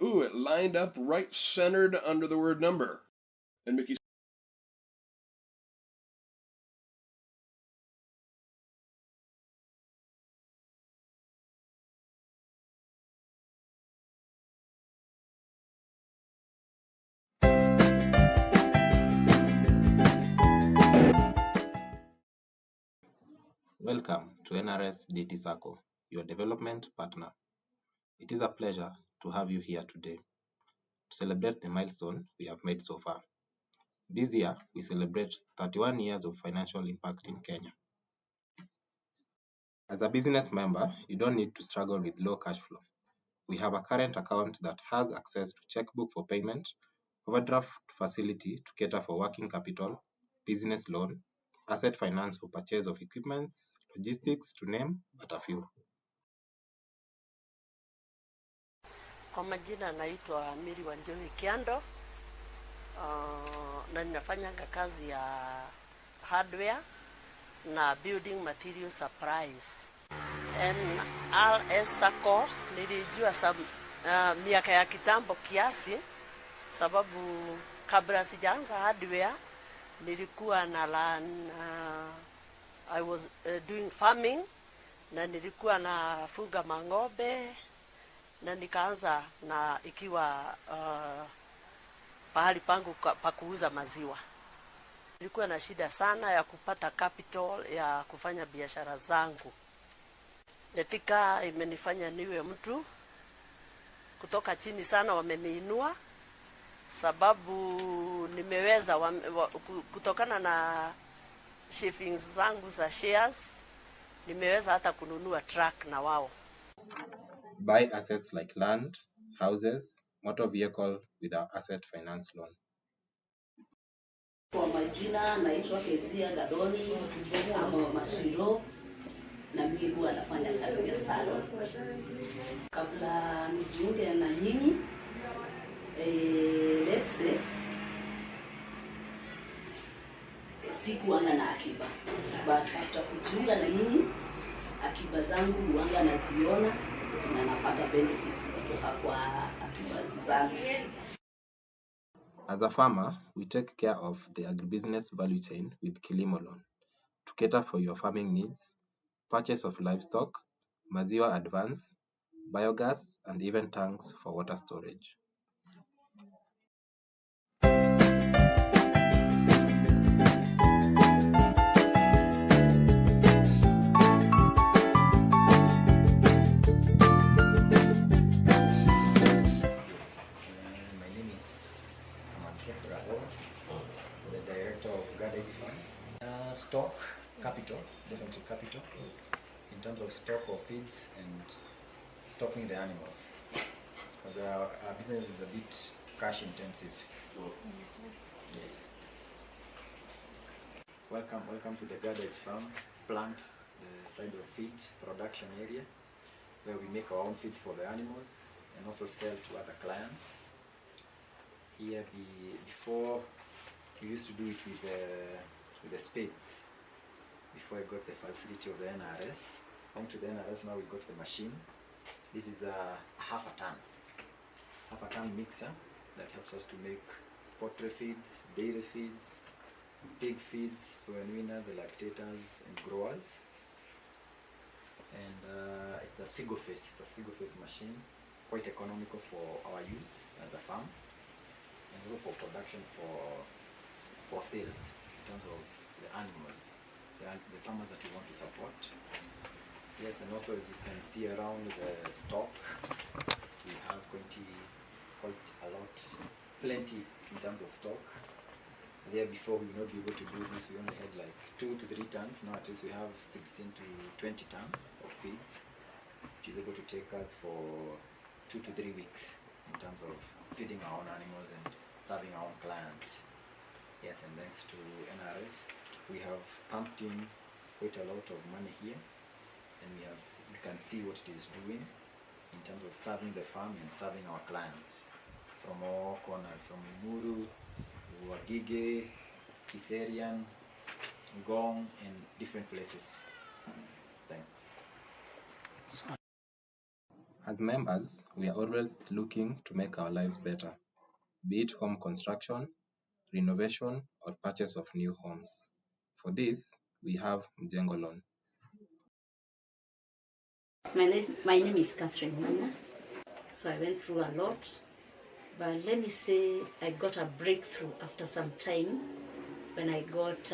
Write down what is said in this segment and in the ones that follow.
Ooh, it lined up right centered under the word number. And Mickey. Welcome to NRS DT Sacco, your development partner. It is a pleasure to have you here today to celebrate the milestone we have made so far. This year, we celebrate 31 years of financial impact in Kenya. As a business member, you don't need to struggle with low cash flow. We have a current account that has access to checkbook for payment, overdraft facility to cater for working capital, business loan, asset finance for purchase of equipments, logistics to name but a few. Kwa majina naitwa Miri Wanjohi Kiando na ninafanyanga kazi ya hardware na building material supplies. NRS Sacco nilijua miaka ya kitambo kiasi, sababu kabla sijaanza hardware nilikuwa na I was doing farming na nilikuwa nafuga mang'ombe na nikaanza na ikiwa pahali pangu pa kuuza maziwa. Nilikuwa na shida sana ya kupata capital ya kufanya biashara zangu. Netika imenifanya niwe mtu kutoka chini sana, wameniinua sababu nimeweza kutokana na shipping zangu za shares, nimeweza hata kununua truck na wao. Buy assets like land, houses, motor vehicle with our asset finance loan. Kwa majina naitwa Kezia Gadoni ama Maswiro, na mimi huwa nafanya kazi ya salon. Kabla nijiunge na nyinyi, let's say sikuanga na akiba, but after kujiunga na nyinyi, akiba zangu huanga naziona na napata benefits kutoka kwa akiba zangu. As a farmer, we take care of the agribusiness value chain with Kilimo Loan to cater for your farming needs, purchase of livestock, maziwa advance, biogas, and even tanks for water storage. The director of Audit stock capital, definitely capital, in terms of stock of feeds and stocking the animals, because our business is a bit cash intensive. Yes. Welcome to the Audit farm plant, the side of feed production area, where we make our own feeds for the animals and also sell to other clients. Here, before we used to do it with the spades. Before I got the facility of the NRS, come to the NRS now we got the machine. This is a half a ton mixer that helps us to make poultry feeds, dairy feeds, pig feeds, soy winners, lactators, and growers. And it's a single phase. It's a single phase machine, quite economical for our use as a farm, and also for production for sales in terms of the animals, the farmers that we want to support. Yes, and also as you can see around the stock, we have quite a lot, plenty in terms of stock. There before we would not be able to do this, we only had like 2 to 3 tons. Now at least we have 16 to 20 tons of feeds, which is able to take us for 2 to 3 weeks in terms of feeding our own animals and serving our own clients. Yes, and thanks to NRS, we have pumped in quite a lot of money here, and we can see what it is doing in terms of serving the farm and serving our clients from all corners, from Limuru, Wagige, Kiserian, Ngong, and different places. Thanks. As members, we are always looking to make our lives better, be it home construction, renovation, or purchase of new homes. For this, we have Mjengo Loan. My name is Catherine Mana. So I went through a lot, but let me say I got a breakthrough after some time when I got,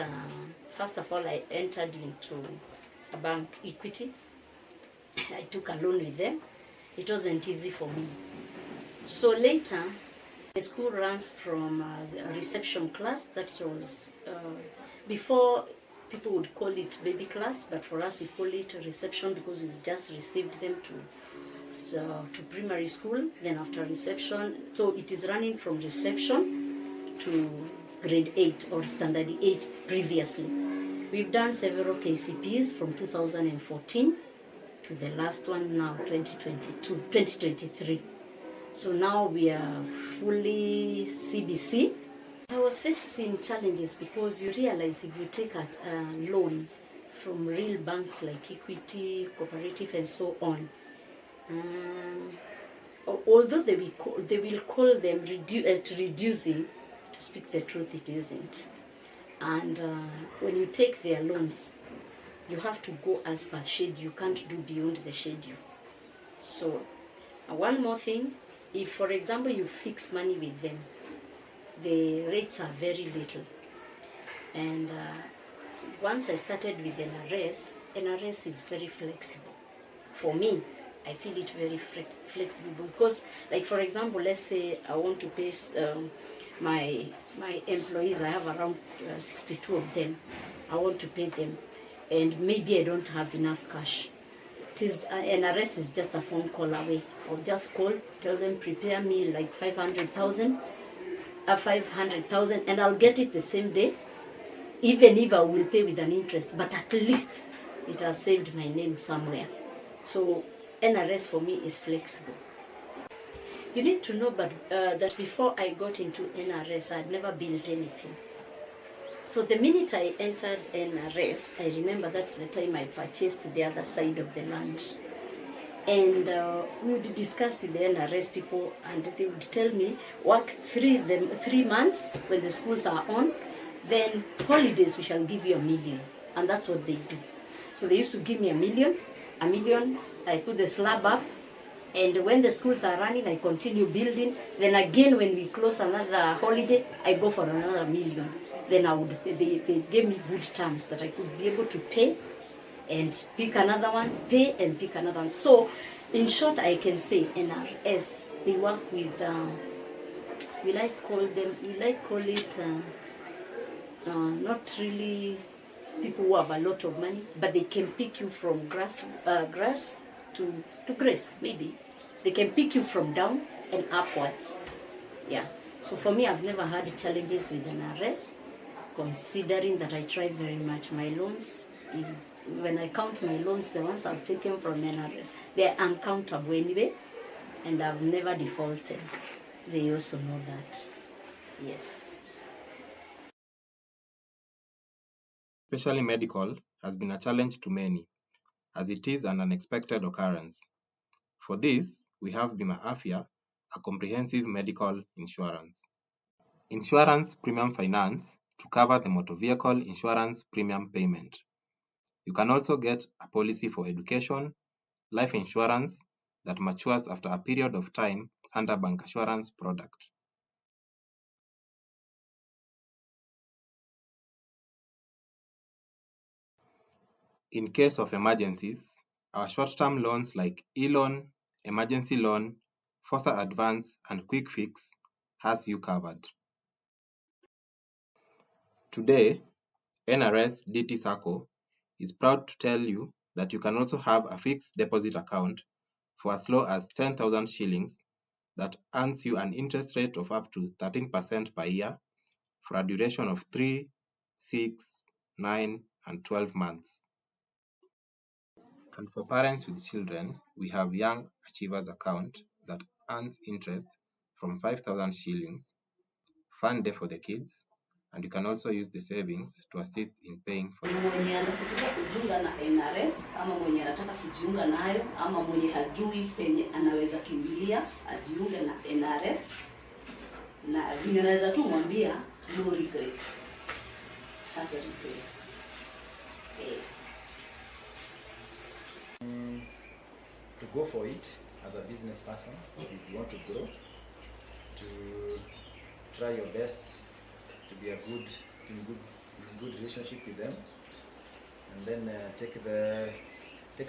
first of all, I entered into a bank, Equity. I took a loan with them. It wasn't easy for me. So later, the school runs from a reception class that was, before people would call it baby class, but for us we call it reception because we just received them to primary school. Then after reception, so it is running from reception to grade 8 or standard 8 previously. We've done several KCPs from 2014 to the last one now 2023. So now we are fully CBC. I was facing challenges because you realize if you take a loan from real banks like Equity, Cooperative, and so on, although they will call them reducing, to speak the truth, it isn't. And when you take their loans, you have to go as per schedule. You can't do beyond the schedule. So one more thing, if for example you fix money with them, the rates are very little. And once I started with NRS is very flexible. For me, I feel it very flexible because, like for example, let's say I want to pay my employees. I have around 62 of them. I want to pay them, and maybe I don't have enough cash. NRS is just a phone call away. I'll just call, tell them prepare me like 500,000, and I'll get it the same day. Even if I will pay with an interest, but at least it has saved my name somewhere. So NRS for me is flexible. You need to know that before I got into NRS, I'd never built anything. So the minute I entered NRS, I remember that's the time I purchased the other side of the land. And we would discuss with the NRS people, and they would tell me, work 3 months when the schools are on, then holidays we shall give you $1 million. And that's what they do. So they used to give me $1 million, I put the slab up, and when the schools are running, I continue building. Then again, when we close another holiday, I go for another $1 million. Then they gave me good terms that I could be able to pay and pick another one, pay and pick another one. So, in short, I can say NRS, they work with, not really people who have a lot of money, but they can pick you from grass to grace, maybe. They can pick you from down and upwards. Yeah. So for me, I've never had challenges with NRS, considering that I try very much. My loans, when I count my loans, the ones I've taken from NRS, they're uncountable anyway, and I've never defaulted. They also know that. Yes. Especially medical has been a challenge to many, as it is an unexpected occurrence. For this, we have Bima Afya, a comprehensive medical insurance. Insurance premium finance to cover the motor vehicle insurance premium payment. You can also get a policy for education, life insurance that matures after a period of time under bancassurance product. In case of emergencies, our short-term loans like e-loan, emergency loan, FOSA advance, and quick fix has you covered. Today, NRS DT Sacco is proud to tell you that you can also have a fixed deposit account for as low as 10,000 shillings that earns you an interest rate of up to 13% per year for a duration of 3, 6, 9, and 12 months. And for parents with children, we have Young Achievers account that earns interest from 5,000 shillings, fun day for the kids, and you can also use the savings to assist in paying for it. Mwenye anataka kujiunga na NRS ama mwenye anataka kujiunga nayo ama mwenye hajui penye anaweza kimbilia ajiunge na NRS, na ninaweza tu mwambia no regrets. Hata regrets. To go for it as a business person, if you want to grow, to try your best to be in good relationship with them, and then take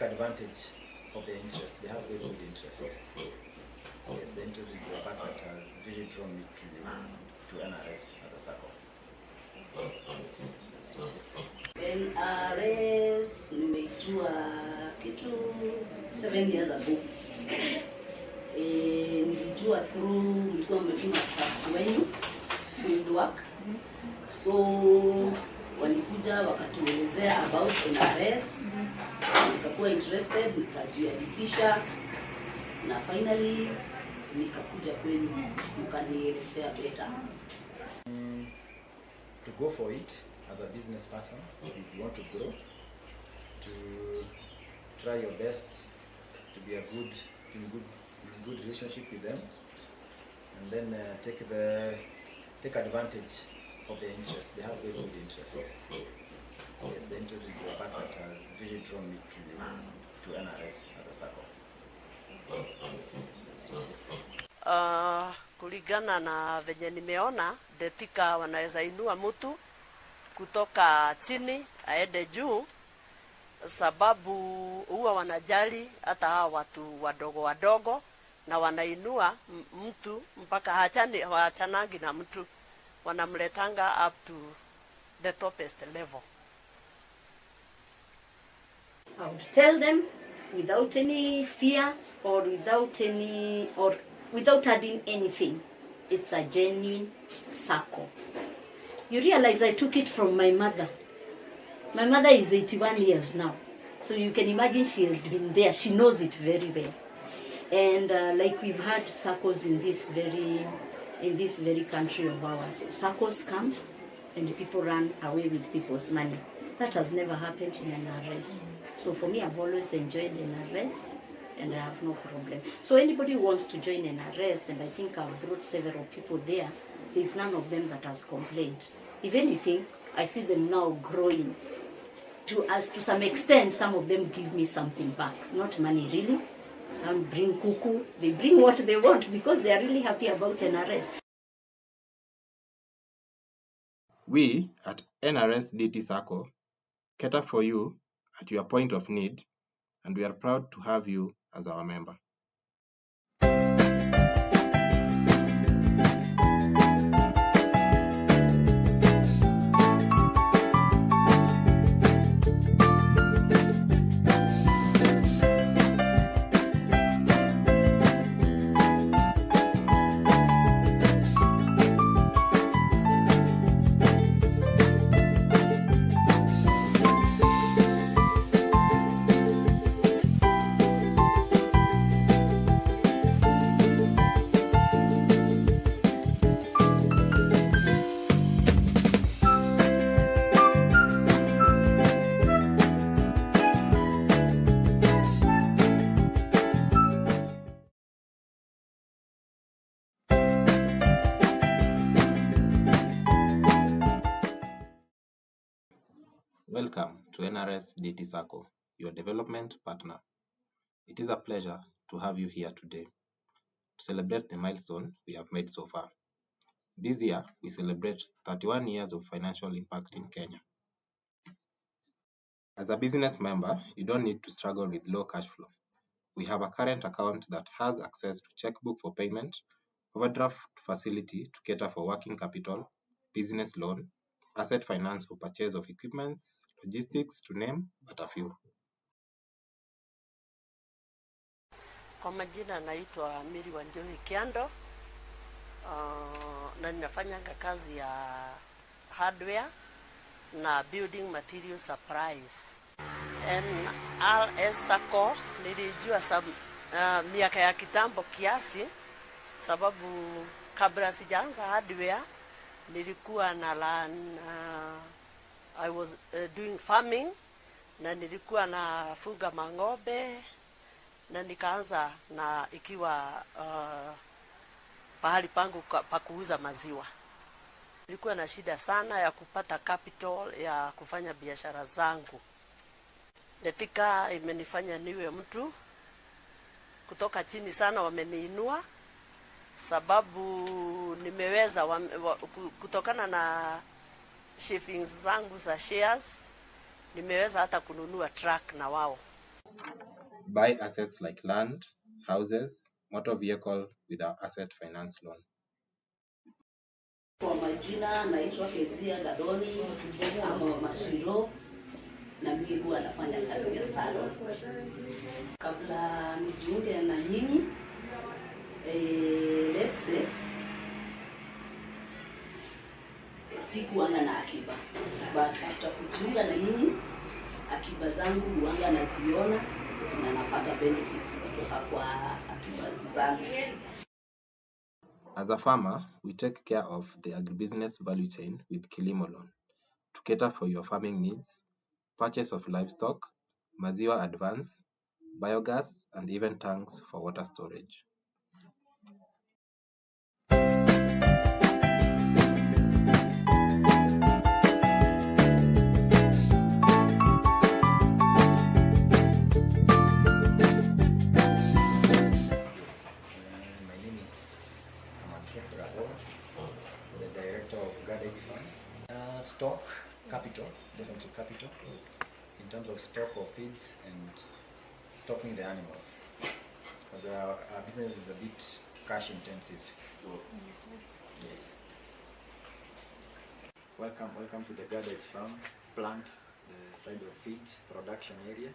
advantage of the interest. They have very good interest. Yes, the interest is the part that has really drawn me to NRS as a Sacco. NRS nimejua kitu 7 years ago. Nilijua through mlikuwa mmetuma staff wenu field work. So walikuja wakatuelezea about NRS. Nikakuwa interested, nikajiandikisha na finally nikakuja kwenu mkanielezea better. To go for it as a business person, if you want to grow, to try your best to be in good relationship with them, and then take advantage of the interest. They have very good interest. Yes, the interest is the part that has really drawn me to NRS as a Sacco. Kulingana na venye nimeona detika wanaweza inua mtu kutoka chini aende juu, sababu huwa wanajali hata hawa watu wadogo na wanainua mtu mpaka hawachanagi na mtu, wanamletanga up to the topest level. I would tell them without any fear or without adding anything, it's a genuine Sacco. You realize I took it from my mother. My mother is 81 years now, so you can imagine she has been there. She knows it very well. And like we've had Saccos in this very country of ours, Saccos come and people run away with people's money. That has never happened in NRS. So for me, I've always enjoyed NRS and I have no problem. So anybody who wants to join NRS, and I think I've brought several people there, there's none of them that has complained. If anything, I see them now growing. To some extent, some of them give me something back. Not money, really. Some bring cuckoo. They bring what they want because they are really happy about NRS. We at NRS DT Sacco cater for you at your point of need, and we are proud to have you as our member. Welcome to NRS DT Sacco, your development partner. It is a pleasure to have you here today to celebrate the milestone we have made so far. This year, we celebrate 31 years of financial impact in Kenya. As a business member, you don't need to struggle with low cash flow. We have a current account that has access to checkbook for payment, overdraft facility to cater for working capital, business loan, asset finance for purchase of equipments, logistics to name but a few. Kwa majina naitwa Miri Wanjohi Kiando, na ninafanyanga kazi ya hardware na building material supplies. NRS Sacco nilijua miaka ya kitambo kiasi, sababu kabla sijaanza hardware nilikuwa na I was doing farming, na nilikuwa nafuga mang'ombe, na nikaanza na ikiwa pahali pangu pa kuuza maziwa. Nilikuwa na shida sana ya kupata capital ya kufanya biashara zangu. Netika imenifanya niwe mtu kutoka chini sana, wameniinua sababu nimeweza kutokana na shippings zangu za shares, nimeweza hata kununua truck na wao. Buy assets like land, houses, motor vehicle with our asset finance loan. Kwa majina naitwa Kezia Gadoni ama Maswiro, na mimi huwa nafanya kazi ya salon. Kabla nijiunge na nyinyi, let's say sikuanga na akiba, but after kujiunga na nyinyi, akiba zangu huanga naziona na napata benefits kutoka kwa akiba zangu. As a farmer, we take care of the agribusiness value chain with Kilimo Loan to cater for your farming needs, purchase of livestock, maziwa advance, biogas, and even tanks for water storage. The director of Audit stock capital, definitely capital, in terms of stock of feeds and stocking the animals, because our business is a bit cash intensive. Yes. Welcome to the Audit farm plant, the side of feed production area,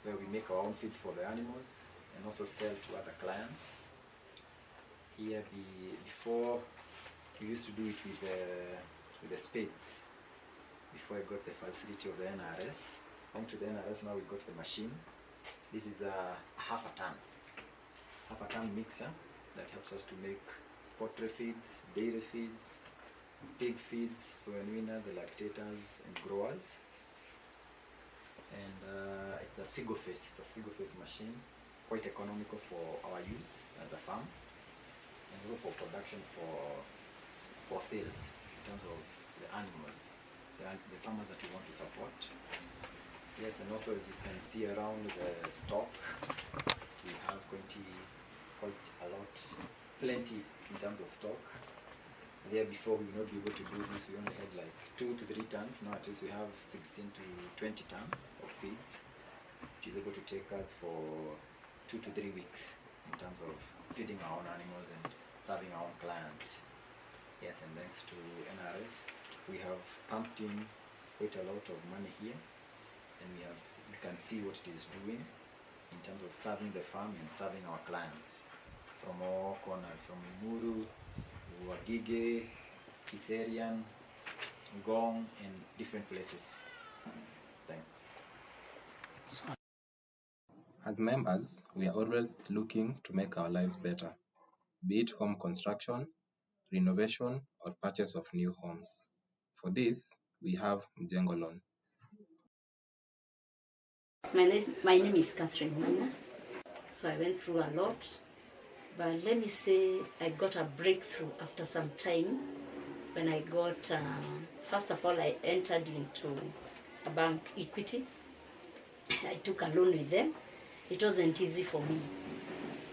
where we make our own feeds for the animals and also sell to other clients. Here, before we used to do it with the spades. Before I got the facility of the NRS, come to the NRS now we got the machine. This is a half a ton mixer that helps us to make poultry feeds, dairy feeds, pig feeds, soy winners, lactators, and growers. And it's a single phase machine, quite economical for our use as a farm, and also for production for sales in terms of the animals, the farmers that we want to support. Yes, and also as you can see around the stock, we have quite a lot, plenty in terms of stock. There before we would not be able to do this, we only had like 2 to 3 tons. Now at least we have 16 to 20 tons of feeds, which is able to take us for 2 to 3 weeks in terms of feeding our own animals and serving our own clients. Yes, and thanks to NRS, we have pumped in quite a lot of money here, and we can see what it is doing in terms of serving the farm and serving our clients from all corners, from Limuru, Wagige, Kiserian, Gong, and different places. Thanks. As members, we are always looking to make our lives better, be it home construction, renovation, or purchase of new homes. For this, we have Mjengo Loan. My name is Catherine Mana. So I went through a lot, but let me say I got a breakthrough after some time when I got, first of all, I entered into a bank, Equity. I took a loan with them. It wasn't easy for me.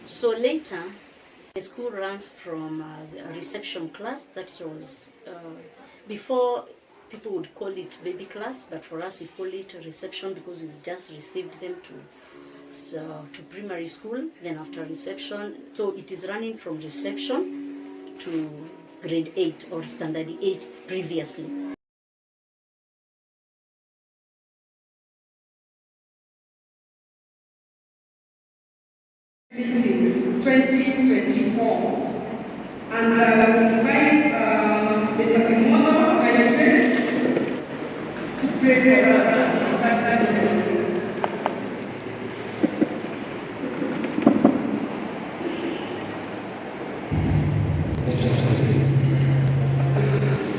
So later, the school runs from a reception class that was, before people would call it baby class, but for us we call it reception because we just received them to primary school, then after reception. So it is running from reception to grade 8 or standard 8 previously. Meeting 2024, and invite Mr. Kimoto to pray for us as we start that meeting. Let us pray.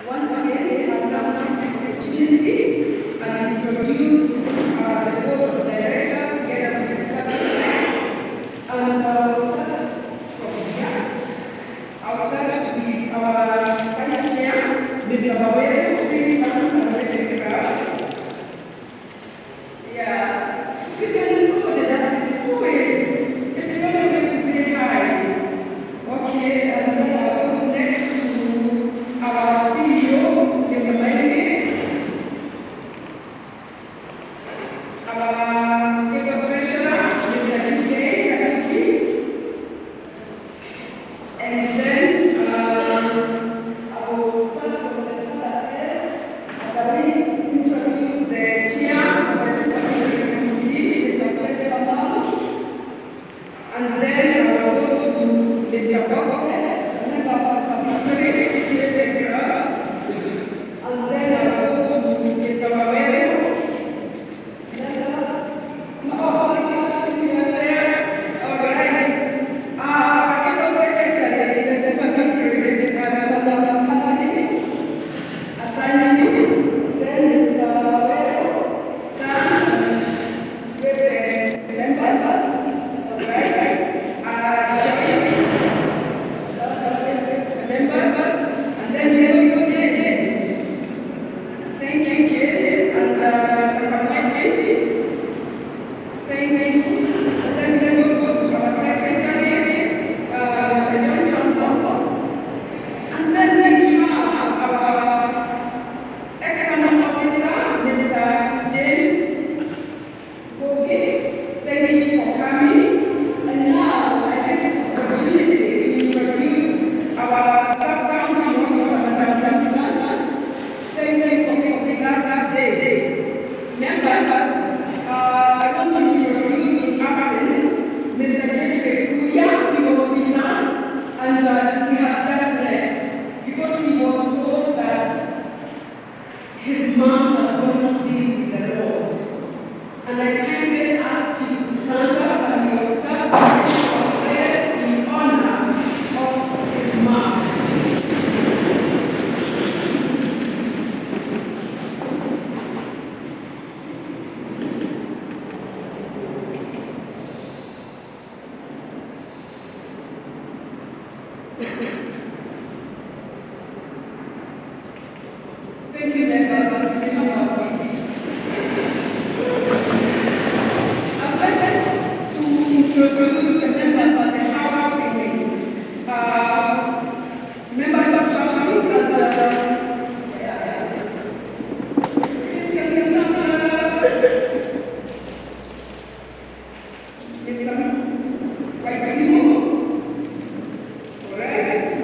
Once again, I would like to take this opportunity and introduce the board of directors together with the secretary. And from here, I'll start with our vice chair, Mr. Bawele. Please come and read the crowd. Yeah, this one is also the data. Who is? If you don't know to say hi. Okay, and then I'll go next to our CEO, Mr. Maite, our paper treasurer, Mr. DK Kaduki, and then I will start from the further edge. I will introduce the chair of the Services Committee, Mr. Stephen Kamau, and then I will go to Mr. Box, member of the Secretary. And then I will go to Mr. Bawele. All right. Secretary, Mr. Secretary, assigning. Then Mr. Bawele stand with the members. All right. Joyce, the members, and then we go to Thank you, and Mr. Thank you. And then we go to our secretary, Mr. Johnson. And then we have our external auditor, Mr. James Bogie. Thank you for coming. And now I take this opportunity to introduce our sub-county officer, Thank you for being last day. Members, I want to introduce his absence, Mr. Jeffrey Kuya. He was with us and he has just left because he was told that his mom was going to be with the Lord. And I kindly ask you to stand up and we will serve ourselves in honor of his mom. Thank you, members. Please have your seats. I'd like to introduce the members as a house sitting. Members of houses Mr. White, all right.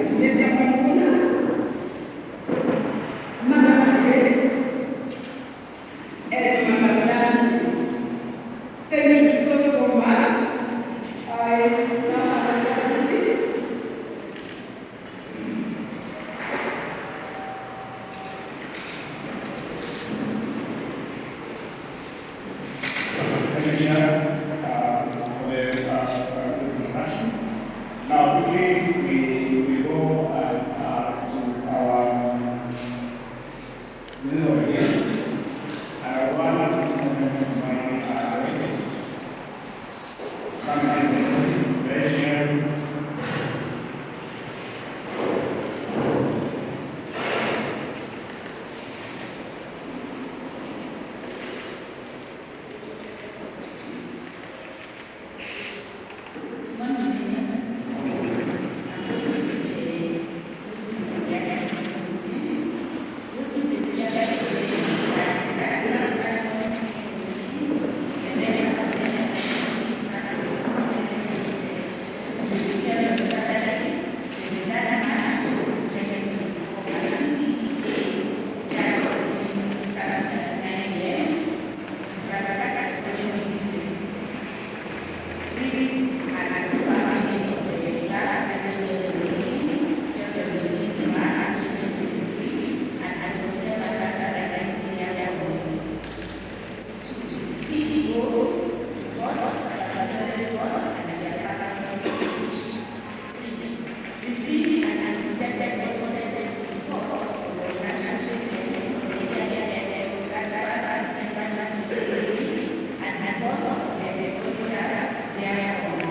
receive an unsolicited audited report of the financial statements of the year ended that was December 2023 and report of the auditors thereon.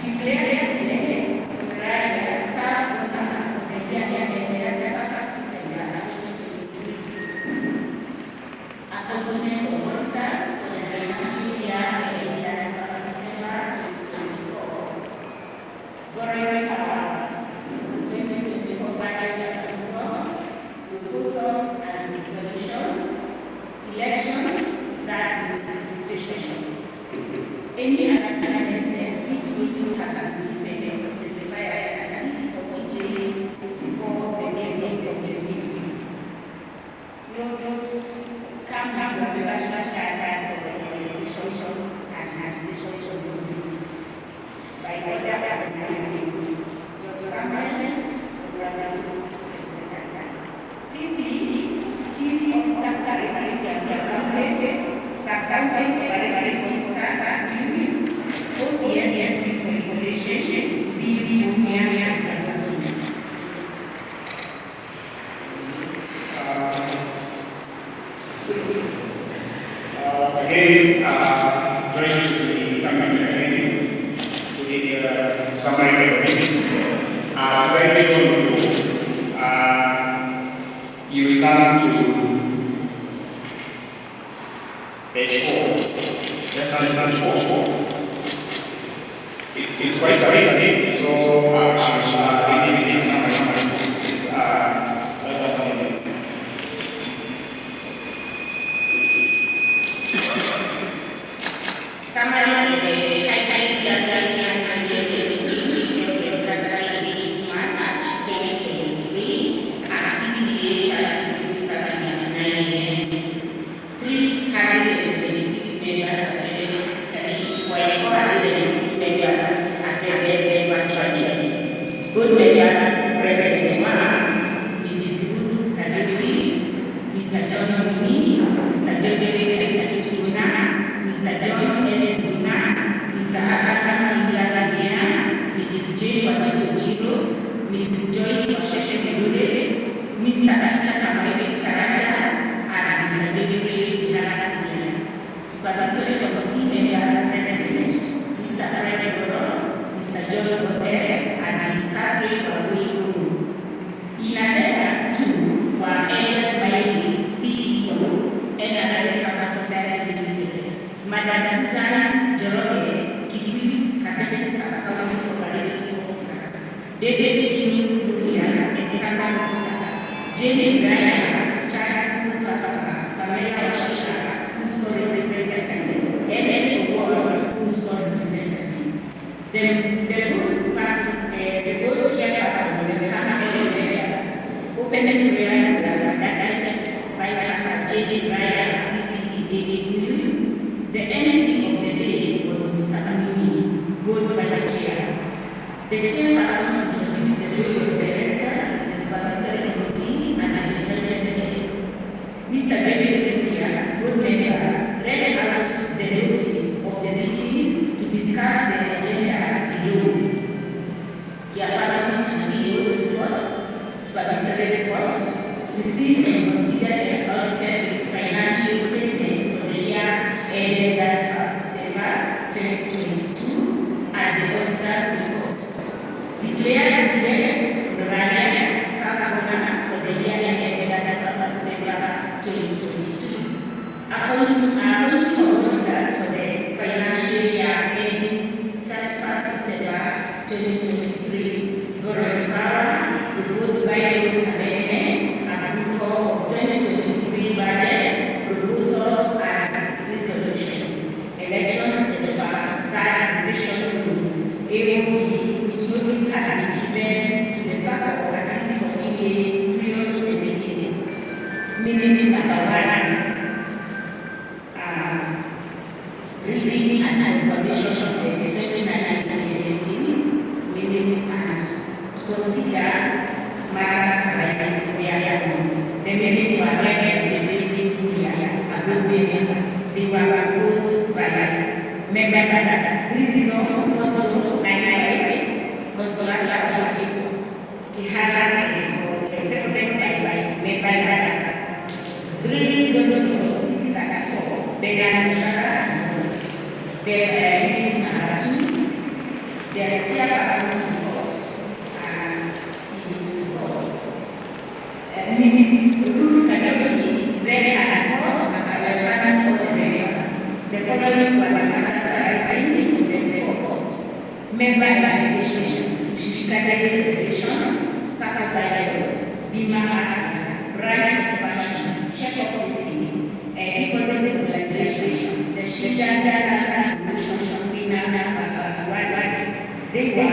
Declare the staff members of the year ended that was December 2023. Appointment of auditors for the financial year ended that was December 2024. Borrowing power, 2024 budget approval, proposals and resolutions, elections, that decision. Any other businesses which have been made the society at least 40 days before the meeting of the meeting. Notes come with the Russia for the resolution and administration meetings. By order of the management, Samuel, CCC, Chief Officer Secretary Accountant, Sasa, OCS, Organization, BB, as associate. Again, joins the coming to the summary of the meeting. When we go to you return to page 4. Let's understand 4. It's quite again, so we need to take some good members present Mrs. Ruth Kadiri, Mr. John Mini, Mr. David Kadituna, Mr. John S. Duna, Mr. Abraham Hilagadia, Mrs. J. Wachito, Mrs. Joyce Sheshekedule, Mr. Tata Mary Charada, and Mr. David Hilagadia. Supervisory committee members present Mr. Fred Goro, Mr. John Hotel, and Ms. Catherine Wawiku. In attendance too were Elias Bailey, CEO, NRS Society Limited, Madam Susan Jerome, Kikibi, Capital Accounting Cooperative Officer, David Buhia, External Auditor, J.J. Bryan, Charles Pastor, Pamela Washisha, who's co-representative, Emily Ward, who's co-representative. The board chairperson of the company areas, opening areas that are directed by Pastor J.J. Bryan, PCC David Guyu. The MC of the day was Mr. Amini, board vice chair. The chairperson introduced the board of directors, the supervisory committee, and the invited guests. Mr. David Frendia, board member, read out the notice of the meeting to discuss the agenda below. Chairperson and CEO's reports, supervisory reports, received and considered the audited financial statement for the year ended at 1st December 2022 and the auditor's report. Declared the dividend staff bonus for the year ended at 1st December 2022. Appointing auditors for the financial year ending 31st December 2023. Borrowing power, proposed bylaws amendment, approval of 2023 budget, proposals and resolutions, elections, etc. That addition rule, which notice had been given to the Sacco for at least 14 days prior to the meeting. Meaning number 1, reading and information of the 2019 minutes and consider matters arising thereon. The minutes were read with the faithful Julia, a good member. They were proposed by member 30 998, their chairperson's reports and his report. Mrs. Ruth Kagame read her report and verified all the members. The following were the categorizing of the report. Member evaluation, deliberations, Sacco bylaws, Bima, branch expansion, check of system, deposit mobilization, the social data, they were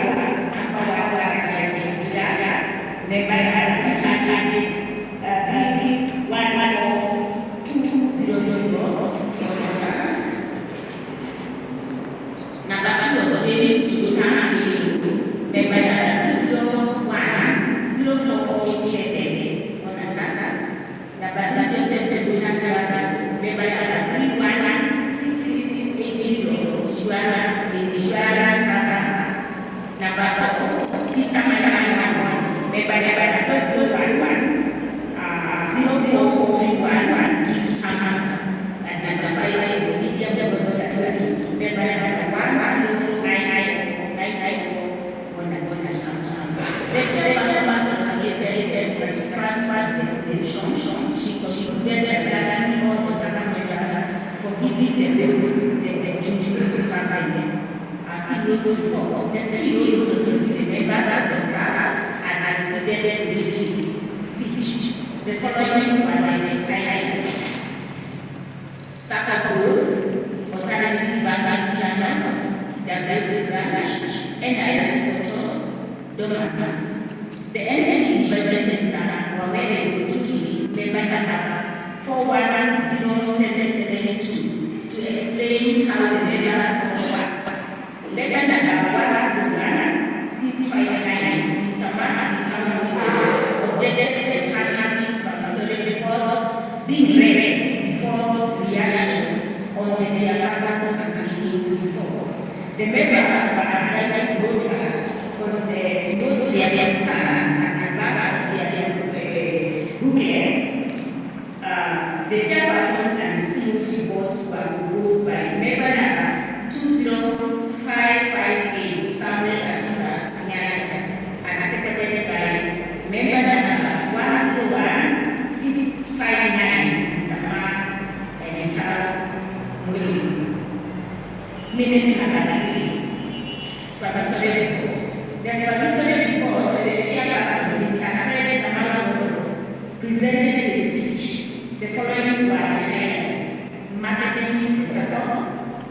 the NRS budgeted standard were very good to member number 410772 to explain how the members works. Letter number 659, Mr. Mark objected to the Parliament supervisory report being read before reactions on the Chairperson and his report. The members were advised to go because the Chairperson and the COC reports were proposed by member number 20558 Samuel Atiba Nyanja and seconded by member number 101659 Mr. Mark and Minute number 3. Supervisory report. The supervisory report of the Chairperson, Mr. Fred Kamala, presented his speech. The following were the highlights: marketing the Sacco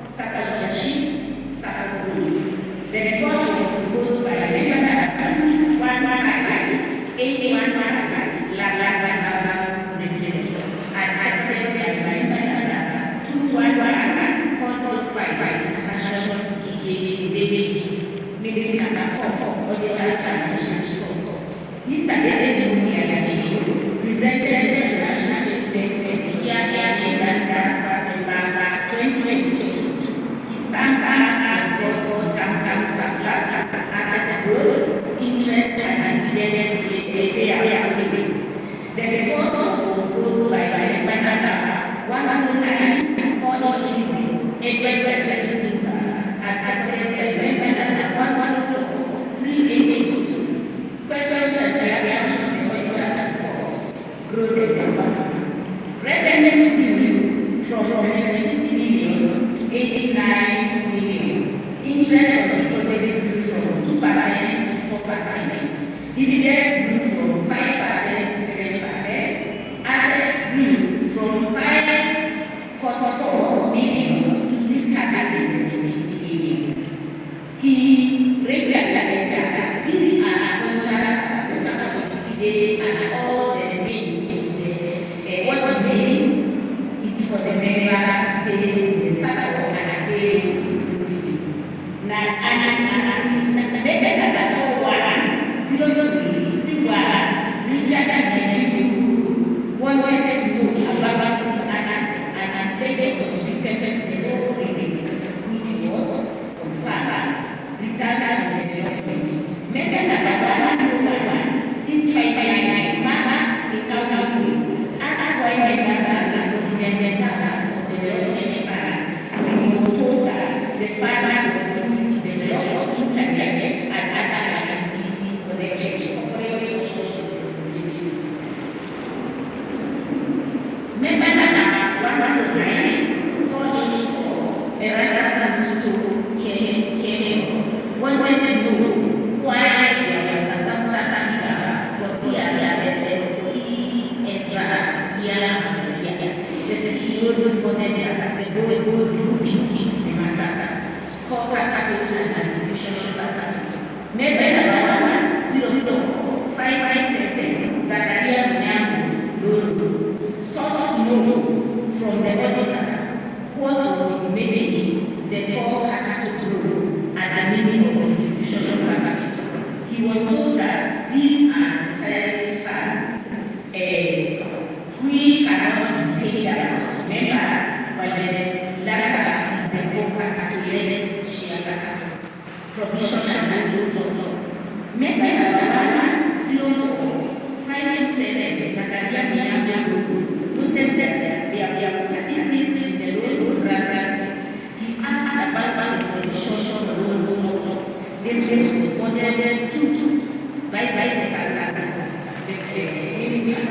leadership, Sacco group. The report was proposed by member number 1155, 8115, and accepted by member number 2111, 4655, Meeting number 44, Auditor's Association. Mr. David presented the national statement for the year November 2022. He stands out and got as a growth, interest, and evidence they are activities. The report was proposed by member number 109 480 accepted by member number 104 382. Questions and reactions on the auditor's report. Growth and performance. Revenue grew from 76 million to 89 million. Interest on deposit grew from 2% to 4%. Dividends grew from 5% to 7%. Assets grew from 544 million to 670 million. He rated that these are accountants, the Sacco CJ, and all the means. What it means is for the member to say the Sacco and against. Now, and member number 410331 was told that these are society's funds, which cannot be paid out to members, while the latter is the broker to less share capital. Provision and rules. Member number 04527 Zakaria Miyamu noted that there are specific pieces the rules granted. He asked about the social rules. This was ordered by the standard. Declaring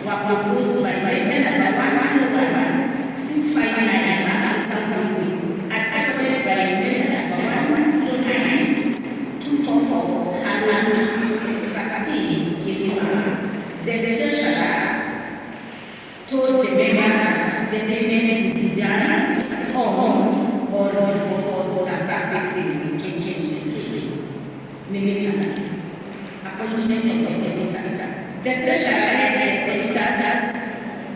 were proposed by member 101 659 accepted by member 109 244 and vaccine given. The treasurer told the members the payment to be done on or for the first day in 2023. Ministers, appointment of the editor. The treasurer led the editors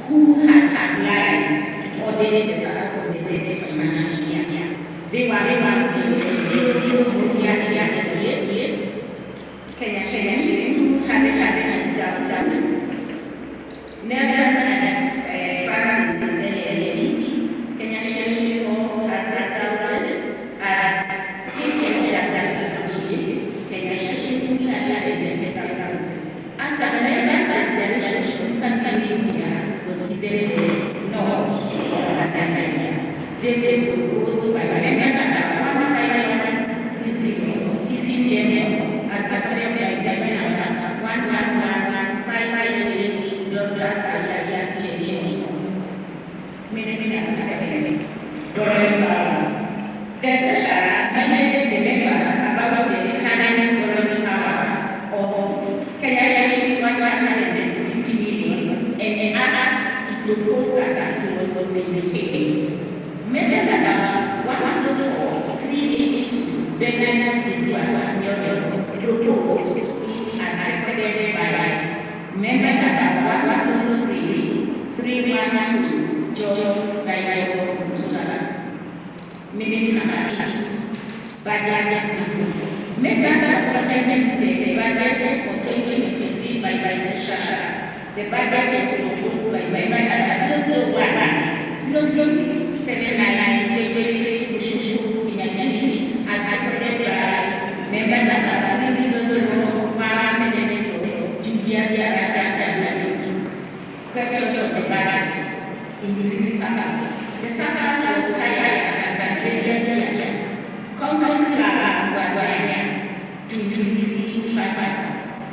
who had lied to audit the Sacco of the next financial year. They were Kenya shillings 200,000. Nelson and Francis Kenya shillings 400,000. Associates Kenya shillings 210,000. After the members' declaration, Mr. Media was given no. This is proposed by member number 15130 Stephen Yene and succeeded by member 1111568 Douglas Asaya Checheni. The treasurer reminded the members about the current borrowing power of Kenya shillings 150 million and asked to propose that it was also indicated. Member number 104-382 Bernard Dividend proposed it as accepted by member number 103-312 John Dayo Tutala. Member number 8 budget. Members suspended the budget for 2023 by the treasurer. The budget was proposed by member number 00679 JJ Bushushu Kinyakini and accepted by member number 300 Julius Yazata. Questions of the budget in the Sacco. The Sacco was higher than the previous year. Compound class were to increase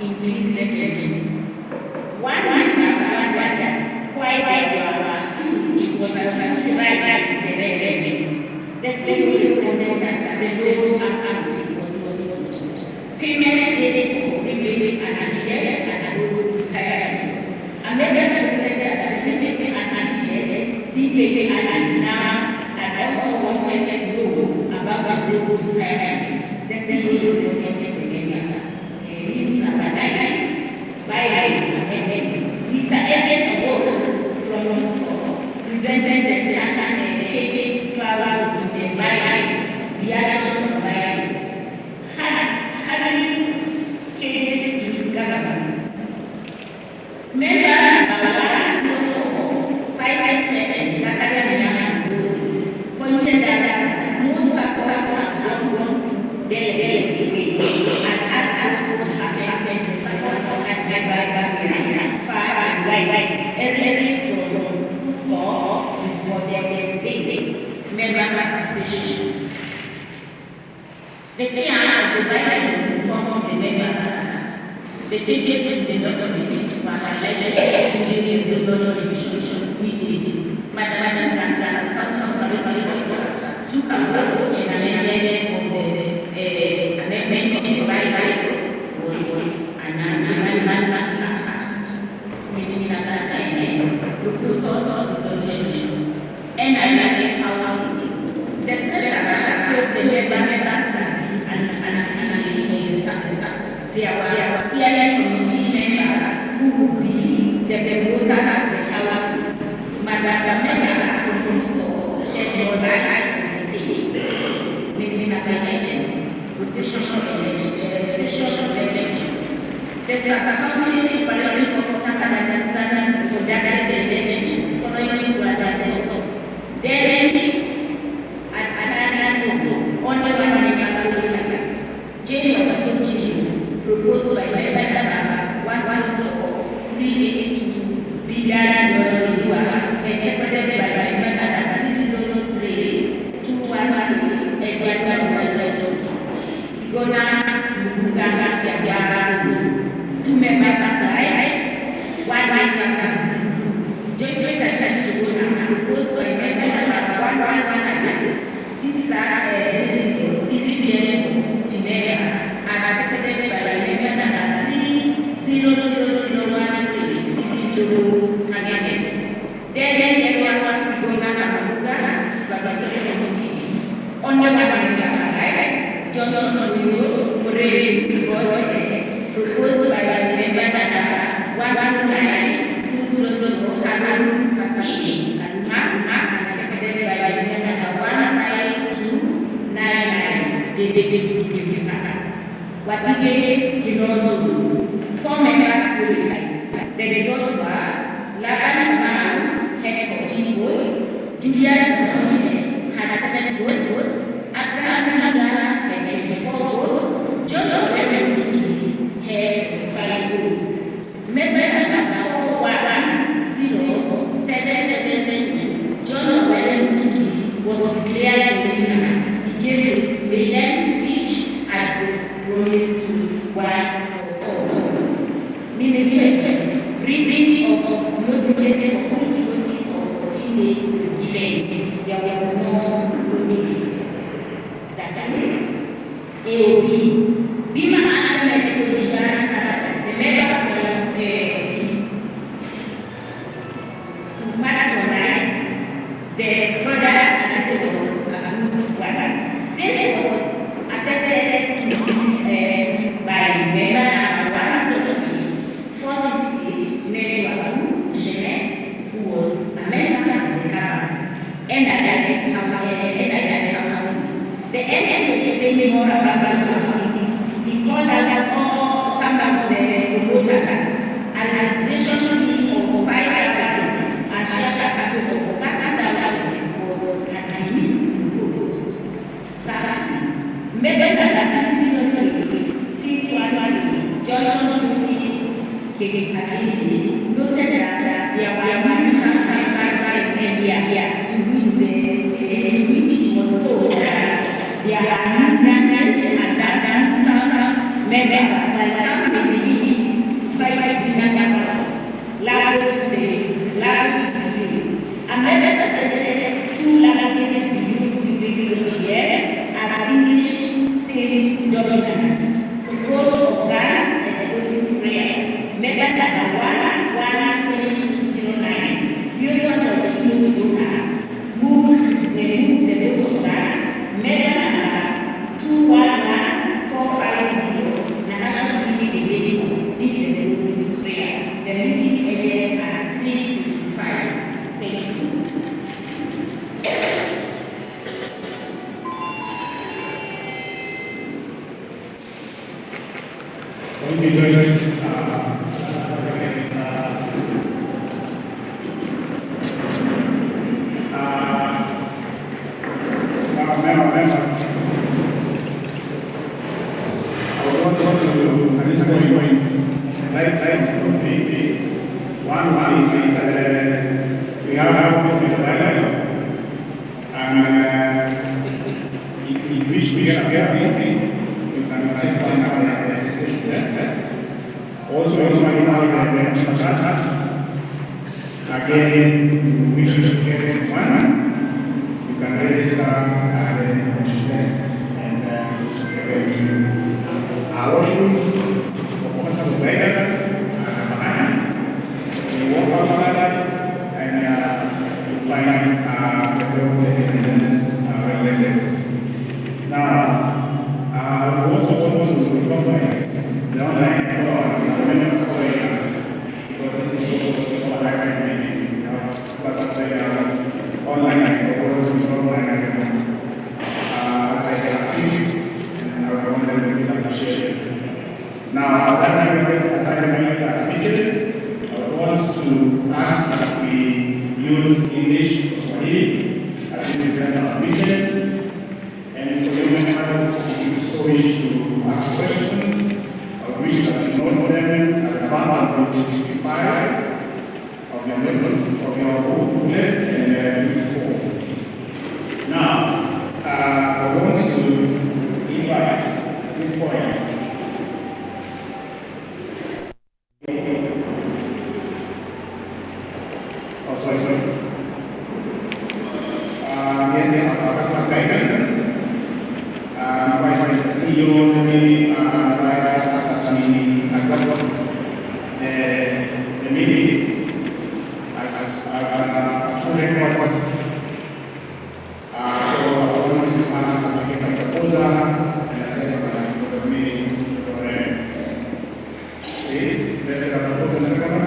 in business revenues. One why huge was the revenue. The system is presented that the loan activity was payments needed for rebates and annuities and retirement. A member presented that the rebate and annuities, rebate and also wanted to know about the retirement. The system is presented the member. Number 9 by Mr. Evan Award from Moscow presented the data and the change clauses in the bylaws, the actions of bylaws. Having changes in governance. Member number 557 Zakaria pointed out most Sacco have gone to delegate and asked us what happened to Sacco and advisors in far and wide, every from whose score is for their basis, member participation. The chair of the bylaws is informed the members. The changes in the documents were highlighted to the zonal revision meetings. Madam Sansan took a vote in an amendment of the amendment of the bylaws was an unanimous act. Meaning at that time, proposals solutions. NRS houses. The treasurer told the members there were steering committee members who would be the voters of the House. the member from school scheduled by the city. Maybe not with the social elections. There's a county parliament of Susan conducted elections following the results. Then, only one member proposed by member 104 be done and seconded by member 216 Sigona Muganga 2 members aside, 1 proposed by member 111 assisted by member 30001 then everyone wants to go now supervisory committee on the right Johnson proposed by member 109 and seconded by member 15299 Watige Kinozo 4 members will decide. The results were Laban had 14 votes, Julius had 7 votes, Abraham had 24 votes, George Owen had 5 votes. Member number 41077, John Owen was declared winner. He gave his maiden speech at the promise to work for all. Minute reading of notices of 14 days is given. There was no notice that day. AOB. Bima asked the politicians the members to patronize the product as it was a good one. This was attested to by member 468 who was a member of the government. NRS the NRS told more about the he called out all some of the promoters and administration fee of 5,000 and social capital of 5,000 for academic posts. Staff member that 611 Johnson Kekekali noted that there were 1,555 India to use which was told that there are not branches and dozens members like some believe 5 members large states, large states, and members suggested 2 languages be used to be here as English, Saint, dominant. The photo of that member number 12209, user of the team moved to the vote class, member number 211450, National Dividend, did the prayer. The meeting ended at 3:55. Thank you. Thank you, Judge. Again, we should get it one. You can register at the and our issues for surveillance behind. So you walk outside and you find the business related. Now, we also want to recognize the online laws surveillance because this is also high. online or online as I can active, and I want them to be appreciated. Now, as I make speeches, I want to ask that we use English or Swahili as we present our speeches. And for your members, if you so wish to ask questions, I wish that you note them at the bottom of page 55 of your booklet and 54. Now, I want to invite at this point the meetings as true records. So I want to ask a proposal and a second for the meetings. Please, this is a proposal second.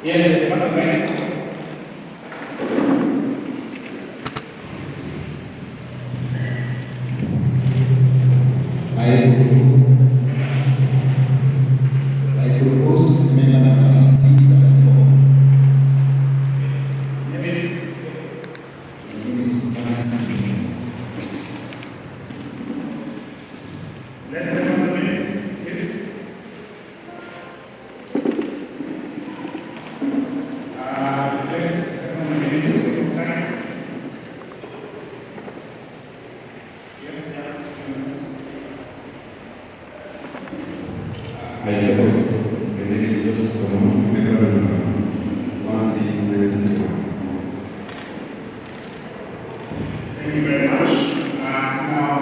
Yes, what's the name? I propose amendment number 674. Let's have a minute, please. Let's have a minute, time. Yes, sir. I second. My name is Joseph Kono, member number 1396. Thank you very much. Now,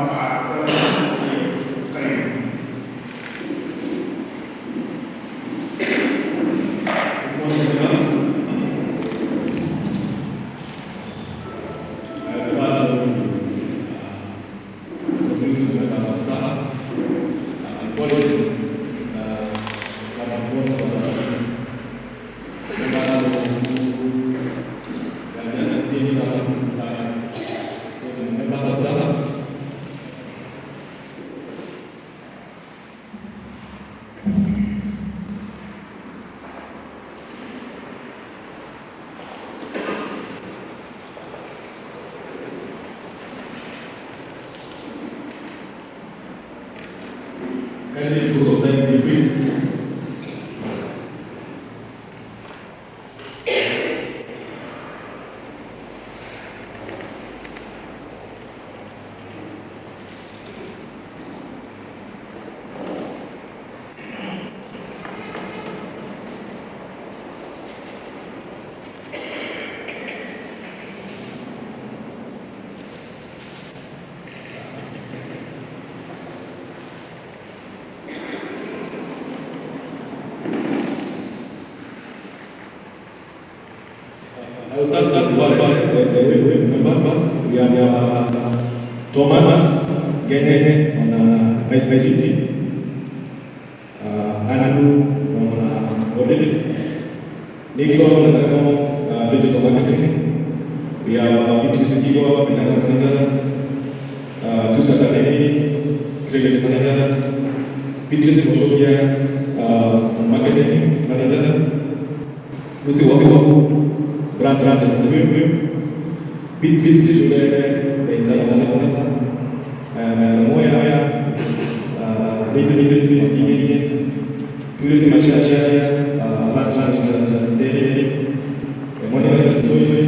Can you also thank me? I will start with the members. We have Thomas Gene on ICT, Andrew on Audit, Nixon on digital marketing. We have Beatrice Kiwa, Finance Manager, Gustav Adeni, Credit Manager, Beatrice Mosovia on Marketing Manager, Lucy Wasiwa, Branch Big business where they Samoya, business purity machine, Branch Daily, Money Social,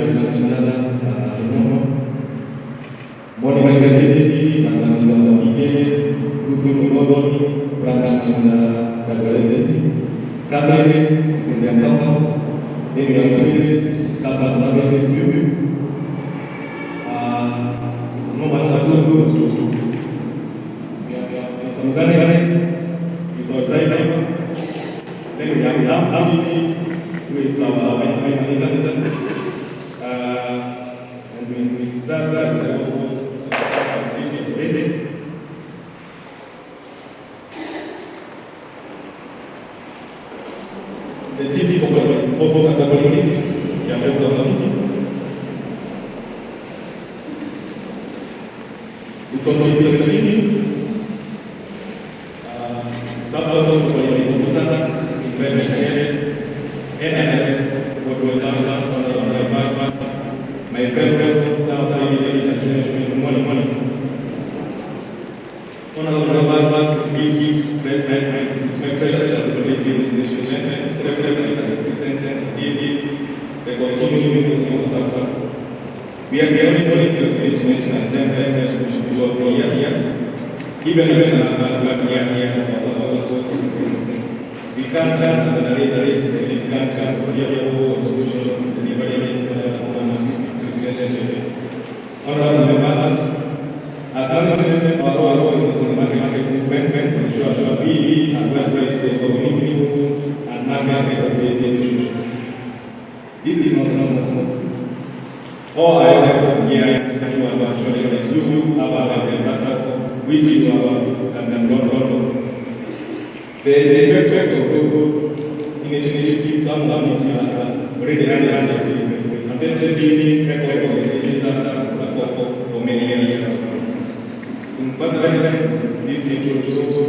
Money Identity, Branch Lucy Modoni, Branch Identity, Catherine, Susan Account, customer services people. No matter what you do, it's outside. Then we have how many with our and with that subordinates can work on it. It's also sensitive. Sasa kwenye sasa investment NRS what will come on the advice. My friend sasa is money. One of the advisors meets we are only going to arrangements and templates for years. Even if it's not years, we can't have the rates, we can't have the solutions, deliberations, honorable members, as our authorities on the market movement to ensure we are well placed to solve meaningful and market-related issues. This is not small. All I have here to ensure that you have a which is our the effect of group initiative, some already and for many years. In further this is also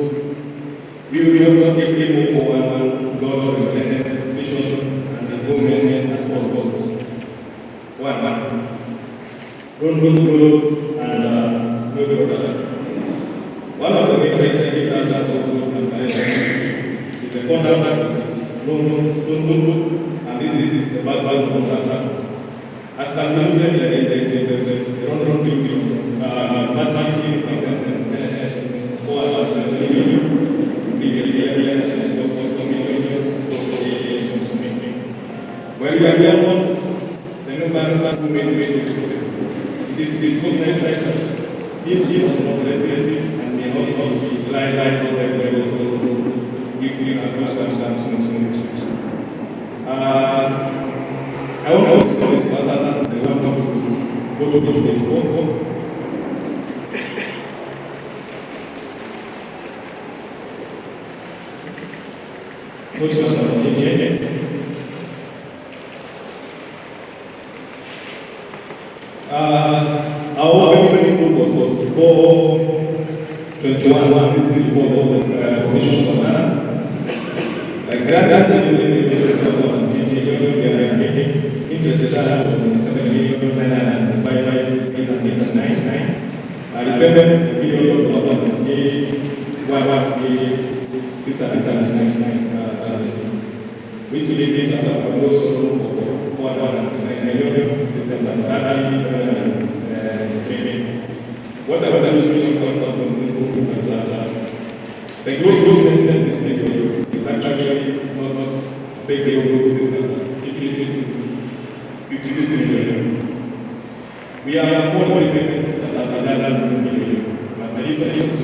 we will also quickly move forward, go to the next exhibition and the movement as possible. One, good, and good products. One of the main criteria is also is the conduct practices. Don't and this is the bad consensus. As we look at the wrong thinking, bad thinking, so I was where we are here, the members who made this decision. This is good nice that this is not residency and may not be line gives you some I want to know this that they want to go to the phone. What's your our revenue group was before 21. This is for the commission for that. Like that interest was 7,999,999. I remember the period was about 699, which will be as a close of 499,600. Whatever the solution comes the growth expenses is actually not big growth expenses. 56 million. We are more expenses than $1 million. But the reason is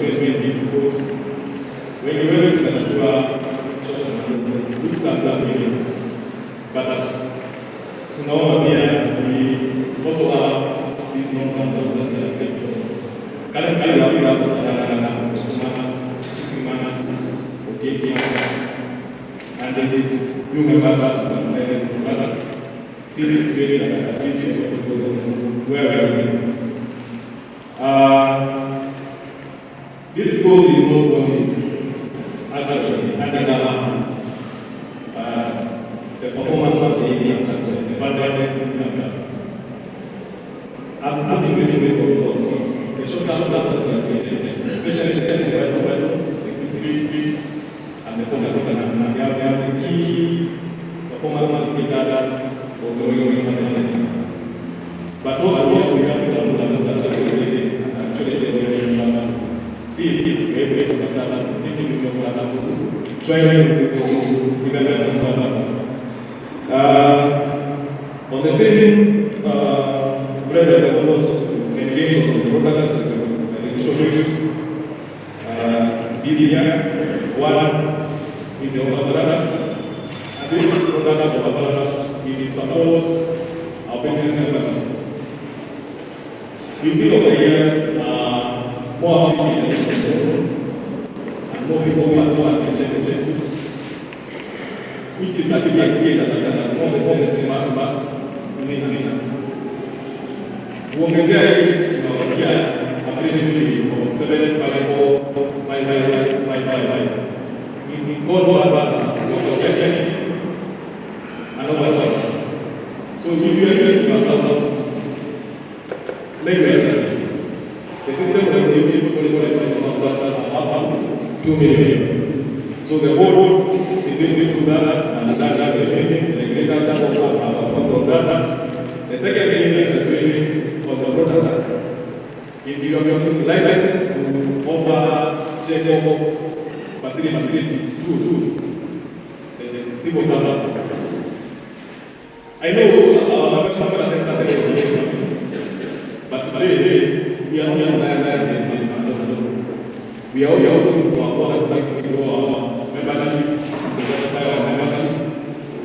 because when you went to the natural which is $1 million. But to know we also have business controls and currently we have 6 months, and then this new members are this is where we are going. This goal is not always actually under the performance of the fundamental income. I'm doing this with the short-term classes, especially the vessels, the fixes, and the performance. We have the key performance indicators for growing fundamental. But also we have some actually see maybe thinking this was trying this on the season engage on the products this year. One is the product, and this is the product of it support our business members. You see over the years more and more people who are attention to justice. which is actually agreed that can form the same mass within distance. Kuongezea hili tunawakia affiliate of 7545555. We go further, another one. So if you use the system will be able to about 2 million. So the whole is easy to that and that the greater chance of data. The second element that we on the product is you have licenses to offer check facilities to the civil servant. I know our members are but today we are not we are also looking for our membership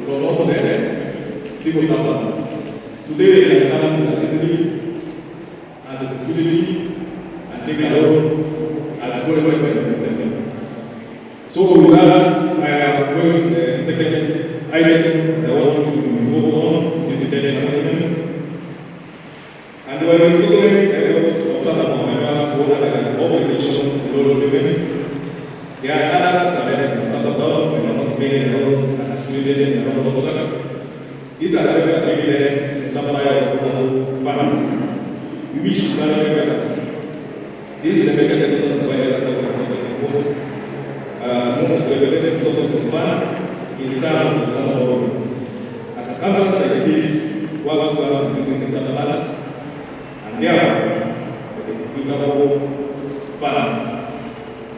from also civil servants. Today we are as a security and take a role as a qualified system. So with that, I am going to the second item that I want to move on, which is the appointment. And when we recognize the efforts of some of our members who are obligations to local payments, there are others that are some of them not paying the roles as included in the local products. These are several evidence in some of our funds. We wish to clarify that this is a mechanism where the imposes no sources of fund in return for some borrowing. As circumstances like this, what to using some balance, and therefore, it is distributable funds.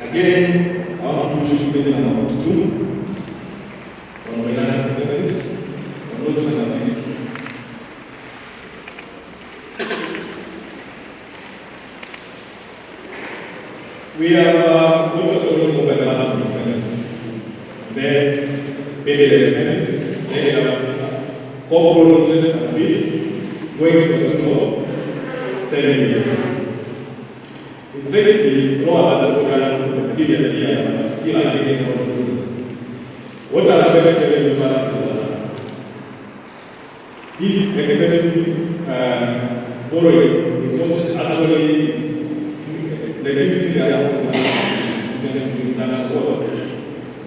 Again, I want to push you number 2 on finance expenses, on loan and assistance. We have looked at all mobile management expenses, then payment expenses, then corporate interest and fees, going to the total of 10 million. It's slightly lower than what we had the previous year, but still against what we do. What are the best balances that this expensive borrowing is what actually is the next year out of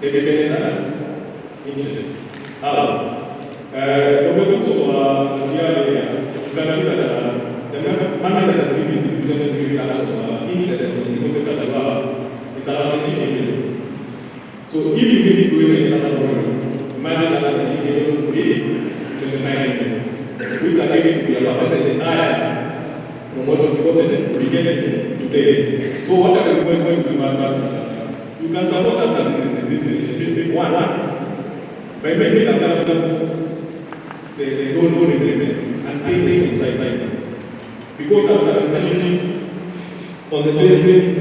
the dependence and interest. The books of the money that has been distributed to interest in the process of the law is around 20 million. So if you need to win another borrowing, the money that has been distributed will be 29 million, which has been a percentage higher from what was reported and we get it today. So what are the questions to ask? You can support us as a business. One. By making available the loan agreement and paying it in time. Because as a seen on the same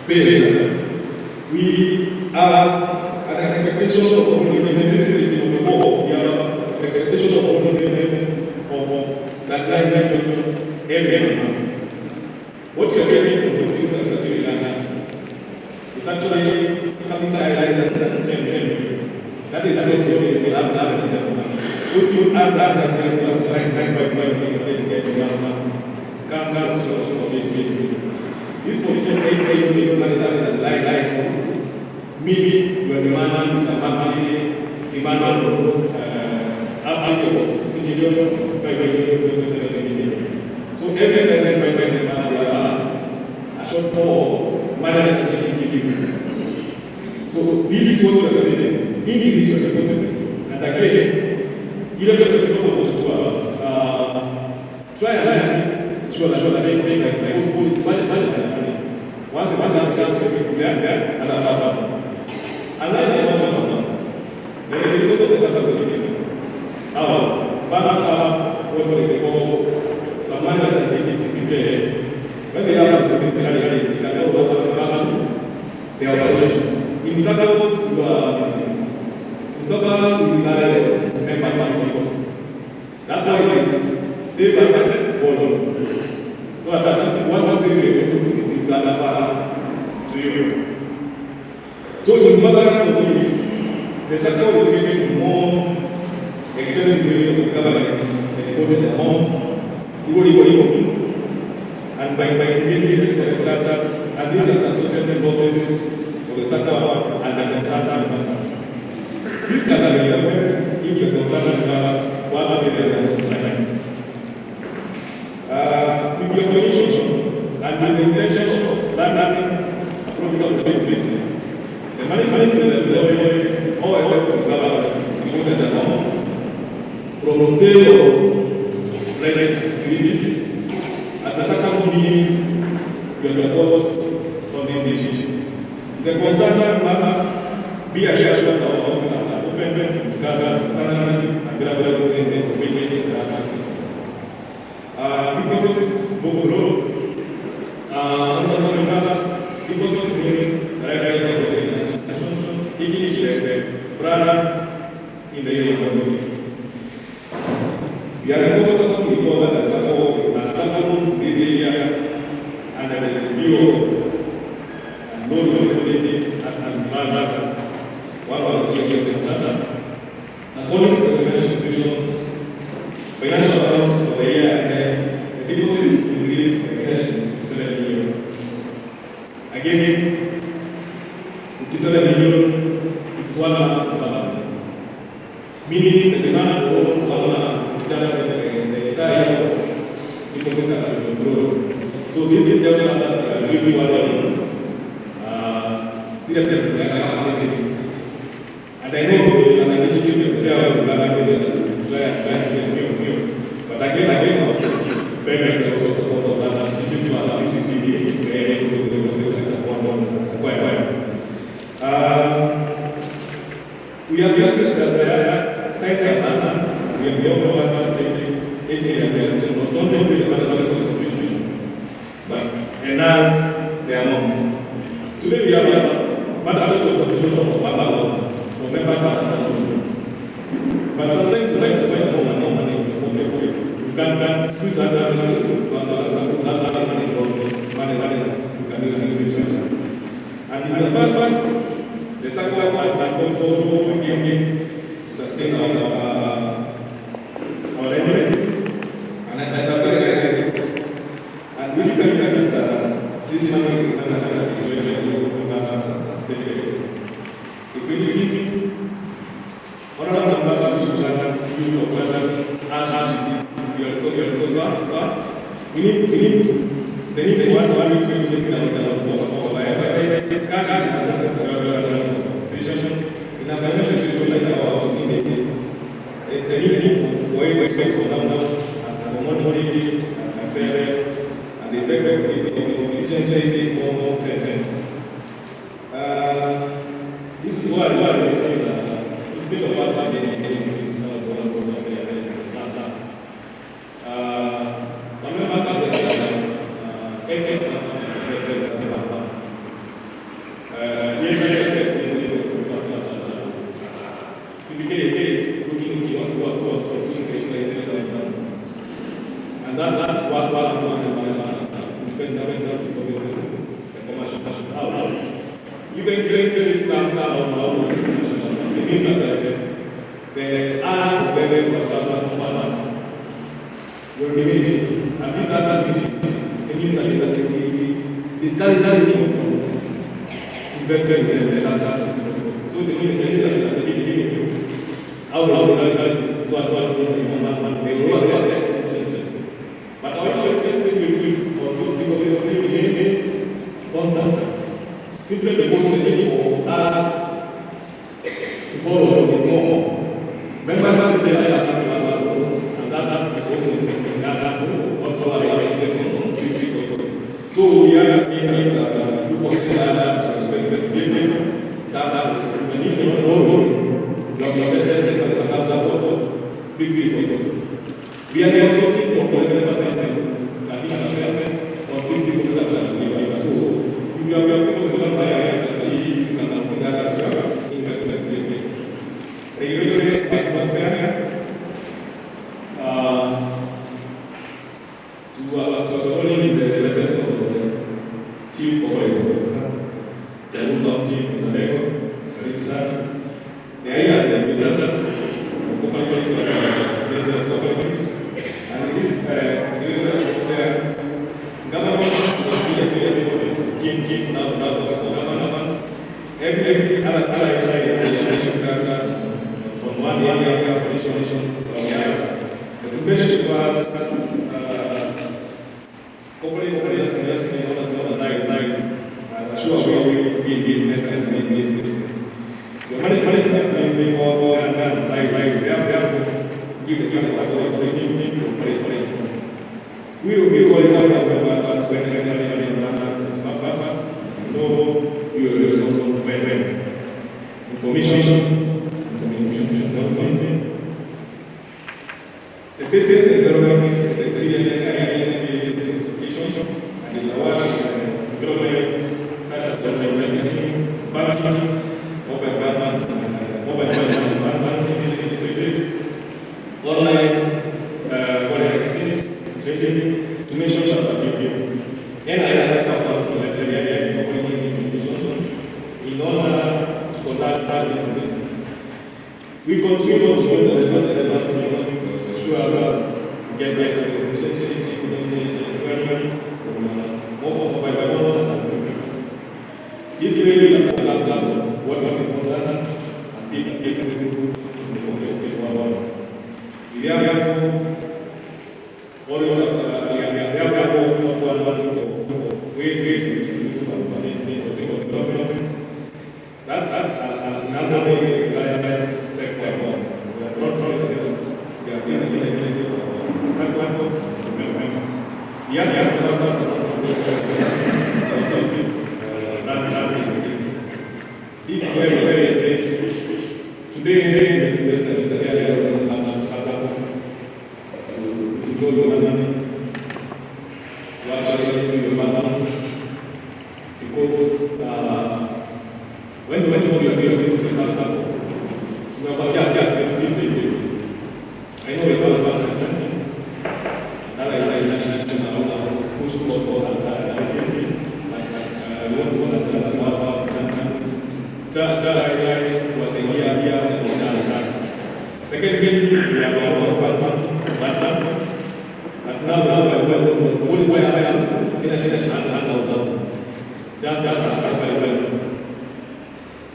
page, we have an expectation of only payments before. We have an expectation of only payments of that line every month. What you are getting from the business is actually it's actually something like 10 million. That is what we have another. So if you add that, then you have 955 million to get to come down to 48 million. This 48 million money that line means when the man is some money, the man up to 60 million, 65 million, 70 million. So every time they are a shortfall of money that they give you. So this is what we are saying. In this process, and again, you don't have to go to try and show that they once I'm there, and that's awesome. And then they also have process. Then the process is also different. Banks have what they call some money that they take to pay. When they have the challenges, they are valuations. In Sackos, you are businesses. In Sackos, you rely on members and resources. That's why it is safe and borrow. So at that is what you say is that to you. So in furtherance of this, the Sacco is given more expensive ways of recovering the defaulted amounts, and by engaging the tax, and these are associated losses for the Sacco and the Sacco members. This can be avoided if the Sacco members were not able to with your commission and with the intention of landing a profit of this business, the management will avoid all effort to recover the defaulted amounts from the sale of related activities as a Sacco means your support on this issue. The concerned must be assured that our officers are open to discuss current and available business and commitment in the assessment. Because of Bogoro, because of means the brother in the economy. We are able to recover that Sacco this area and the review and no located as brothers, one of the brothers. According to the financial institutions, financial accounts for the year ahead, the deposits increased the cash to 7 million. Again, 57 million, it's 1%. Meaning the demand for is just the entire deposits are grow. So this helps us really wondering seriously and I know it's an initiative to tell you that but again also payment also support of that initiative and PCCC able to do the processes and so on quite well. We have just that there are times and we have beyond our stating it was not only the contributions but enhance the amounts. Today we have but after the contribution of Baba for members and but sometimes you like to find more money in the complex ways. You can squeeze us out money you can use it. And in the past, the Sacco has been for again to sustain our revenue. And I and we can that this money is liquidity. One of the numbers you professors as your resources. We need they need one to in a financial situation like our society, they need for it to expect for numbers as a commodity and assess and the effect of the efficiency is more 10 times. This is why I say that instead of us having some members have excess and that's what you can create it now. It means that the ask of the finance will diminish. And if that diminishes, it means that the scarcity of investors in the land. So the means that the beginning, how the scarcity is what they were there. But our expenses will be for those things remains constant. Simply because the need for us to borrow is more. Members have to pay like that and that's also our expenses on 3 resources. So we are asking that you consider that as respected payment that when you don't borrow, you have your expenses and sometimes fixed resources. We are also seeking for 11% on fixed resources that we have. So if you have your 6% you can consider as your investment. Regulatory atmosphere to only the lessons of the chief operating officer, the local team, the level, the idea every other child on one area of nation or the other. The question was corporate understanding also the other line. Sure, we be business and be business. The money we all and we have give the service so we give to operate. We will be calling out our members when necessary and purpose. No, you will responsible when information, the basis is the experience and institution and is award development such as social banking, mobile online foreign exchange trading, to mention chapter 15. NRS operating institutions in order to conduct this business. We continue to develop to ensure that gets access this really allows us what is important and this is in the competitive world. We have always ways to use development. That's another way we take them on. We are not processes. We are taking Sacco members. Yes, this is very safe. Today, the area of Sacco to control the money. We are actually doing the because when you went to your business, you know, I know it was something. Push was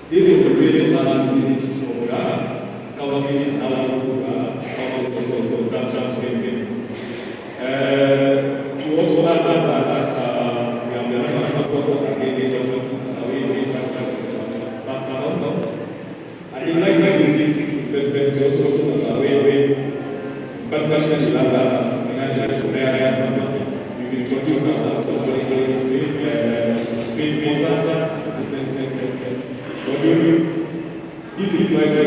this is the basis of analysis of the our business, our transfer business. To also add that we have the I think like this, best also way, but financial you can introduce us this is why they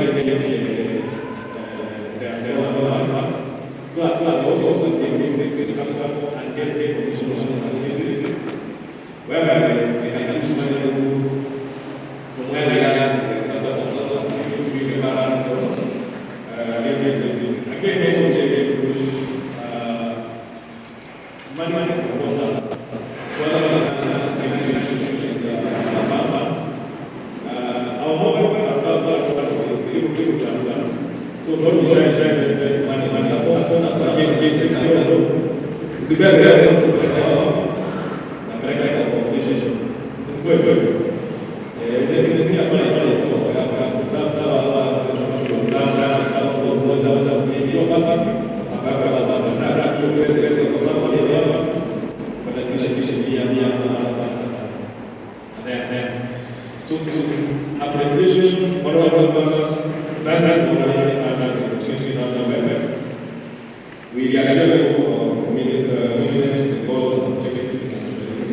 are so also and get the position on businesses whereby they can use money from where they are again, they also push money for us. So don't be shy this money myself. So again, it's very so to appreciation, what are the numbers that we are able to meet goals and objectives and purposes.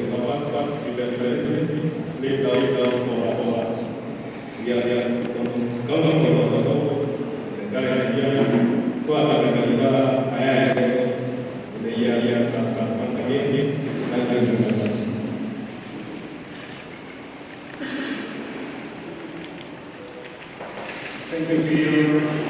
We are slates out down for us. We are counting on ourselves, so I access in the years after. Once again, thank you very much. Thank you, CEO.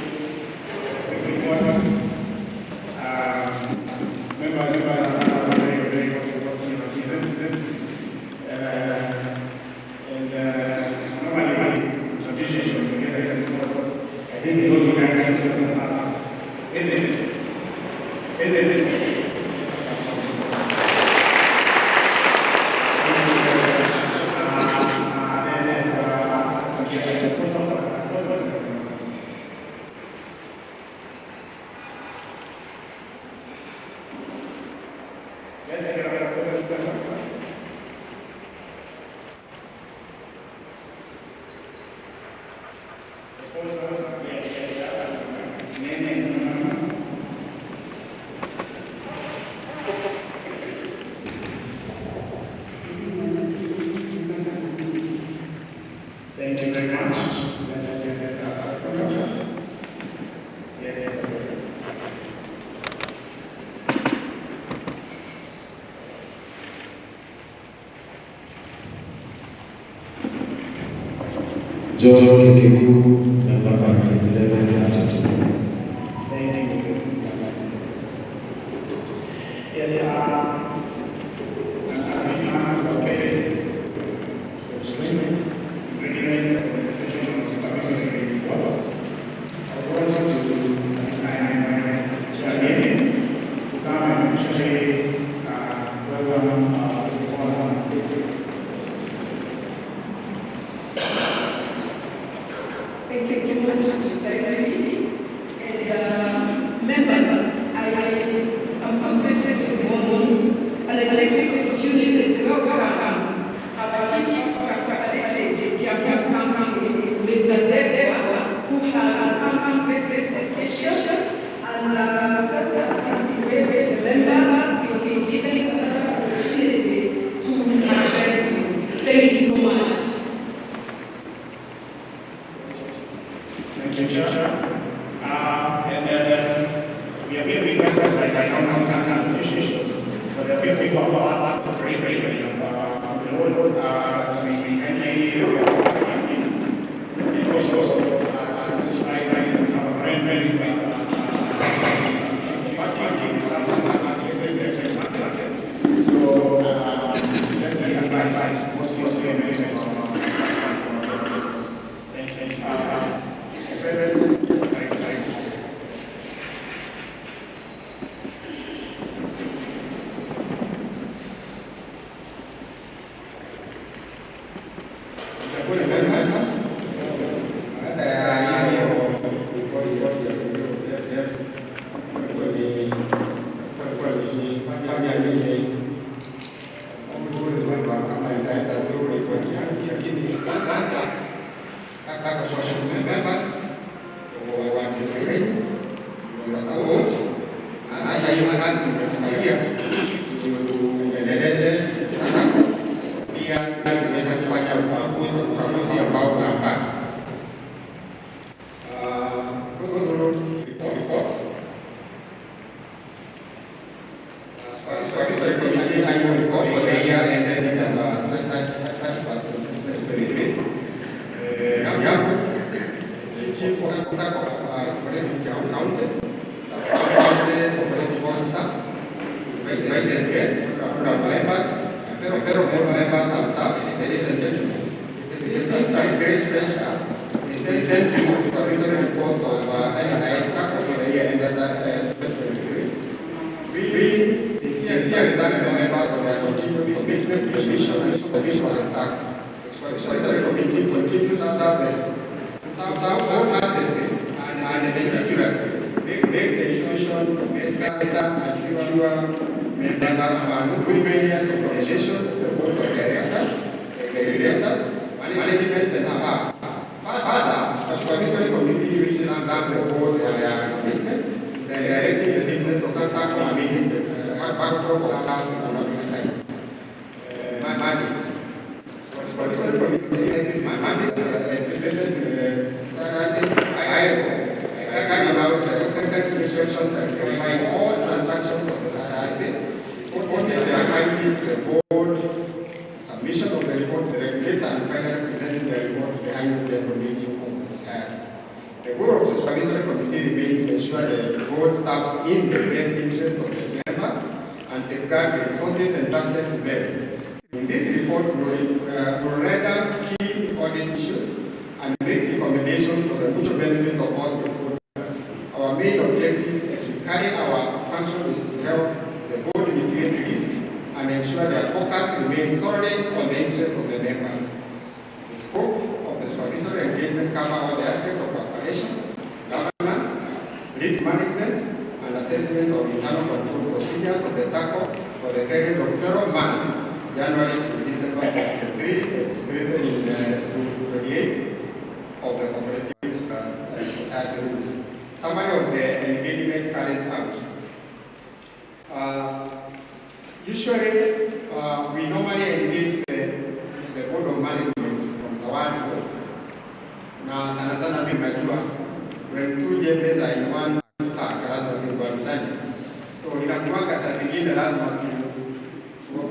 George Kikiku, member 9732. Thank you. Yes, as you know, parents, children, readiness of the education of services in the reports. I want to extend my thanks to again to come and officially welcome this forum. Thank you so much, Mr. Excellency. And members, I am so grateful this morning, and I'd like to take this opportunity to welcome our Chief Secretary, Mr. Zedek, who has come to this occasion, and just ask to waive the members will be given another opportunity to address you. Thank you so much. Thank you, Chair. We are being requested by the council and associations, but there are people who are very, very, very young. The Lord, we can hear you. And also,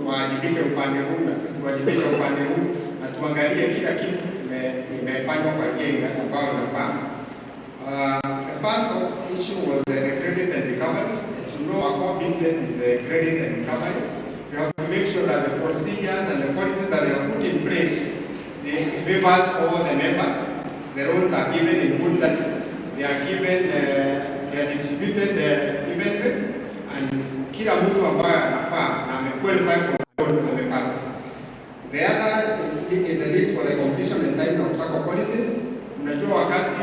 tuwajibike upande huu na sisi tuwajibike upande huu na tuangalie kila kitu imefanywa kwa njia ambayo inafaa. The first issue was the credit and recovery. As you know, our core business is credit and recovery. We have to make sure that the procedures and the policies that they have put in place, they favors all the members. The loans are given in good time. They are given, they are distributed evenly, and kila mtu ambaye anafaa na amequalify for loan amepata. The other is the need for the completion and signing of Sacco policies. Mnajua wakati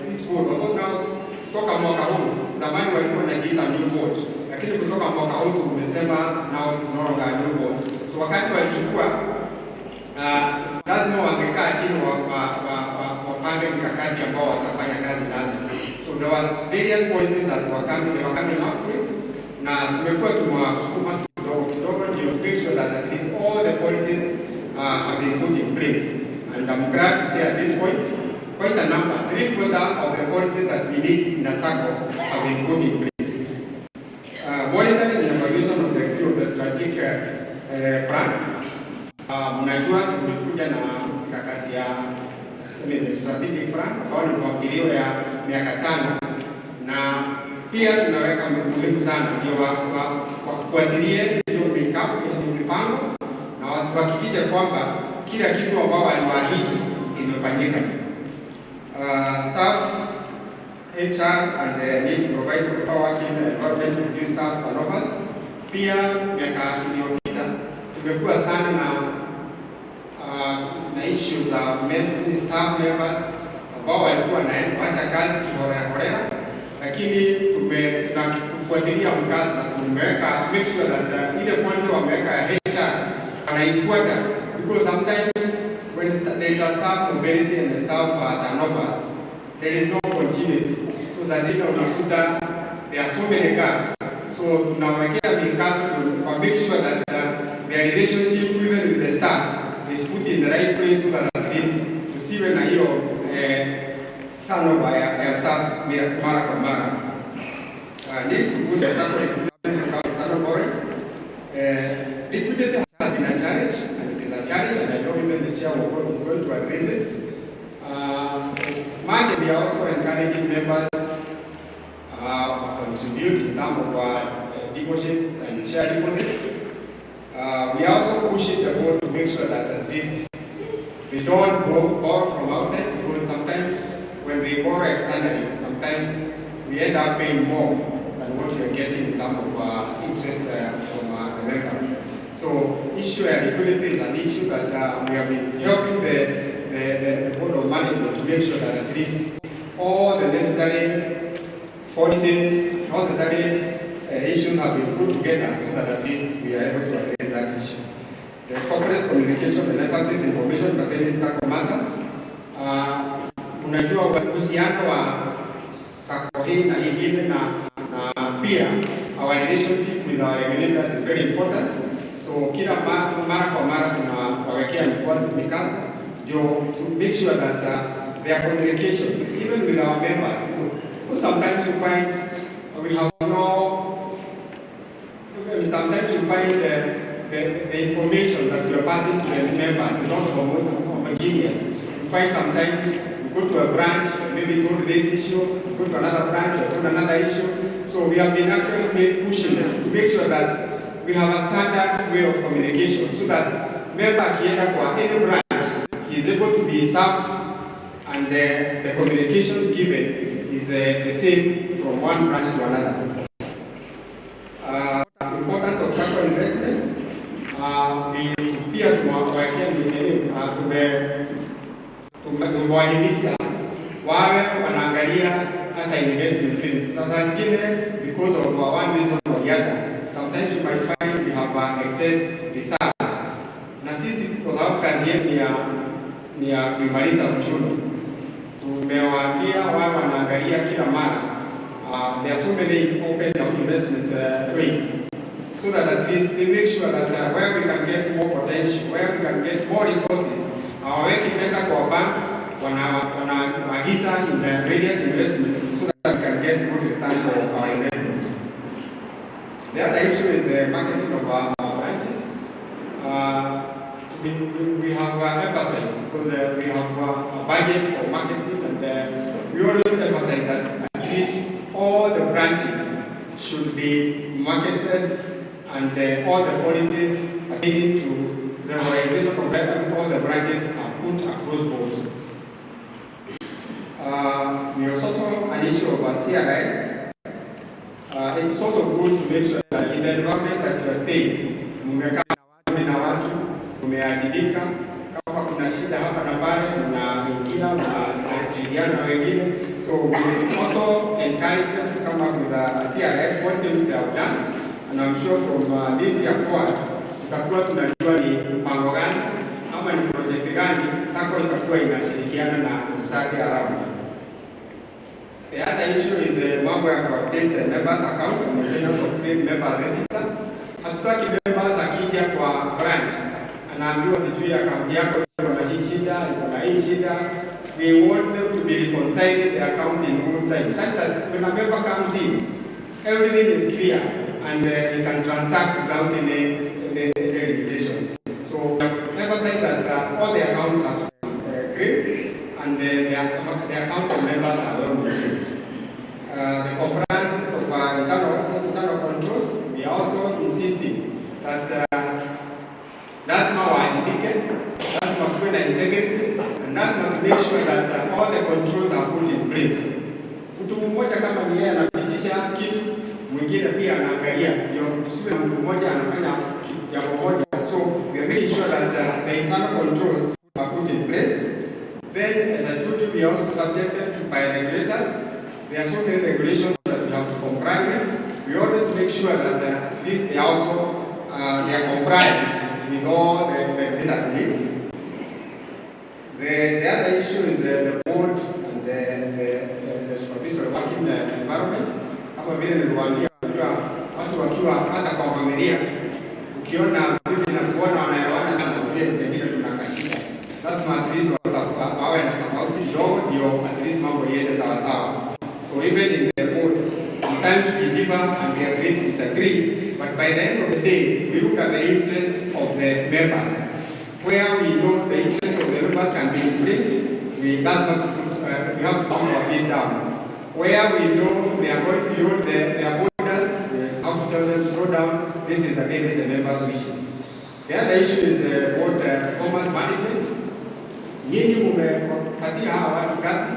this board kutoka mwaka huu, zamani walikuwa wanajiita new board, lakini kutoka mwaka huu tumesema now it's no longer a new board. So wakati walichukua lazima wangekaa chini wapange mikakati ambao watafanya kazi nazo. So there was various policies that they were coming up with, na tumekuwa tumewasukuma kidogo ndio make sure that at least all the policies have been put in place. And I'm glad to say at this point, quite a number, 3/4 of the policies that we need in the Sacco have been put in place. Monitoring and evaluation of the review of the strategic plan. Mnajua tumekuja na mikakati ya the strategic plan ambayo ni mpangilio ya miaka 5, na pia tunaweka muhimu sana ndio wafuatilie hiyo mipango na wahakikishe kwamba kila kitu ambao waliwaahidi imefanyika. Staff, HR and need to provide proper working environment to reduce staff turnovers. Pia miaka iliyopita tumekuwa sana na issues za staff members ambao walikuwa wanaacha kazi kiholela, lakini tunafuatilia mkazo na tumeweka make sure that ile policy wameweka ya HR wanaifuata, because sometimes when there is a staff mobility and the staff turnovers, there is no continuity. So zazina unakuta there are so many gaps. So tunawekea mikazo to make sure that their relationship even with the staff is put in the right place, so that at least tusiwe na hiyo turnover ya staff mara kwa mara. Need to boost the Sacco borrowing. Liquidity has been a challenge, and it is a challenge, and I know even the chair is going to address it. As much as we are also encouraging members contribute in terms of deposit and share deposits, we are also pushing the board to make sure that at least they don't borrow from outside, because sometimes when they borrow externally, sometimes we end up paying more than what we are getting in terms of interest from the members. So issue of liquidity is an issue that we have been helping the board of management to make sure that at least all the necessary policies, necessary issues have been put together, so that at least we are able to address that issue. The corporate communication and emphasis information pertaining Sacco matters. Unajua uhusiano wa Sacco hii na ingine na pia our relationship with our regulators is very important. So kila mara kwa mara tunawawekea mikazo ndio to make sure that their communications even with our members, because sometimes you find we have sometimes you find the information that we are passing to the members is not homogeneous. You find sometimes you go to a branch, maybe told this issue, you go to another branch, you told another issue. So we have been actually pushing them to make sure that we have a standard way of communication, so that member akienda kwa any branch, he is able to be served, and the communication given is the same from one branch to another. Importance of Sacco investments. Pia tumewahimiza wawe wanaangalia hata investment clinic. Sasa zingine because of one reason or the other, sometimes you might find we have excess research. Na sisi kwa sababu kazi yetu ni ya kuimarisha uchumi, tumewaambia wawe wanaangalia kila mara. There are so many open investment ways, so that at least they make sure that where we can get more potential, where we can get more resources, hawaweki pesa kwa bank, wanaagiza in the various investments, so that we can get good return for our investment. The other issue is the marketing of our branches. we have emphasized, because we have a budget for marketing, and we always emphasize that at least all the branches should be marketed, and all the policies pertaining to the organization of all the branches are put across board. There is also an issue of CRS. It is also good to make sure that in the environment that you are staying, mmekaa na watu, umeadilika, kama kuna shida hapa na pale, mnaingia, mnasaidiana na wengine. So we also encourage them to come up with a CRS policy which they have done, and I'm sure from this year forward, tutakuwa tunajua ni mpango gani ama ni project gani Sacco itakuwa inashirikiana na society around. The other issue is mambo ya update members account and maintenance of free members register. Hatutaki members akija kwa branch anaambiwa sijui account yako iko na hii shida, iko na hii shida. We want them to be reconciling the account in good time, such that when a member comes in, everything is clear and he can transact without any limitations. So emphasize that all the accounts are great, and the accounts of members are well maintained. The compliance of internal controls, we are also insisting that lazima waajibike, lazima kuwe na integrity, and lazima to make sure that all the controls are put in place. Mtu mmoja kama ni yeye anapitisha kitu, mwingine pia anaangalia, ndio tusiwe na mtu mmoja anafanya jambo moja. So we are making sure that the internal controls are put in place. Then, as I told you, we are also subjected to by regulators. There are so many regulations that we have to comply with. We always make sure that at least they also they are compliant with all the regulators need. The other issue is the board and the supervisory working environment. Kama vile niliwaambia, watu wakiwa hata kwa familia, ukiona bibi na kuona wanaelewana sana, pengine tunakashika. Lazima at least wawe na tofauti kidogo, ndio at least mambo iende sawa sawa. So even in the board, sometimes we differ and we agree to disagree, but by the end of the day, we look at the interests of the members. Where we know the interests of the members can be infringed, we have to put our feet down. Where we know they are going beyond their borders, we have to tell them slow down. This is against the members' wishes. The other issue is the board performance management. Nyinyi mumepatia hawa watu kazi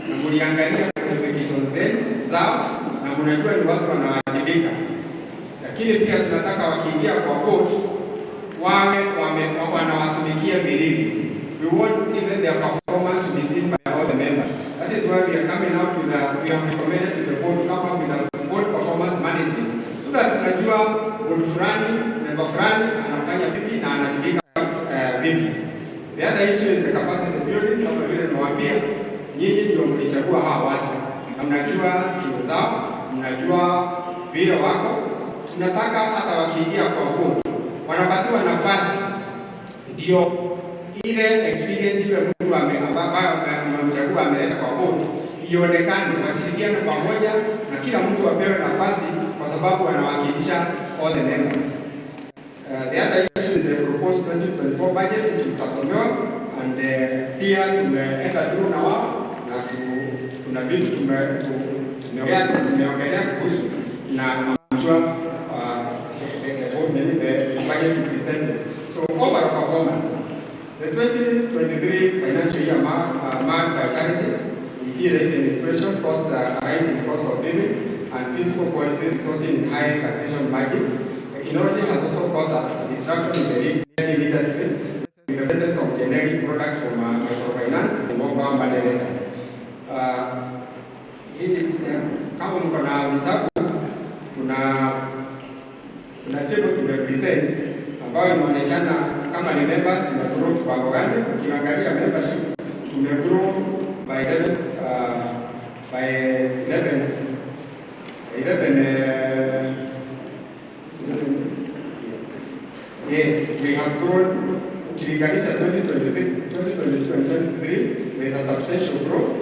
na mliangalia qualifications zao na mnajua ni watu wanawajibika, lakini pia tunataka wakiingia kwa board wawe wanawatumikia vilivyo. We want even their performance to be seen by all the members. That is why we are coming up with we have recommended to the board to come up with a board performance management, so that tunajua board fulani, member fulani anafanya vipi na anajibika vipi. The other issue is the capacity building. Kama vile nawaambia, nyinyi ndio mlichagua hawa watu na mnajua skills zao, mnajua vile wako. Tunataka hata wakiingia kwa board wanapatiwa nafasi, ndio ile experience ile mtu amemchagua ameleta kwa board ionekane, washirikiane pamoja na kila mtu apewe nafasi, kwa sababu anawakilisha all the members. The other issue is the proposed 2024 budget which tutasomewa, and pia tumeenda through na wao na kuna vitu tumeongelea kuhusu, na I'm sure the budget will be presented. So overall performance, the 2023 financial year marked by challenges, increasing inflation, rising cost of living, and fiscal policies resulting in high taxation margins. Technology has also caused a disruption in the lending industry, with the presence of generic products from microfinance and mobile money lenders. Kama mko na vitabu, kuna table to represent ambayo inaonyeshana kama ni members tumegrow kiwango gani. Ukiangalia membership tumegrow by 11 yes, we have grown. Ukilinganisha 2022 and 2023, there is a substantial growth.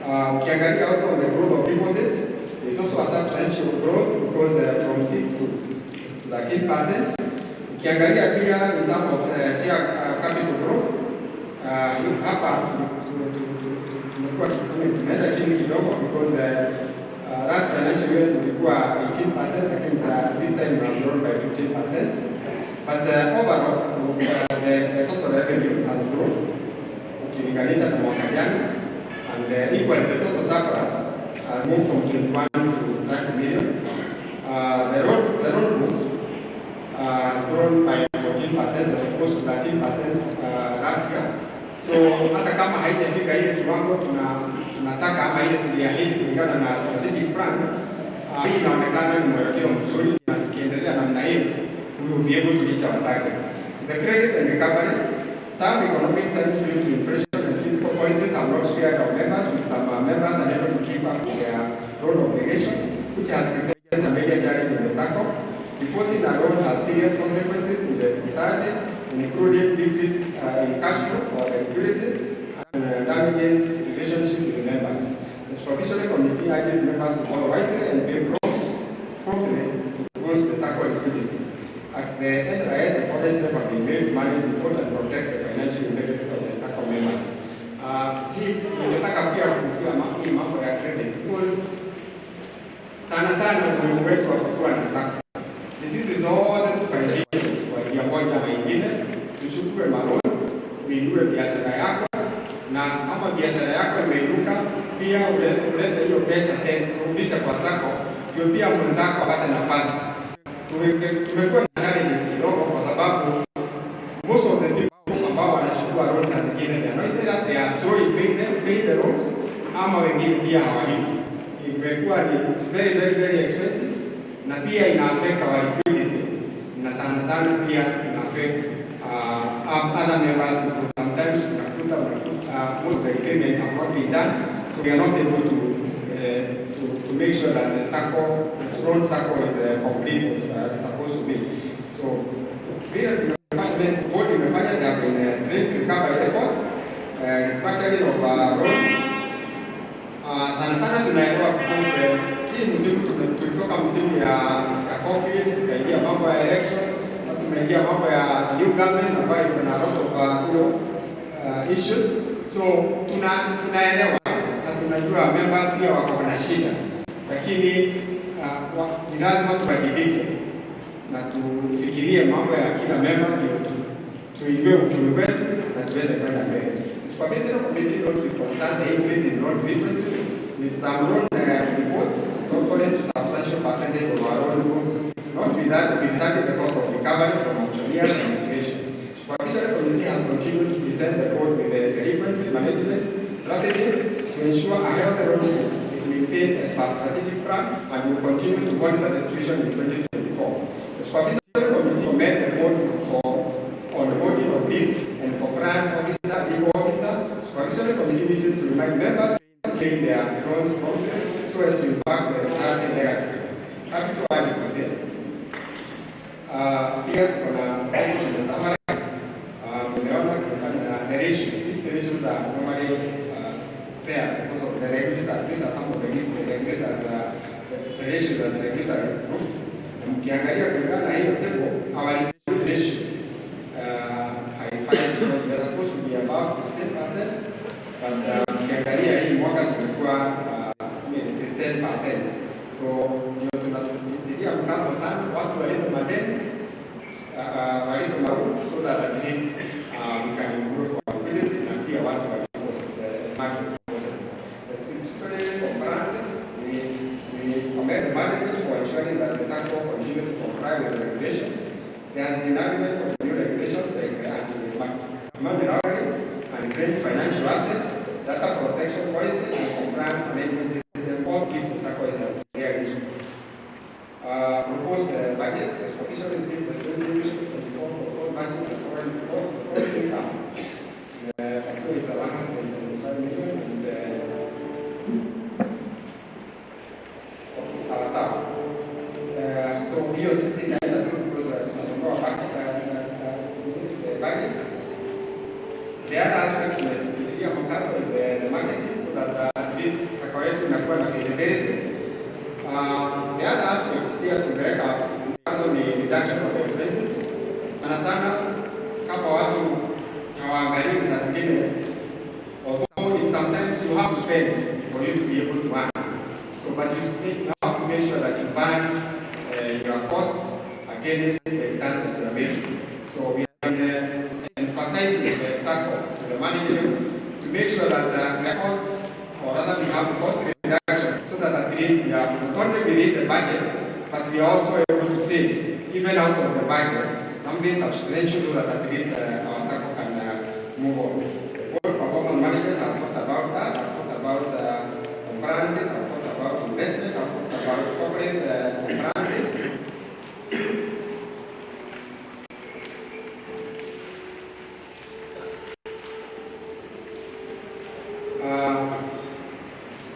Ukiangalia also the growth of deposits, there is also a substantial growth, because from 6 to 13%. Ukiangalia pia in terms of share ukilinganisha na mwaka jana, and equally the total surplus has moved from 21 to 30 million. The road book has grown by 14%, as opposed to 13% last year. So hata kama haijafika ile kiwango tunataka ama ile tuliahidi kulingana na strategic plan, hii inaonekana ni mwelekeo mzuri, na tukiendelea namna hiyo we will be able to reach our targets. So the credit and recovery, some economic times due to inflation and fiscal policies have not spared our members, with some members unable to keep up with their loan obligations, which has presented a major challenge in the Sacco. Defaulting a loan has serious consequences in the society, including decrease in cash flow or liquidity, and damages relationship with the members. The Supervisory Committee urges members to follow wisely and pay promptly to boost the Sacco liquidity. At the NRS, the foreign staff have been made to manage the fund and protect the financial integrity of the Sacco members. Hii nataka pia kuhusia mambo ya credit, because sana umuhimu wetu wa kuwa na Sacco. Sisi zote tufaidike kwa njia moja ama nyingine, tuchukue maroni, uinue biashara yako, na kama biashara yako imeinuka, pia ulete hiyo pesa tena kurudisha kwa Sacco, ndio pia mwenzako apate nafasi. Tumekuwa na challenges kidogo kwa sababu most of the people ambao wanachukua loans zingine they are sorry pay the loans, ama wengine pia hawalipi. Imekuwa ni very expensive, na pia ina affect our liquidity, na sana pia ina affect other members, because sometimes most of the repayments have not been done, so we are not able to make sure that the Sacco, the strong Sacco is complete as it's supposed to be. So vile board imefanya, there have been strength recovery efforts, restructuring of loan. Sana tunaelewa because hii msimu tulitoka msimu ya COVID, tukaingia mambo ya election, na tumeingia mambo ya new government ambayo kuna lot of issues. So tunaelewa na tunajua members pia wako na shida, lakini ni lazima tubadilike na tufikirie mambo ya kila member, ndio tuingie uchumi wetu na tuweze kwenda mbele. Supervisory Committee note with concern the increase in loan frequencies, with some loan defaults totaling to substantial percentage of our loan book, not withstanding the cost of recovery from auctioneers and administration. Supervisory Committee has continued to present the board with the delinquency management strategies to ensure a healthy loan book is maintained as per strategic plan, and will continue to monitor the situation in 2024. The Supervisory Committee commend the board on boarding of risk and compliance officer, legal officer. Supervisory Committee wishes to remind members to pay their loans promptly so as to impact the society negatively. Happy to add percent. Here kuna the summary. The ratios. These ratios are normally fair because of the regulators. These are some of the regulators, the ratios that the regulator group. Mkiangalia kulingana na hiyo table, our liquidity ratio haifai, because we are supposed to be above 15%, but mkiangalia hii mwaka tumekuwa 10%. So ndio tunatilia mkazo sana watu walipe madeni, walipe marupu, so that at least we can improve our liquidity, na pia watu walipe as much as possible. The statutory conferences, we commend the management for ensuring that the Sacco continue to comply with the regulations. There has been argument of new regulations like the anti-money laundering and great financial assets, data protection policy, and compliance management system. All these the Sacco is a clear issue. Proposed budgets, the Commission received the 2024 proposed budget of foreign income. The category is 175 million, and so here is the kind of budget. The other aspect that is the marketing, so that at least Sacco yetu inakuwa na feasibility. The other aspects here to break up ni reduction of expenses. Sana kama watu hawaangalii saa zingine, although it's sometimes you have to spend for you to be able to earn. So but you have to make sure that you balance your costs against the returns that you are making. So we are emphasizing the Sacco to the management to make the costs, or rather we have cost reduction, so that at least we are not only within the budget, but we are also able to save, even out of the budget, something substantial so that at least our Sacco can move on. The board performance management, I've talked about that, I've talked about compliances, I've talked about investment, I've talked about corporate compliances.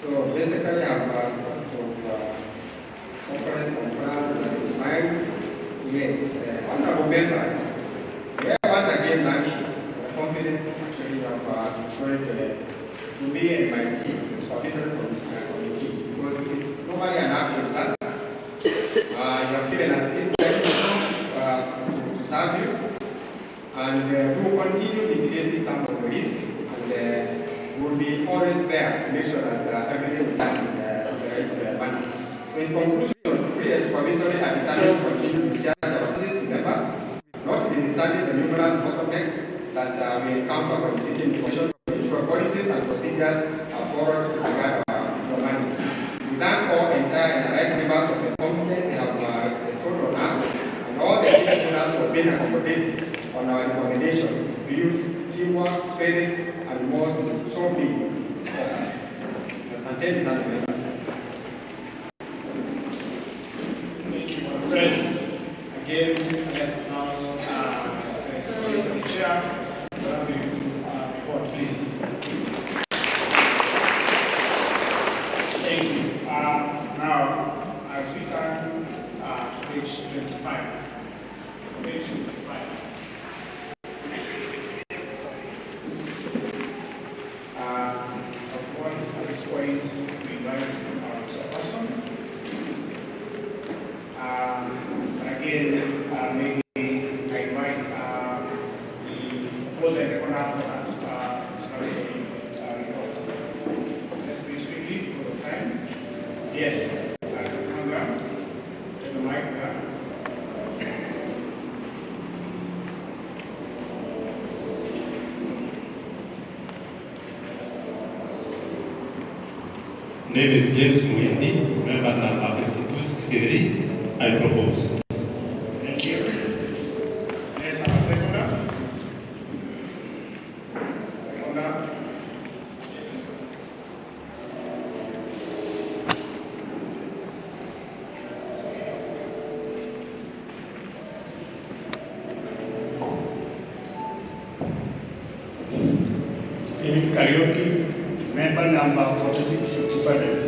So basically, I've talked of corporate compliance that is fine. Yes, honorable members, we are once again thank you for the confidence actually you have showed to me and my team, the supervisory committee, because it's normally an uphill task. You have given us this time to serve you, and we will continue mitigating some of the risk, and will be always there to make sure that everything is done in the right manner. So in conclusion, we as supervisory are determined to continue to discharge our services to members, notwithstanding the numerous bottlenecks that we encounter when seeking information to ensure policies and procedures are followed to safeguard our money. We thank all entire NRS members of the confidence they have bestowed on us, and all the stakeholders who have been accommodated on our recommendations, views, teamwork, spirit, and more to so be for us. Asante sana members. Thank you, my friend. Again, let's announce the chair. Report, please. Thank you. Now, as we turn to page 25. Page 25. At this point, we invite our chairperson. Again, maybe I invite the proposal for that supervisory report. Let's please quickly for the time. Yes, Kanga, take the mic there. Name is James Muindi, member number 5263. I propose. Thank you. Let's have a seconder. Seconder. Stephen Karaoke, member number 4657.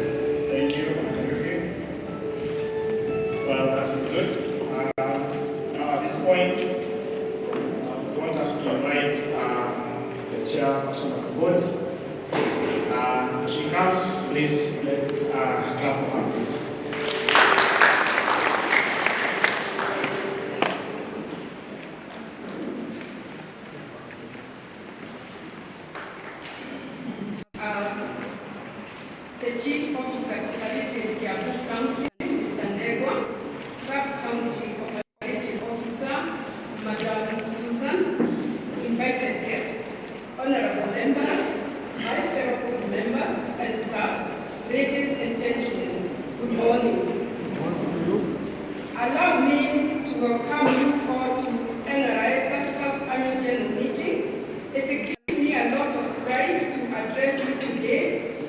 Thank you. Well, that is good. Now at this point, we want us to invite the chairperson of the board. She comes, please, let's clap for her, please. The Chief Officer Cooperative Kiambu County, Mr. Ndegwa, Sub-County Cooperative Officer, Madam Susan, invited guests, honorable members, my fellow board members and staff, ladies and gentlemen, good morning. Allow me to welcome you all to NRS 31st Annual General Meeting. It gives me a lot of pride to address you today,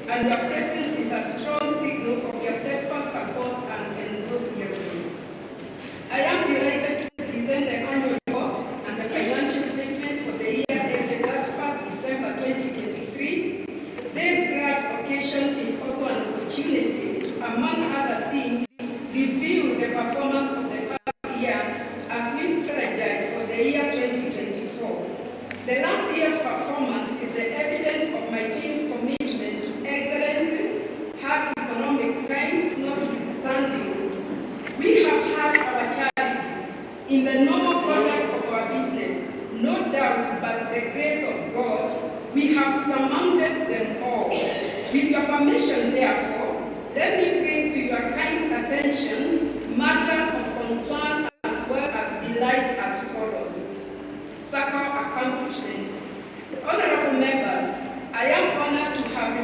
and your presence is a strong signal of your steadfast support and enthusiasm. I am delighted to present the annual report and the financial statement for the year ended 31st December 2023. This grand occasion is also an opportunity to, among other things, review the performance of the past year as we strategize for the year 2024. The last year's performance is the evidence of my team's commitment to excellence, hard economic times notwithstanding. We have had our challenges in the normal conduct of our business, no doubt, but the grace of God, we have surmounted them all. With your permission, therefore, let me bring to your kind attention matters of concern as well as delight as follows. Sacco accomplishments. Honorable members, I am honored to have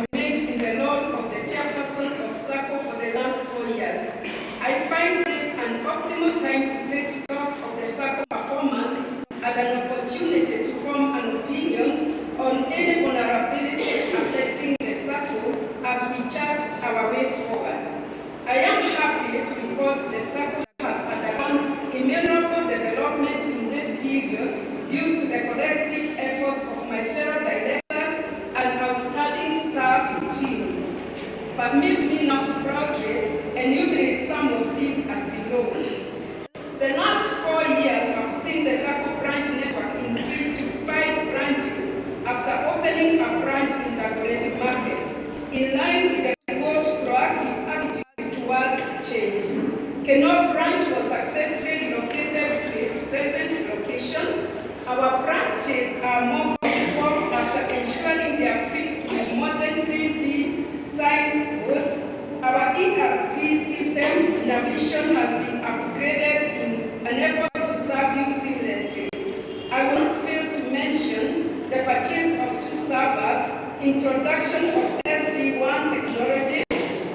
introduction of SD1 technology,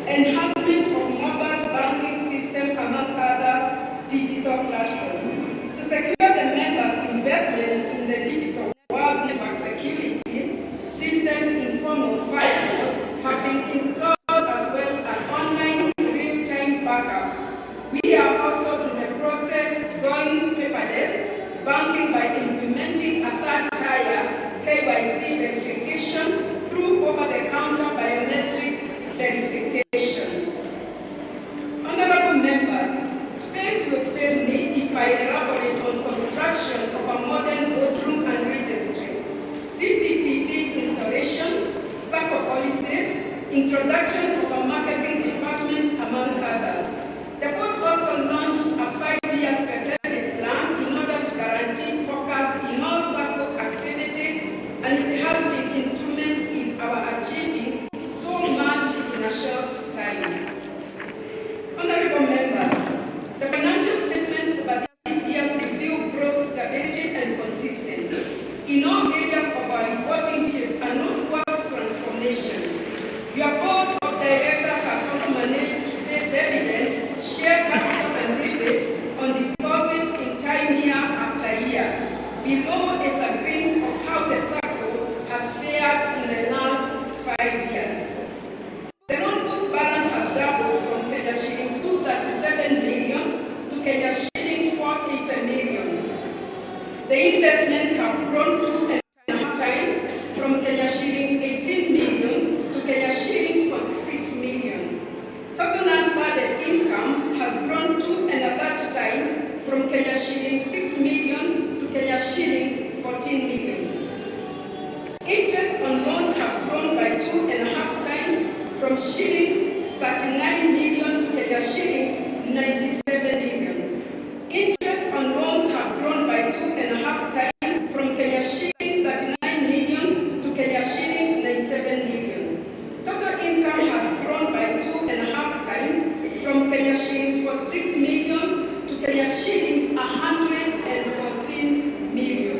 enhancement of mobile banking system, among other digital platforms. To secure the members' investments in the digital world, network security systems in form of firewalls have been installed, as well as online real-time backup. We are also in the process going paperless banking by implementing a third-tier KYC verification through over-the-counter biometric verification. Honorable members, space will fail me if I elaborate on construction of a modern boardroom and registry, CCTV installation, Sacco policies, introduction of a marketing department, among others. The board also launched a 5-year strategic plan in order to guarantee focus in all Sacco's activities, and it has been instrumental in our achieving so much in a short time. Honorable members, the financial statements over this year's review growth, stability, and consistency in all areas of our reporting, which is a noteworthy transformation. Your board of directors has also managed to pay dividends, share capital, and rebates on deposits in time year after year. Below is a glimpse of how the Sacco has fared in the last 5 years. The loan book balance has doubled from Kenya shillings 237 million to Kenya shillings 480 million. The investments have grown 2.5 times from Kenya shillings 18 million to Kenya shillings 46 million. Total non-funded income has grown 2.5 times from Kenya shillings 6 million to Kenya shillings 14 million. Interest on loans have grown by 2.5 times from shillings 39 million to Kenya shillings 97 million. Interest on loans have grown by 2.5 times from Kenya shillings 39 million to Kenya shillings 97 million. Total income has grown by 2.5 times from Kenya shillings 46 million to Kenya shillings 114 million.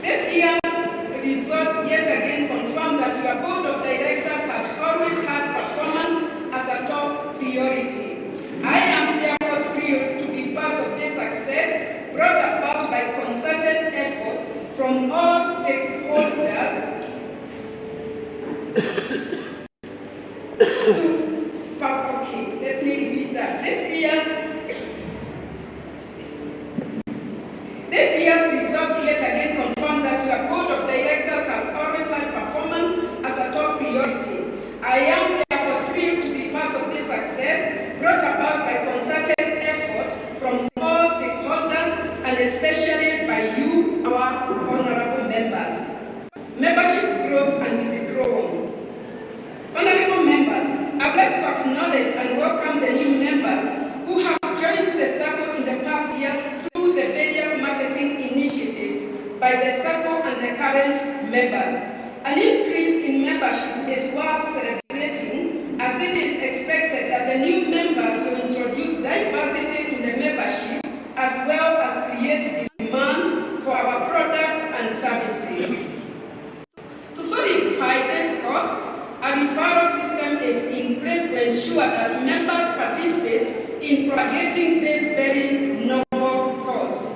This year's results yet again confirm that your board of directors has always had performance as a top priority. I am therefore thrilled to be part of this success brought about by concerted effort from all stakeholders let me repeat that. This year's results yet again confirm that your board of directors has always had performance as a top priority. I am therefore thrilled to be part of this success brought about by concerted effort from all stakeholders and especially by you, our honorable members. Membership growth and withdrawal. Honorable members, I'd like to acknowledge and welcome the new members who have joined the Sacco in the past year through the various marketing initiatives by the Sacco and the current members. An increase in membership is worth celebrating, as it is expected that the new members will introduce diversity in the membership as well as create demand for our products and services. To solidify this cause, a referral system is in place to ensure that members participate in propagating this very noble cause.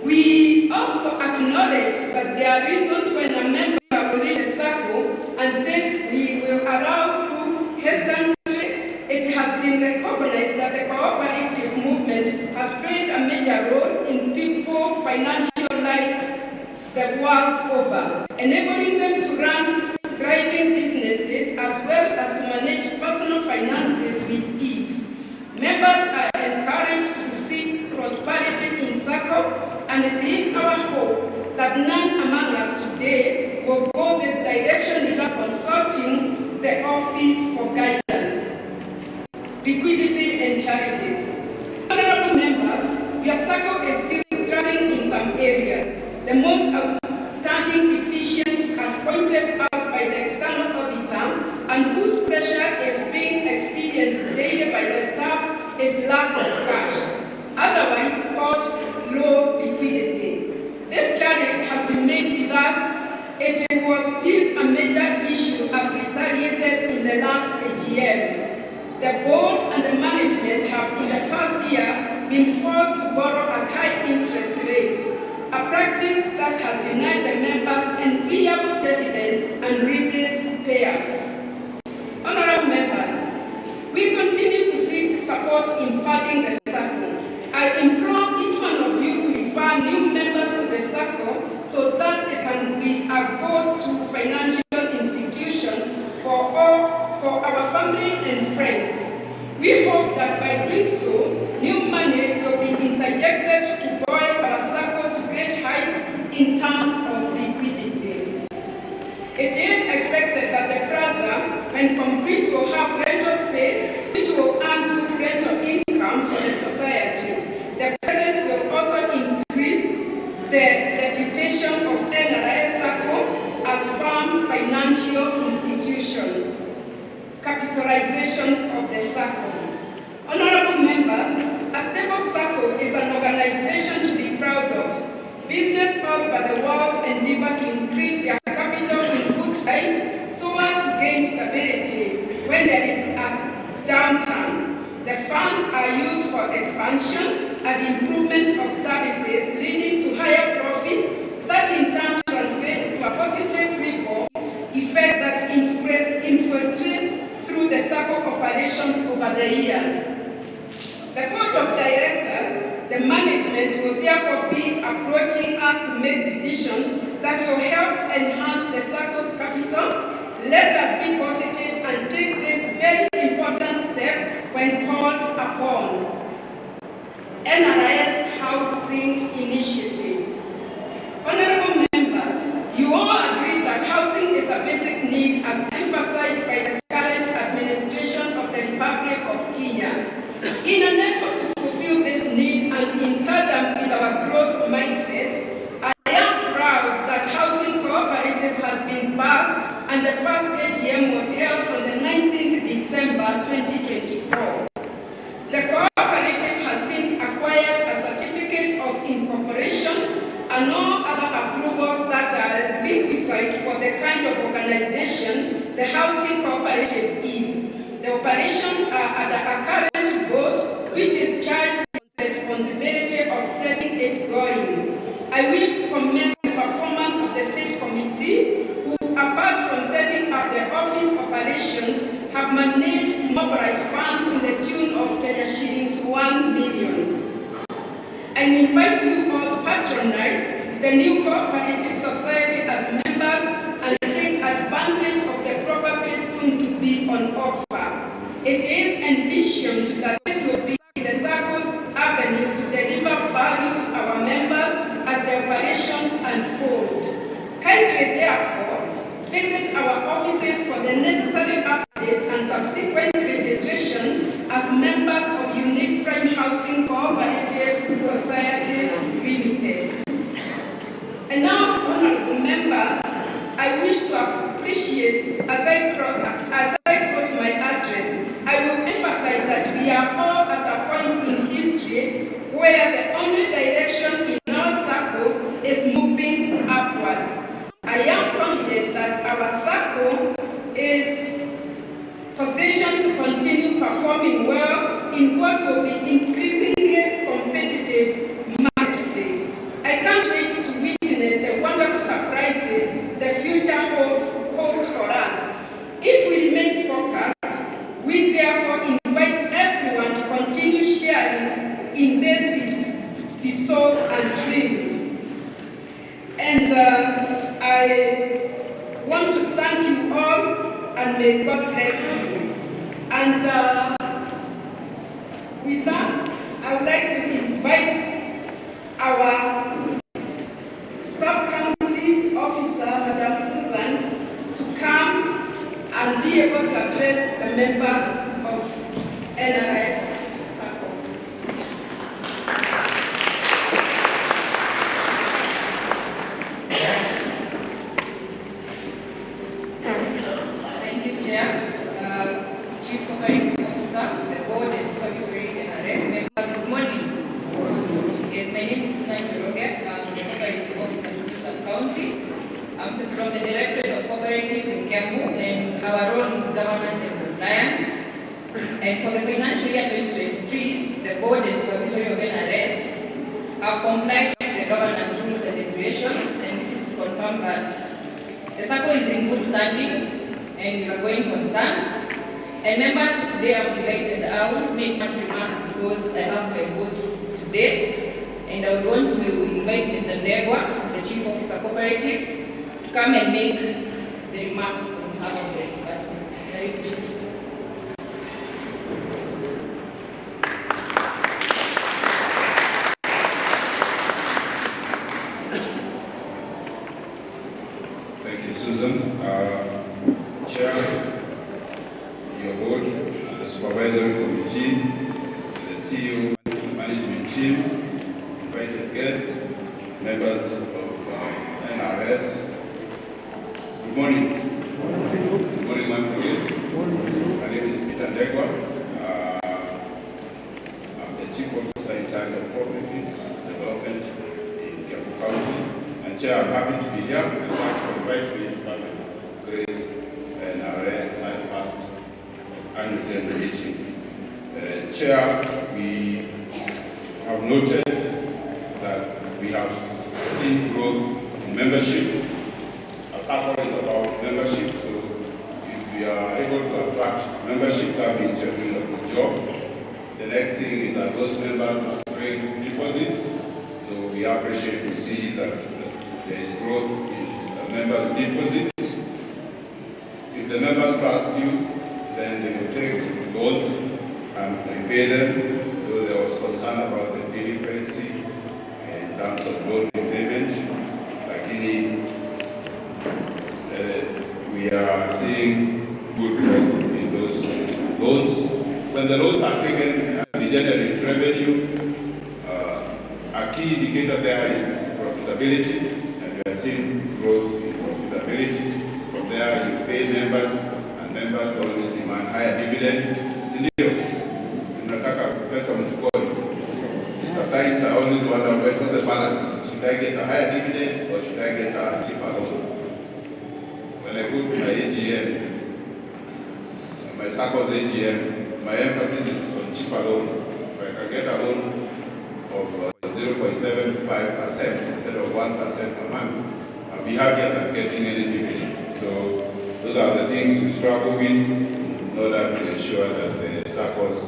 We also acknowledge that there are reasons when a member will leave the Sacco, and this we will allow through hesitancy. It has been recognized that the cooperative movement has played a major role in people's financial lives the world over, enabling them to run thriving businesses as well as to manage personal finances with ease. Members are encouraged to seek prosperity in Sacco, and it is our hope that none among us today will go this direction without consulting the Office for Guidance. Liquidity and charities. Honorable members, your Sacco is still struggling in some areas. The most outstanding deficiency, as pointed out by the external auditor, and whose pressure is being experienced daily by the staff, is lack of cash, otherwise called low liquidity. This challenge has remained with us it was still a major issue as retaliated in the last AGM. The board and the management have in the past year been forced to borrow at high interest rates, a practice that has denied the members enviable dividends and rebates payouts. Honorable members, we continue to seek support in funding the Sacco. I implore each one of you to refer new members to the Sacco so that it can be a go-to financial institution for our family and friends. We hope that by doing so, new money will be interjected to buoy our Sacco to great heights in terms of liquidity. It is expected that the plaza, when complete, will have rental space which will earn good rental income for the society. The presence will also increase the reputation of NRS Sacco as firm financial institution. Capitalization of the Sacco. Honorable members, a stable Sacco is an organization to be proud of. Business all over the world endeavor to increase their capital in good times so as to gain stability when there is a downturn. The funds are used for expansion and improvement of services leading to higher profits that in turn translates to a positive ripple effect that infiltrates through the Sacco operations over the years. The board of directors, the management will therefore be approaching us to make decisions that will help enhance the Sacco's capital. Let us be positive and take this very important step when called upon. NRS Housing Initiative. Honorable members, you all agree that housing is a basic need as emphasized by the current administration of the Republic of Kenya. In an effort to fulfill this need and in tandem with our growth mindset, I am proud that Housing Cooperative has been birthed and the first AGM was held on the 19th December 2024. The cooperative has since acquired a certificate of incorporation and all other approvals that are requisite for the kind of organization the housing cooperative is. The operations are under a current board which is charged with the responsibility of setting it going. I wish to commend the performance of the state committee who, apart from setting up the office operations, have managed to mobilize funds in the tune of Kenya shillings 1 million. I invite you all to patronize the new cooperative society as members and take advantage of the properties soon to be on offer. It is envisioned that this will be the Sacco's avenue to deliver value to our members as the operations unfold. Kindly, therefore, visit our offices for the necessary updates and subsequent registration as members of Unique Prime Housing Cooperative Society Limited. And now, honorable members, I wish to appreciate, as I close my address, I will emphasize that we are all at a point in history where the only direction in our Sacco is moving upwards. I am confident that our Sacco is positioned to continue performing well in what will be increasingly competitive marketplace. I can't wait to witness the wonderful surprises the future holds for us. If we remain focused, we therefore invite everyone to continue sharing in this resolve and dream. And I want to thank you all and may God bless you. And with that, I would like to invite our sub-county officer, Madam Susan, to come and be able to address the members of NRS Sacco. Thank you, Chair. Chief Operating Officer, the Board and Supervisory NRS members, good morning. Yes, my name is Susan Njoroge. from the Directorate of Cooperatives in Kiambu, and our role is governance and compliance. And for the financial year 2023, the board and supervisory of NRS have complied with the governance rules and regulations, and this is to confirm that the Sacco is in good standing and is a going concern. And members, today I'm delighted. I won't make much remarks because I have my boss today, and I would want to invite Mr. Ndegwa, the Chief Officer Cooperatives, to come and make the remarks on behalf of the department. Very brief. Thank you, Susan. Chair, your board, the supervisory committee, the CEO, management team, invited guests, members of NRS. Good morning. Good morning once again. My name is Peter Ndegwa. I'm the Chief Officer in charge of Cooperative Development in Kiambu County. And Chair, I'm happy to be here, and thanks for inviting me to come and grace NRS 91st Annual General Meeting. Chair, we have noted that we have seen growth in membership. A Sacco is about membership, so if we are able to attract membership, that means you're doing a good job. The next thing is that those members must bring deposits, so we appreciate to see that there is growth in the members' deposits. If the members trust you, then they will take loans and repay them, though there was concern about the delinquency in terms of loan repayment. We are seeing good growth in those loans. When the loans are taken and they generate revenue, a key indicator there is profitability, and we are seeing growth in profitability. From there, you pay members, and members always demand higher dividend. Sometimes I always wonder what's the balance. Should I get a higher dividend or should I get a cheaper loan? When I go to my AGM, my Sacco's AGM, my emphasis is on cheaper loan. If I can get a loan of 0.75% instead of 1% a month, I'll be happier than getting any dividend. So those are the things we struggle with in order to ensure that the Saccos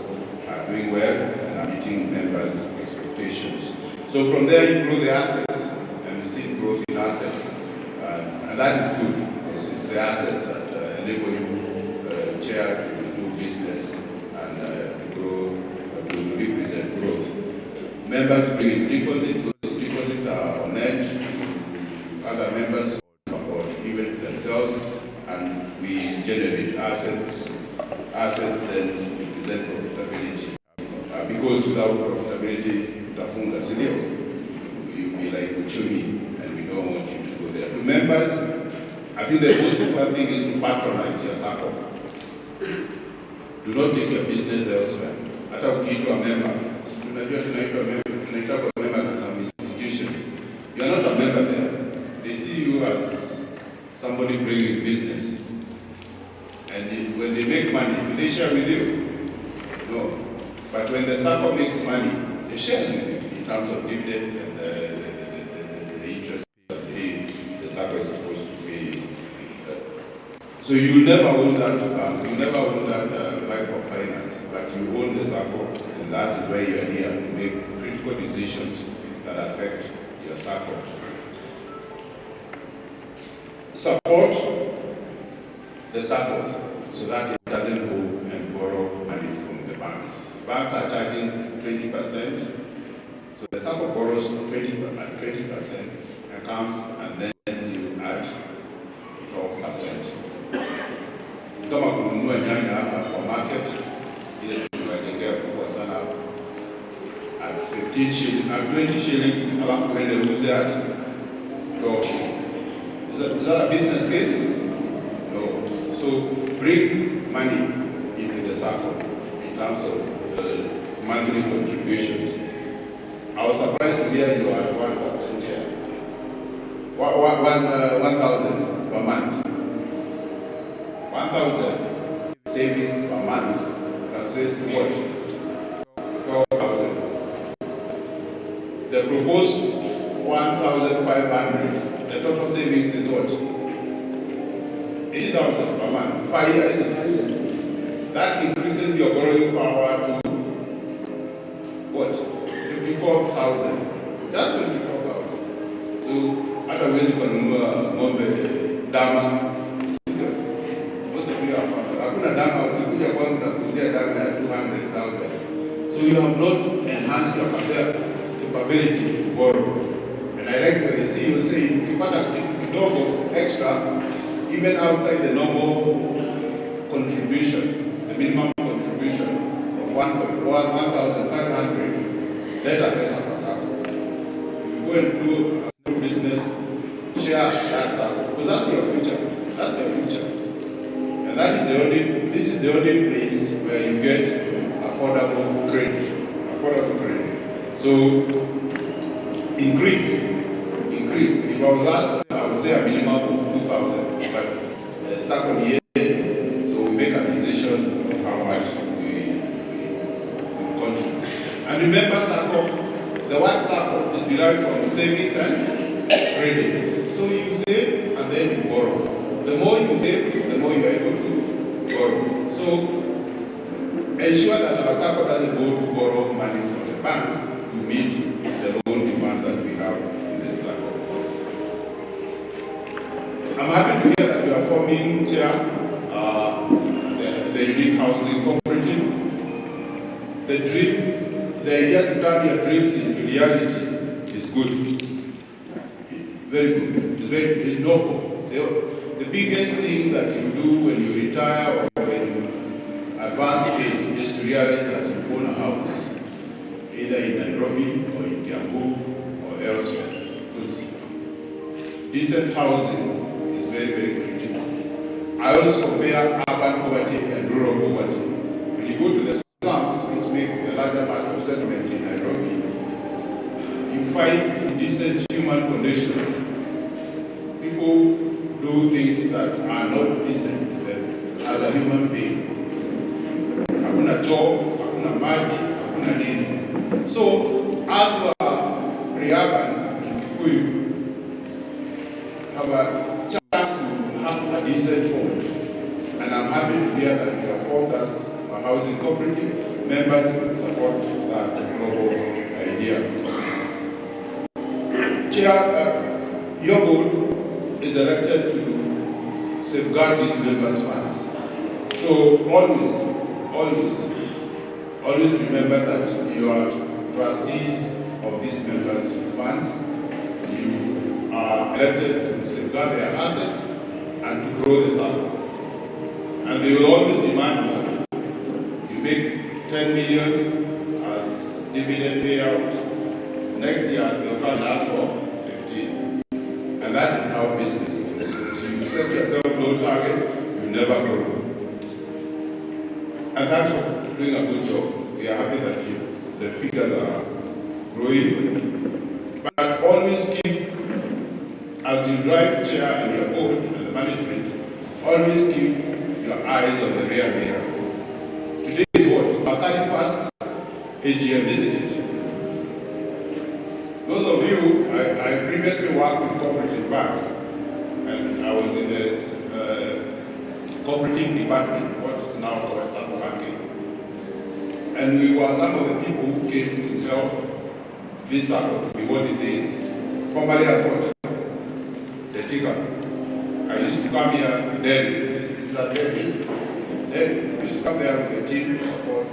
are doing well and are meeting members' expectations. So from there you grow the assets, and we see growth in assets, and that is good because it's the assets that enable you, Chair, to do business and to grow, to represent growth. Members bring deposits; those deposits are on net to other members or even to themselves, and we generate assets. Assets then represent profitability. Because without profitability, utafunga silio, you'll be like Uchumi, and we don't want you to go there. To members, I think the most important thing is to patronize your Sacco. Do not take your business elsewhere. Hata ukiitwa member, tunajua tunaitwa member na some institutions. You are not a member there. They see you as somebody bringing business. And when they make money, do they share with you? No. But when the Sacco makes money, they share with you in terms of dividends and the interest that the Sacco is supposed to pay. So you never own that bank, you never own that microfinance, but you own the Sacco, and that is where you are here to make critical decisions that affect your Sacco. Support the Sacco so that it doesn't go and borrow money from the banks. Banks are charging 20%, so the Sacco borrows 20% and comes and lends you at 12%. Kama kununua nyanya hapa kwa market, ile tunajengea kubwa sana at 15 shillings, at 20 shillings, alafu wende uze at 12 shillings. Is that a business case? No. So bring money into the Sacco in terms of monthly contributions. I was surprised to hear you are at 1% here. 1,000. 1,000 savings per month translates to what? 12,000. The proposed 1,500, the total savings is what? 80,000 per month, per year, isn't it? That increases your borrowing power to what? 54,000. Just 54,000. So, otherwise you can move dama. Most of you are found. Hakuna dama, ukikuja kwangu na kuzia dama ya 200,000. So you have not enhanced your capability to borrow. And I like what the CEO say, ukipata kidogo extra, even outside the normal contribution, the minimum contribution of 1,500, let a pesa per sacco. If you go and do a business, share that sacco, because that's your future. That's your future. And that is this is the only place where you get affordable credit. Affordable credit. So increase. If I was asked, I would say a minimum of 2,000. But second year, so we make a decision of how much we contribute. And remember, Sacco, the word Sacco is derived from savings and credit. So you save and then you borrow. The more you save, the more you are able to borrow. So ensure that our Sacco doesn't go to borrow money from the bank to meet the loan demand that we have in the Sacco. I'm happy to hear that you are forming, Chair, the unique housing cooperative. The idea to turn your dreams into reality is good. Very good. It's noble. The biggest thing that you do when you retire or when you advance age is to realize that you own a house, either in Nairobi or in Kiambu or elsewhere. Because decent housing is very, very critical. I always compare urban poverty and rural poverty. When you go to the slums, which make the larger part of settlement in Nairobi, you find decent human conditions. People do things that are not decent to them as a human being. Hakuna choo, hakuna maji, hakuna nini. So, as we are pre-urban in Kikuyu, have a chance to have a decent home. And I'm happy to hear that you have formed us a housing cooperative. Members support that novel idea. Chair, your board is elected to safeguard these members' funds. So always remember that you are trustees of these members' funds. You are elected to safeguard their assets and to grow the Sacco. And they will always demand more. You make 10 million as dividend payout. Next year, they'll come and ask for 15. And that is how business goes. If you set yourself low target, you never grow. And thanks for doing a good job. We are happy that the figures are growing. But always keep, as you drive Chair and your board and the management, always keep your eyes on the rear mirror. Today is what? Our 31st AGM, isn't it? Those of you, I previously worked with Cooperative Bank, and I was in the cooperative department, what is now called Sacco Banking. And we were some of the people who came to help this Sacco to be what it is. Formerly as what? The Tigger. I used to come here daily. Is that daily? I used to come there with the team to support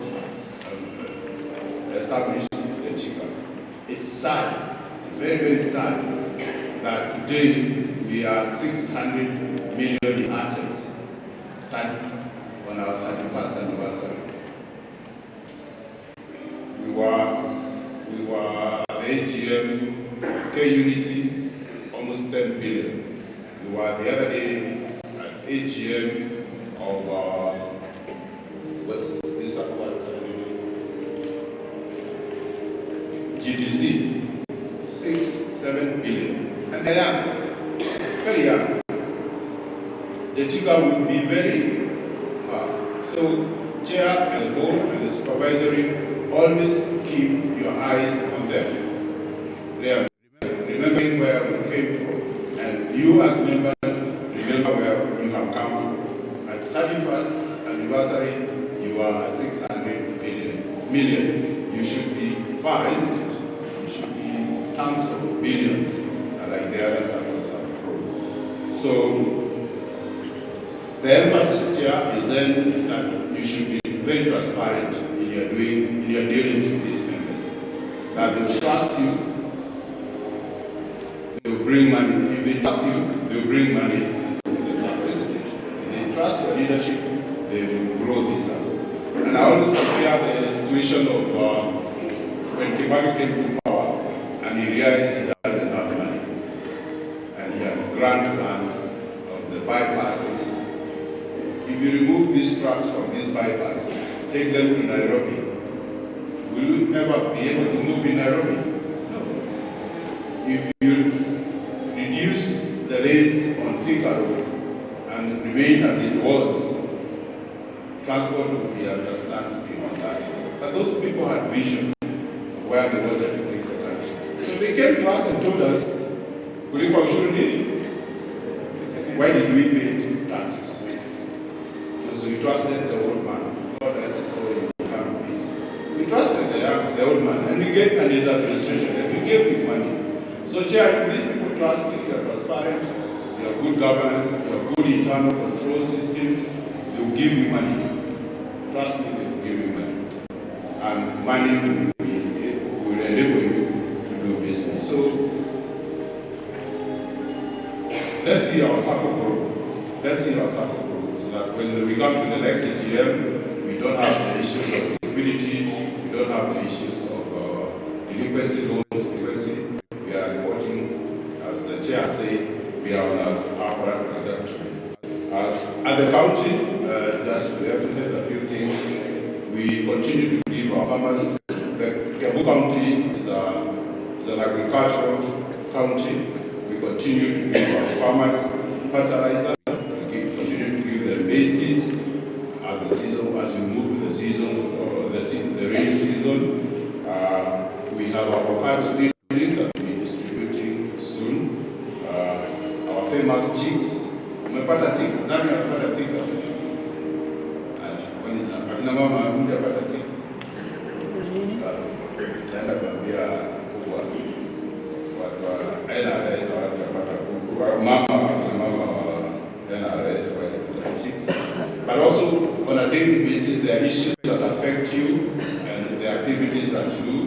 establish the Tigger. It's sad, very, very sad, that today we are 600 million in assets on our 31st anniversary. We were at the AGM, K-Unity, almost 10 billion. We were the other day at AGM of, what's this one? GDC, 6-7 billion. And they are very young. The Tigger will be very So, chair and board and the supervisory, always keep your eyes on them. They are remembering where we came from, and you as members remember where you have come from. At 31st anniversary, you are at 600 million. You should be far, isn't it? You should be in terms of billions, like the other circles have grown. So, the emphasis here is then that you should be very transparent in your dealings with these members. That they will trust you, they will bring money. If they trust you, they will bring money to the circle, isn't it? If they trust your leadership, they will grow this circle. And I always compare the situation of when Kibaki came to power and he realized he doesn't have money. And he had grand plans of the bypasses. If you remove these trucks from this bypass, take them to Nairobi, will you ever be able to move in Nairobi? No. If you reduce the lanes on Thika Road and remain as it was, transport will be at a standstill on that. But those people had vision of where they wanted to take the country. So they came to us and told us, Kulipa Ushuru, why did we pay taxes? So we trusted the old man, not necessarily peace. We trusted the old man, and we gave, and his administration, and we gave him money. So, Chair, these people trust you, you are transparent, you have good governance, you have good internal control systems, they will give you money. Trust me, they will give you money. And money will enable you to do business. So, let's see our circle grow. Let's see our circle grow. That when we come to the next AGM, we don't have the issues of liquidity, we don't have the issues of delinquency, loans, delinquency. We are reporting, as the chair said, we are on our current trajectory. As a county, just to emphasize a few things, we continue to give our farmers. The Kiambu County is an agricultural county. We continue to give our farmers fertilizer. Seeds as the season, as we move to the seasons or the rainy season, we have our avocado seedlings that we'll be distributing soon. Our famous chicks, umepata chicks. Nani anapata chicks hapo? Kwani akina mama mmoja anapata chicks? Naenda kuambia kubwa watu wa NRS wanapata kuku. Mama NRS chicks. But also on a daily basis, there are issues that affect you and the activities that you do.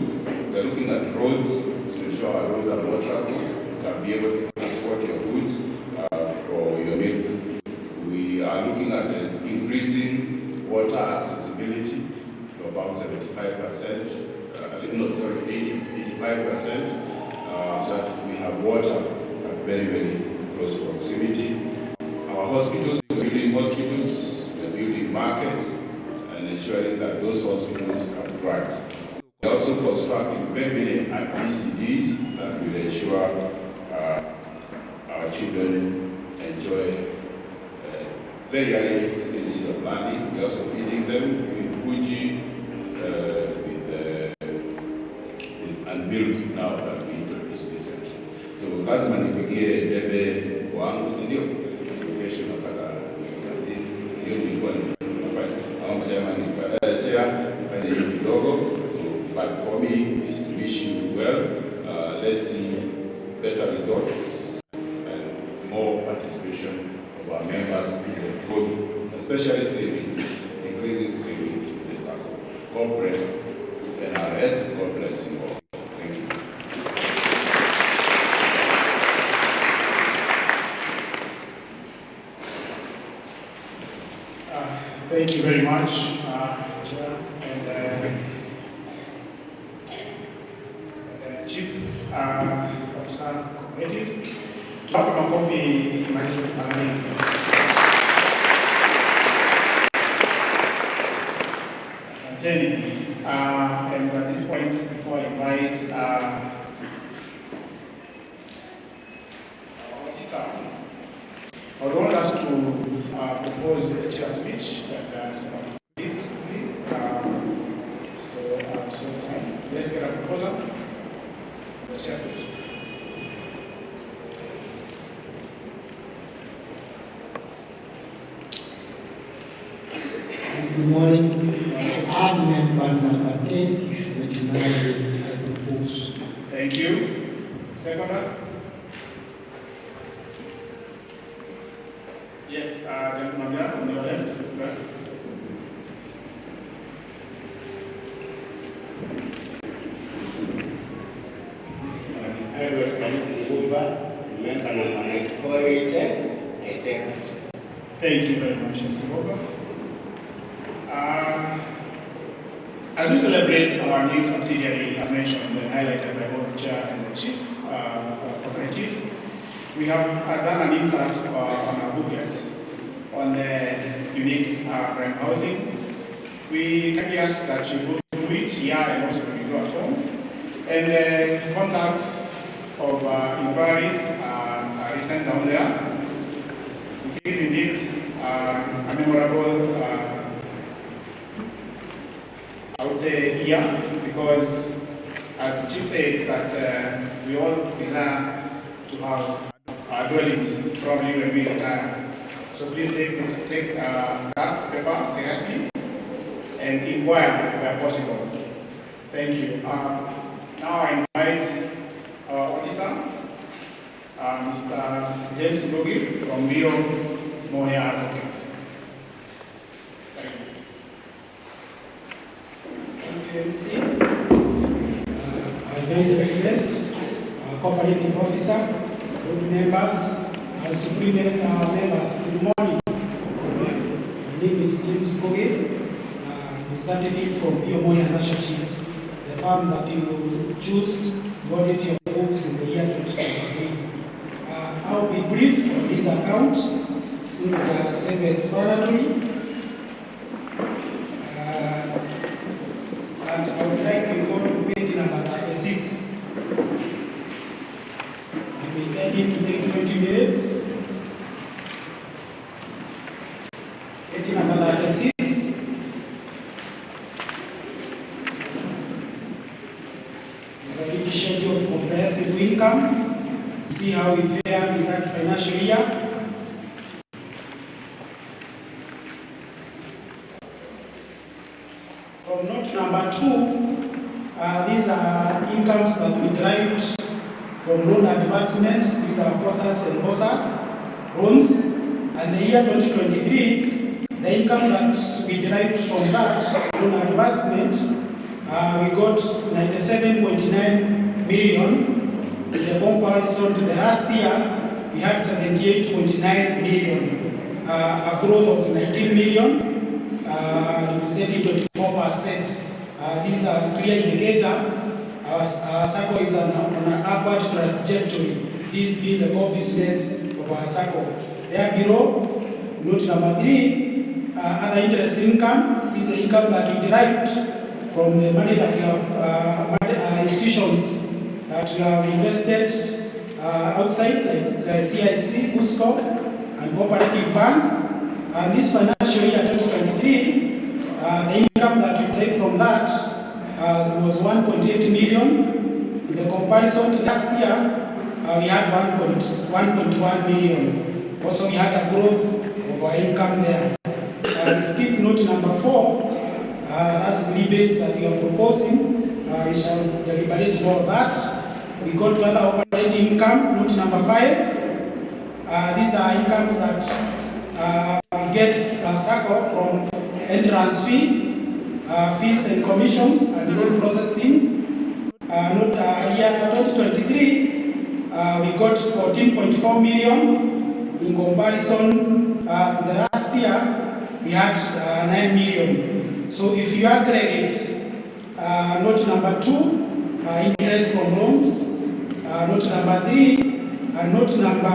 We're looking at roads to ensure our roads are more traveled. You can be able to transport your goods or your milk. We are looking at increasing water accessibility to about 75%. 85%, so that we have water at very, very close proximity. Our hospitals, we're building hospitals, we're building markets, and ensuring that those hospitals have drugs. We're also constructing very many ECDs that will ensure our children enjoy very early stages of learning. We're also feeding them with uji, and milk now that we introduce recently. So lazima nipigie debe wangu, si ndio? Kesho napata kazi. Hiyo nilikuwa nafanya. Au msema nifanye hiyo kidogo. So but for me is to wish you well. Let's see better results and more participation of our members in the growth, especially savings, increasing savings in the circle. God bless NRS. God bless you all. Thank you very much, Chair and Chief Officer Cooperative. Tuwape makofi mazuri kufanya. Asanteni. And at this point, before I invite our auditor, I want us to propose the chair speech, but please, let's get a proposal. The chair speech. Good morning. I'm member number 10639. I propose. Thank you. Seconder? Yes, gentleman there on your left. Edward Kalibumba, member number 9480. I second. Thank you very much, Mr. Boba. As we celebrate our new subsidiary, as mentioned and highlighted by both the chair and the chief cooperatives, we have done an insert on our booklets on the unique prime housing. We kindly ask that you go through it here and also when you go at home. And the contacts of inquiries are written down there. It is indeed a memorable, I would say, year, because as the chief said, that we all desire to have our dwellings probably when we retire. So please take that paper seriously and inquire where possible. Thank you. Now I invite our auditor, Mr. James Bogi from Biro Mohe Advocates. Thank you. MC, our very guest, our cooperative officer, board members, our supreme members, good morning. My name is James Bogi, representative from Biro and Associates, the firm that you choose to audit your books in the year 2023. I'll be brief on this account since they are self-explanatory. And I would like to go to page number 36. I'm intending to take 20 minutes. Page number 36. Is a little schedule of comprehensive income. See how we fare in that financial year. From note number 2, these are incomes that we derived from loan advancements. These are forces and losses, loans. And the year 2023, the income that we derived from that loan advancement, we got 97.9 million. In the comparison to the last year, we had 78.9 million, a growth of 19 million, representing 24%. These are a clear indicator. Our Sacco is on an upward trajectory. This being the core business of our Sacco. There below, note number 3, other interest income is the income that we derived from the money that we have institutions that we have invested outside, like the CIC, Cusco, and Cooperative Bank. And this financial year 2023, the income that we derived from that was 1.8 million. In the comparison to last year, we had 1.1 million. Also, we had a growth of our income there. We skip note number 4. That's the rebates that we are proposing. We shall deliberate more of that. We go to other operating income, note number 5. These are incomes that we get Sacco from entrance fee, fees and commissions, and loan processing. Note year 2023, we got 14.4 million. In comparison to the last year, we had 9 million. So if you aggregate note number 2, interest from loans, note number 3, and note number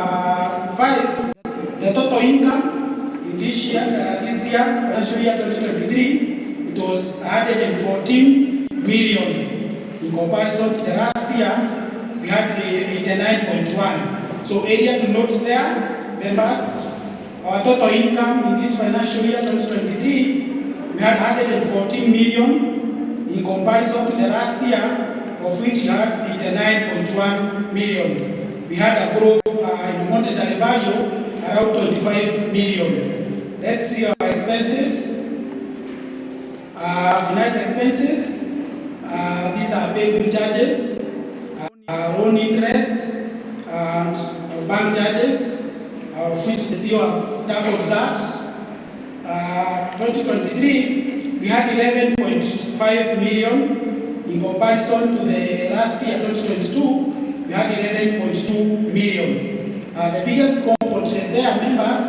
5, the total income in this year, financial year 2023, it was 114 million. In comparison to the last year, we had 89.1. So area to note there, members, our total income in this financial year 2023, we had 114 million in comparison to the last year, of which we had 89.1 million. We had a growth in monetary value around 25 million. Let's see our expenses. Finance expenses. These are paid charges, loan interest, and bank charges, which the CEO have tackled that. 2023, we had 11.5 million in comparison to the last year, 2022, we had 11.2 million. The biggest component there, members,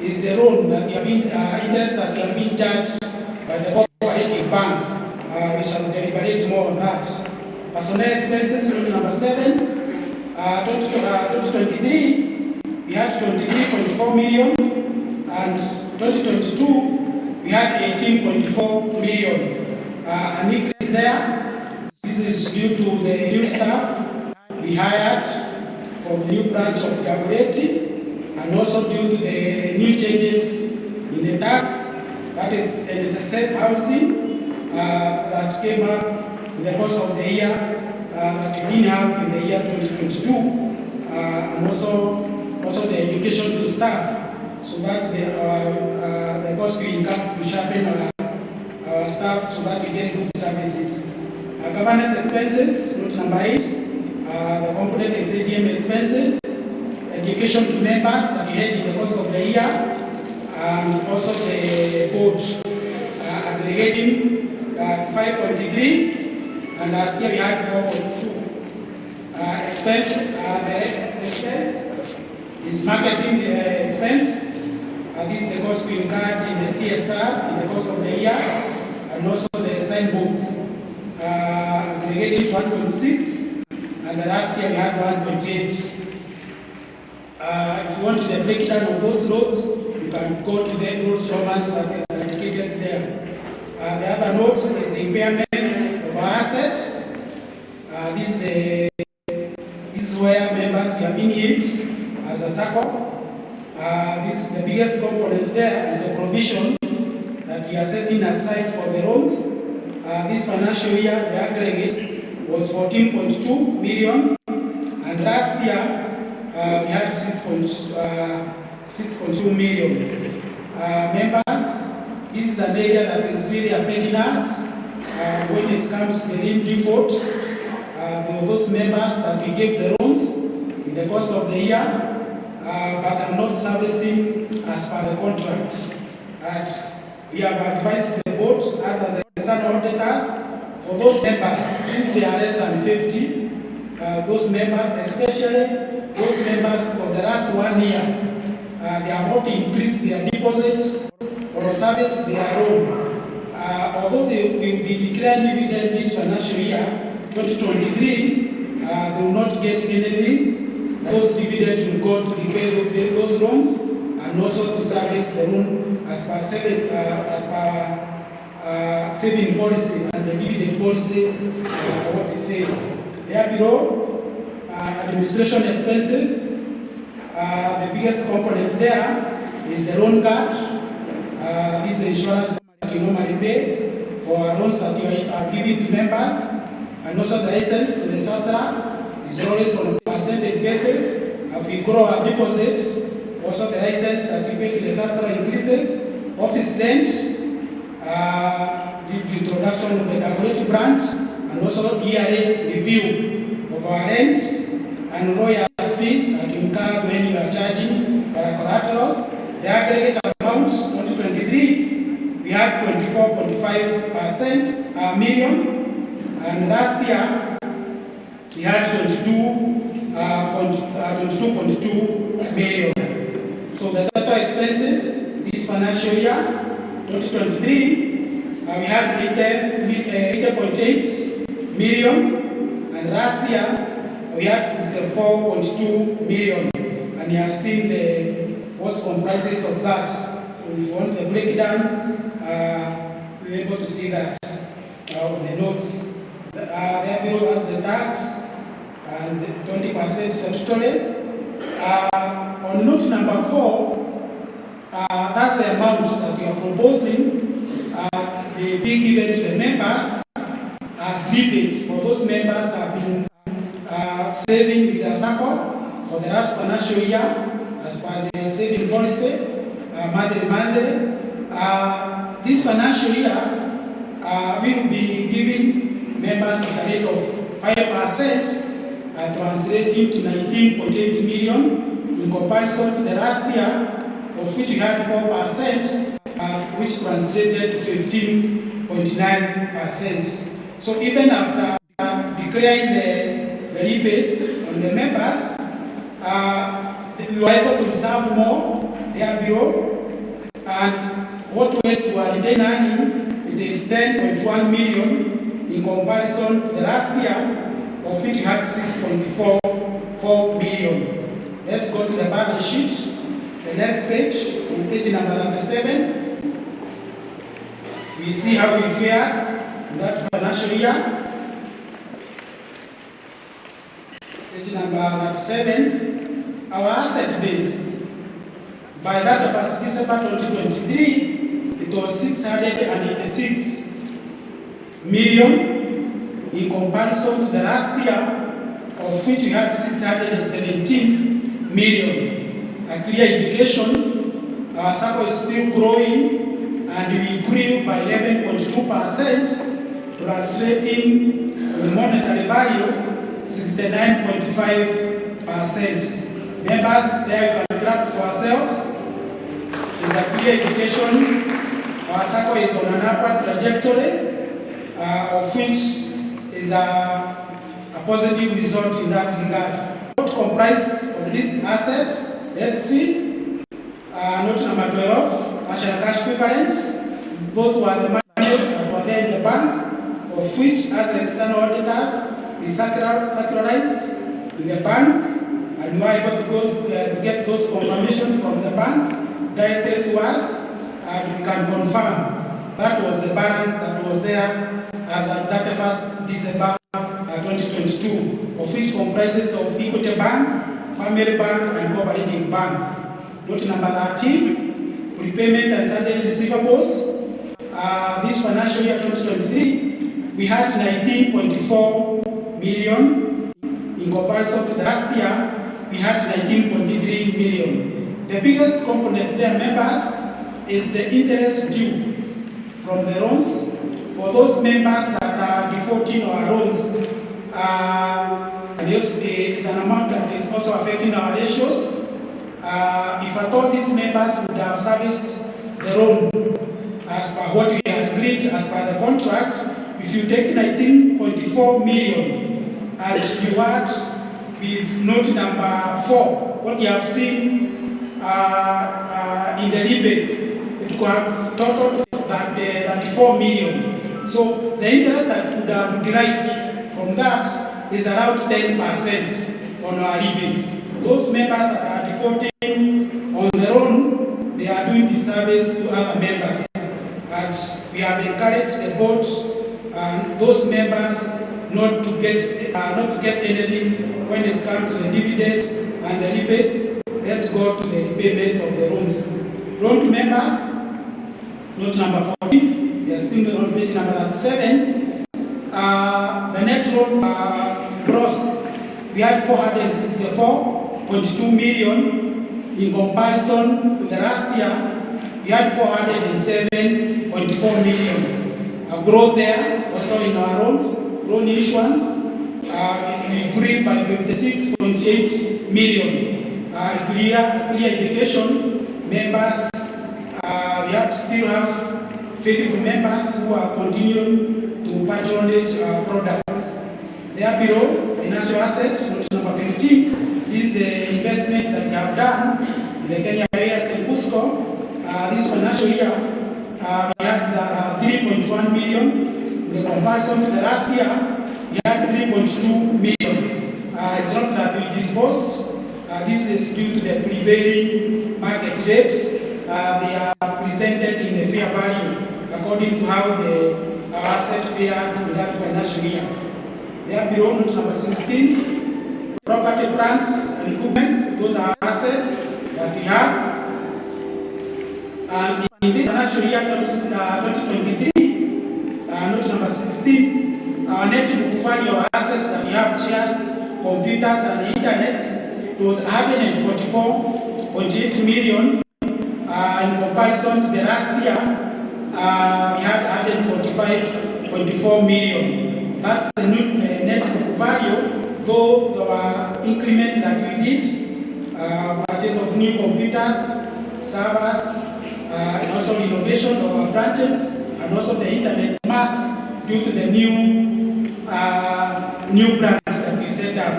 is the loan that we have been, interest that we have been charged by the Cooperative Bank. We shall deliberate more on that. Personnel expenses, room number 7. 2023, we had 23.4 million, and 2022, we had 18.4 million. An increase there. This is due to the new staff we hired from the new branch of Dividend, and also due to the new changes in the tax, that is NSSF housing, that came up in the course of the year that we didn't have in the year 2022, and also the education to staff, so that the cost to income to sharpen our staff so that we get good services. Governance expenses, note number 8, the component is AGM expenses, education to members that we had in the course of the year, and also the board aggregating 5.3, and last year we had 4.2. Expense, the expense is marketing expense. This is the cost we incurred in the CSR in the course of the year, and also the signbooks aggregating 1.6, and the last year we had 1.8. If you want the breakdown of those loads, you can go to the notes romans that are indicated there. The other note is the impairment of our assets. This is where members have been hit as a Sacco. The biggest component there is the provision that we are setting aside for the loans. This financial year, the aggregate was 14.2 million, and last year we had 6.2 million. Members, this is an area that is really affecting us when it comes to the lien default. There were those members that we gave the loans in the course of the year, but are not servicing as per the contract. We have advised the board as external auditors for those members, since they are less than 50, those members, especially those members for the last 1 year, they have not increased their deposits or serviced their loan. Although they will be declared dividend this financial year, 2023, they will not get anything. Those dividends will go to repay those loans and also to service the loan as per saving policy and the dividend policy, what it says. There below, administration expenses. The biggest component there is the loan card. This is the insurance that you normally pay for loans that you are giving to members, and also the license to the SASRA is always on a percentage basis. If we grow our deposits, also the license that we pay to the SASRA increases. Office rent, the introduction of the Cooperative branch, and also yearly review of our rent and lawyers fee that you incur when you are charging collaterals. The aggregate amount 2023, we had 24.5% million. And last year, we had 22.2 million. So the total expenses this financial year, 2023, we had 80.8 million, and last year we had 64.2 million. And you have seen what comprises of that. So if you want the breakdown, you're able to see that on the notes. There below has the tax and the 20% statutory. On note number 4, That's the amount that we are proposing. They be given to the members as rebates for those members have been saving with the Sacco for the last financial year as per the saving policy, monthly. This financial year, we will be giving members at a rate of 5%, translating to 19.8 million in comparison to the last year, of which we had 4%, which translated to 15.9%. So even after declaring the rebates on the members, we were able to reserve more there below, and what went to our retained earning, it is 10.1 million in comparison to the last year, of which we had 6.44 million. Let's go to the balance sheet. The next page, on page number 37, we see how we fared in that financial year. Page number 37, our asset base. By that of December 2023, it was 686 million in comparison to the last year, of which we had 617 million. A clear indication, our Sacco is still growing, and we grew by 11.2%, translating in monetary value 69.5%. Members, there you can grab for ourselves, is a clear indication our Sacco is on an upward trajectory, of which is a positive result in that regard. What comprised of this asset? Let's see. Note number 12, cash and cash equivalents. Those were the money that were there in the bank, of which, as external auditors, we secularized in the banks, and we were able to go to get those confirmations from the banks directly to us, and we can confirm that was the balance that was there as at 31st December 2022, of which comprises of Equity Bank, Family Bank, and Cooperative Bank. Note number 13, prepayment and certain receivables. This financial year 2023, we had 19.4 million. In comparison to the last year, we had 19.3 million. The biggest component there, members, is the interest due from the loans. For those members that are defaulting our loans, this is an amount that is also affecting our ratios. If I thought these members would have serviced the loan as per what we agreed as per the contract, if you take 19.4 million and you add with note number 4, what you have seen in the rebates, it could have totaled that 34 million. So the interest that would have derived from that is around 10% on our rebates. Those members that are defaulting on their own, they are doing disservice to other members. And we have encouraged the board and those members not to get anything when it comes to the dividend and the rebates. Let's go to the repayment of the loans. Loan to members, note number 14. We are still on page number 37. The net loan gross, we had 464.2 million in comparison to the last year. We had 407.4 million. A growth there also in our loan issuance. We grew by 56.8 million. Clear indication. Members, we still have faithful members who are continuing to patronage our products. There below, financial assets, note number 15, is the investment that we have done in the Kenya areas in Cusco. This financial year, we had 3.1 million. In the comparison to the last year, we had 3.2 million. It's not that we disposed. This is due to the prevailing market rates. They are presented in the fair value according to how our asset fared in that financial year. There below, note number 16, property, plants, and equipment. Those are assets that we have. And in this financial year 2023, note number 16, our net book value of assets that we have shares, computers, and internet was 144.8 million. In comparison to the last year, we had 145.4 million. That's the net book value, though there were increments that we did, purchase of new computers, servers, and also renovation of our branches, and also the internet mask due to the new branch that we set up.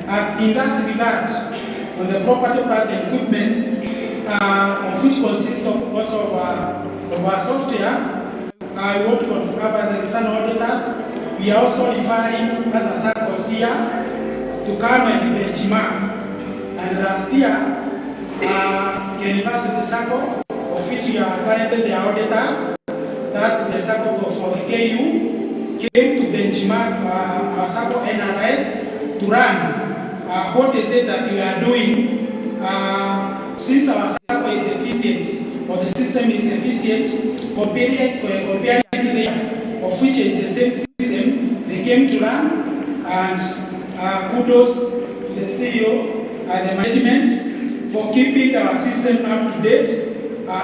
And in that regard, on the property, plant, and equipment, of which consists of also of our software, I want to confirm as external auditors. We are also referring other Saccos here to come and benchmark. And last year, University Sacco, of which we are currently the auditors, that's the Sacco for the KU, came to benchmark our Sacco NRS to run what they said that we are doing. Since our Sacco is efficient, or the system is efficient, comparing to theirs, of which is the same system, they came to run, and kudos to the CEO and the management for keeping our system up to date.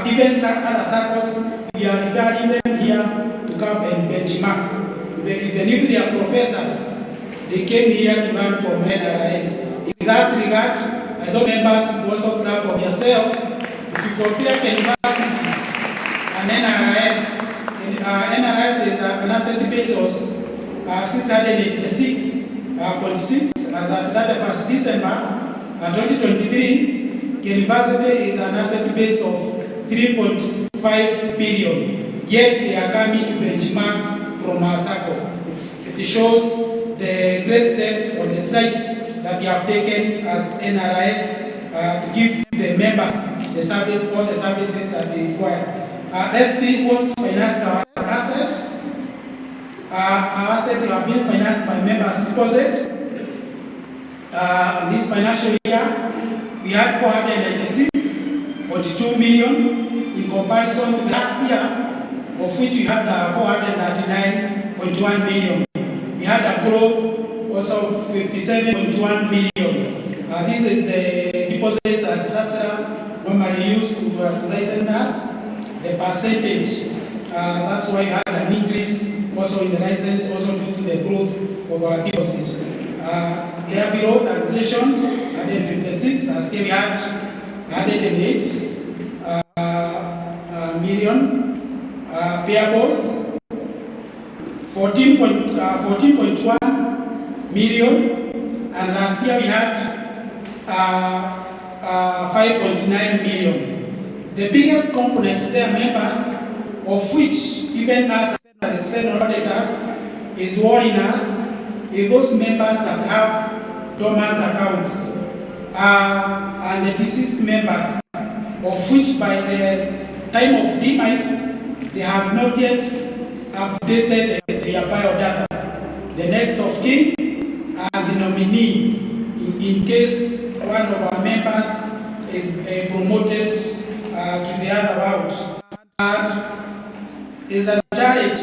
Even other Saccos, we are referring them here to come and benchmark. Even if they are professors, they came here to learn from NRS. In that regard, I thought members would also clap for yourself. If you compare the university and NRS, NRS is an asset base of 686.6 as at 31st December 2023. University is an asset base of 3.5 billion. Yet they are coming to benchmark from our Sacco. It shows the great steps on the sites that we have taken as NRS to give the members the service, all the services that they require. Let's see what's financed our asset. Our assets have been financed by members' deposits. In this financial year, we had 496.2 million in comparison to the last year, of which we had 439.1 million. We had a growth also of 57.1 million. This is the deposits that SASRA normally use to license us, the percentage. That's why we had an increase also in the license, also due to the growth of our deposits. There below taxation, 156, as we had 108 million. Payables, 14.1 million, and last year we had 5.9 million. The biggest component there, members, of which even us as external auditors is worrying us, is those members that have dormant accounts and the deceased members, of which by the time of demise, they have not yet updated their biodata. The next of kin and the nominee, in case one of our members is promoted to the other world. And is a challenge,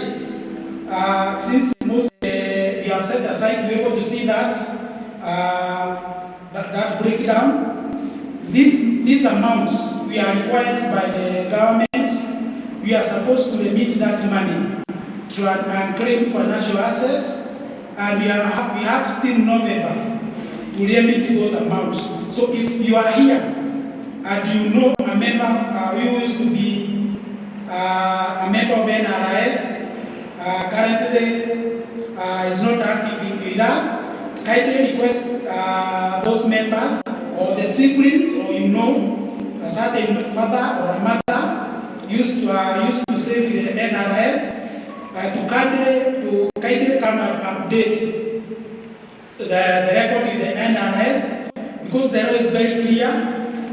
since most we have set aside to be able to see that that breakdown. This amount we are required by the government. We are supposed to remit that money to and claim financial assets, and we have still November to remit those amounts. So if you are here and you know a member who used to be a member of NRS, currently is not active with us, kindly request those members or the siblings, or a certain father or a mother used to save the NRS to kindly come and update the record with the NRS, because the law is very clear.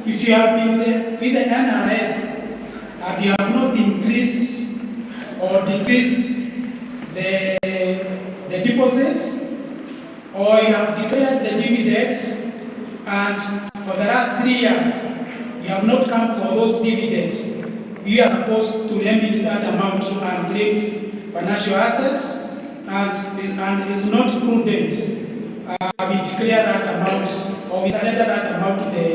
If you have been with the NRS and you have not increased or decreased the deposits, or you have declared the dividend, and for the last 3 years you have not come for those dividends, we are supposed to remit that amount to unclaimed financial assets, and it's not prudent. We declare that amount, or we surrender that amount to the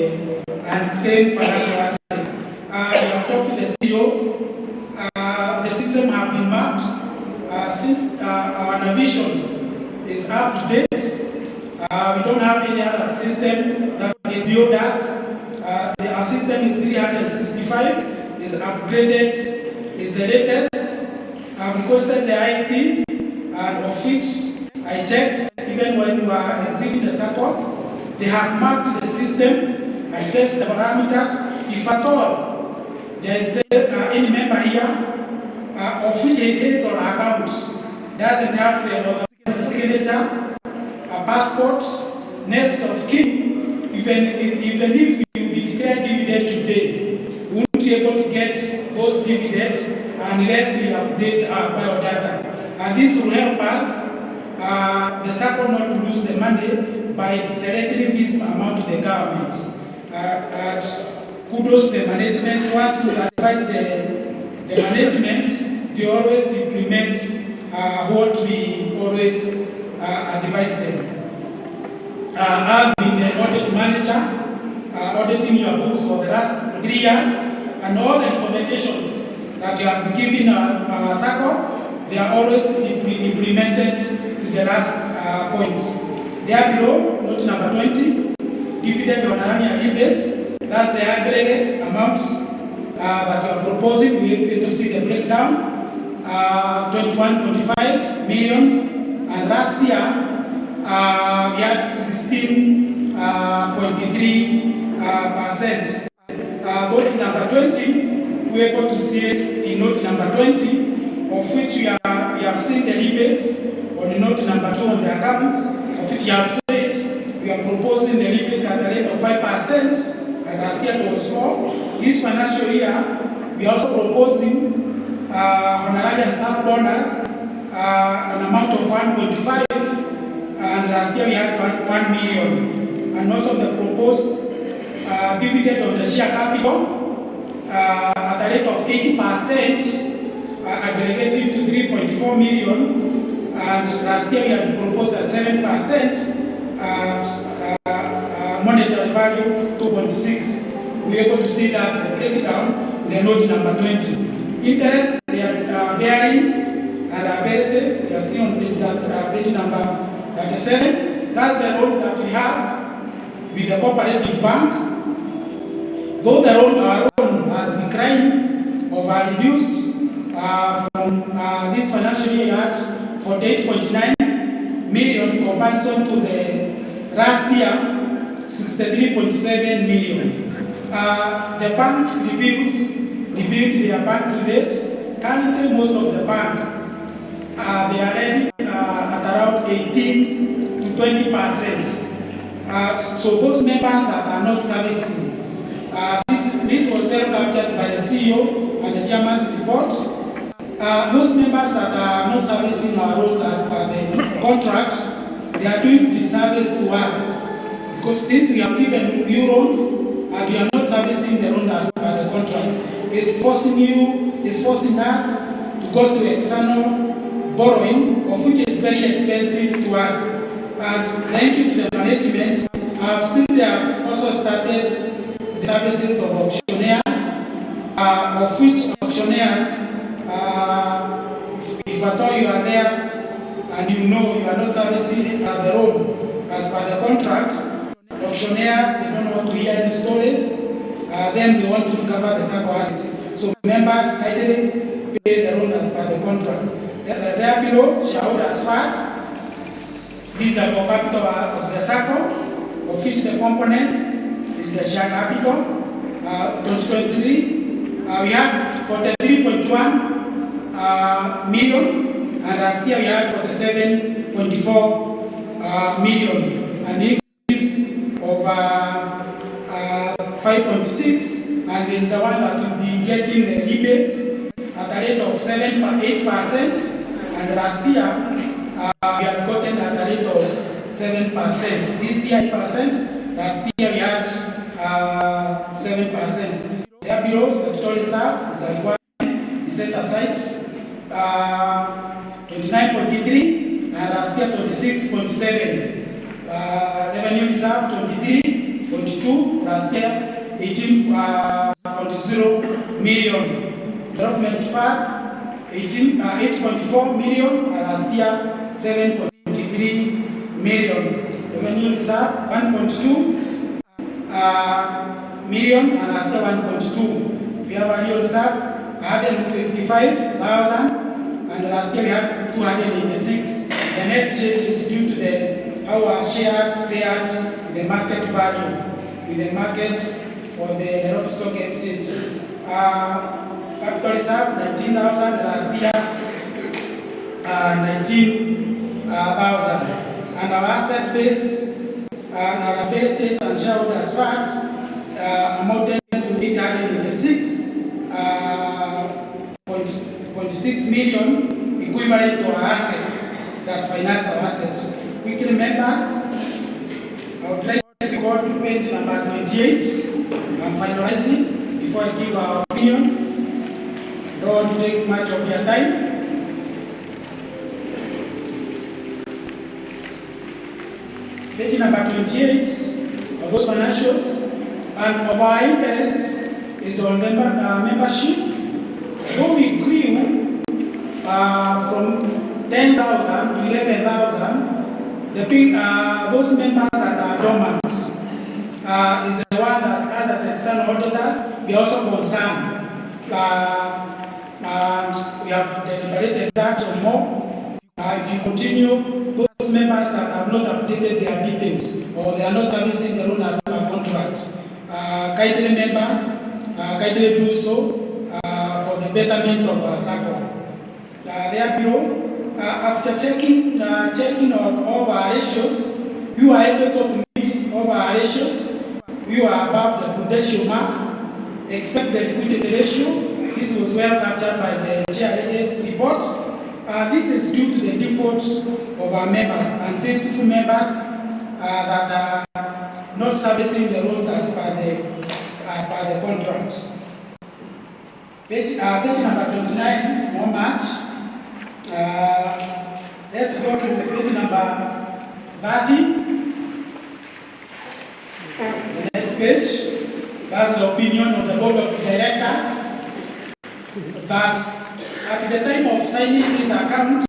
unclaimed financial assets. We have talked to the CEO. The system has been mapped since our Navision is up to date. We don't have any other system that is beyond that. Our system is 365, is upgraded, is the latest. I've requested the IP, and of which I checked, even when you are exiting the Sacco, they have mapped the system and set the parameters. If at all there is any member here of which it is on account doesn't have the signature, a passport, next of kin, even if you be declared dividend today, we won't be able to get those dividends unless we update our biodata. And this will help us, the Sacco, not to lose the money by selecting this amount to the government. Kudos to the management. Once you advise the management, they always implement what we always advise them. I've been the audit manager, auditing your books for the last 3 years, and all the recommendations that you have given our Sacco, they are always implemented to the last point. There below, note number 20, dividend on annual rebates. That's the aggregate amount that you are proposing. We will be able to see the breakdown. 21.5 million, and last year we had 16.3%. Vote number 20, we were able to see in note number 20, of which we have seen the rebates on note number 2 on the accounts, of which you have said we are proposing the rebates at the rate of 5%, and last year it was 4%. This financial year, we are also proposing honorary and staff bonus, an amount of 1.5, and last year we had 1 million. And also the proposed dividend of the share capital at the rate of 80%, aggregating to 3.4 million, and last year we had proposed at 7%, at monetary value 2.6. We were able to see that the breakdown in the note number 20. Interest, they are bearing and liabilities, they are still on page number 37. That's the loan that we have with the Cooperative Bank. Though our loan has declined or reduced from this financial year, 48.9 million in comparison to the last year, 63.7 million. The bank reviewed their bank rates. Currently, most of the bank they are ready at around 18 to 20%. So those members that are not servicing, this was well captured by the CEO and the chairman's report. Those members that are not servicing our roads as per the contract, they are doing disservice to us, because since we have given you roads and you are not servicing the road as per the contract, it's forcing us to go to external borrowing, of which is very expensive to us. And thank you to the management. They have also started the services of auctioneers, of which auctioneers, if at all you are there and you know you are not servicing the road as per the contract, auctioneers, they don't want to hear any stories. Then they want to recover the Sacco assets. So members ideally pay the loan as per the contract. There below, shareholders fund. These are the capital of the Sacco, of which the components is the share capital. 2023, we had 43.1 million, and last year we had 47.4 million, an increase of 5.6, and is the one that will be getting the rebates at a rate of 8%, and last year we had gotten at a rate of 7%. This year 8%, last year we had 7%. Their below statutory reserve is a requirement is set aside 29.3 and last year 26.7. Revenue reserve 23.2, last year 18.0 million. Development fund 8.4 million, last year 7.3 million. Revenue reserve 1.2 million and last year 1.2. Fair value reserve 155,000 and last year we had 286. The net change is due to how our shares fared in the market value, in the market or the Nairobi Stock Exchange. Capital reserve 19,000 last year, 19,000. And our asset base and our abilities and shareholders' funds amounted to 886.6 million, equivalent to our assets that finance our assets. Weekly members, I would like to go to page number 28. I'm finalizing before I give our opinion. Don't want to take much of your time. Page number 28 of those financials, and of our interest is on membership. Though we grew from 10,000 to 11,000, those members that are dormant is the one that has as external auditors. We are also concerned, and we have deliberated that or more. If you continue, those members that have not updated their details or they are not servicing their own as a contract, kindly members, kindly do so for the betterment of our Sacco. Their bureau, after checking all our ratios, you are able to meet all our ratios. You are above the prudential mark. Expect the liquidity ratio. This was well captured by the Chairperson's report. This is due to the default of our members and faithful members that are not servicing the roles as per the contract. Page number 29, not much. Let's go to page number 30. The next page. That's the opinion of the Board of Directors that at the time of signing this account,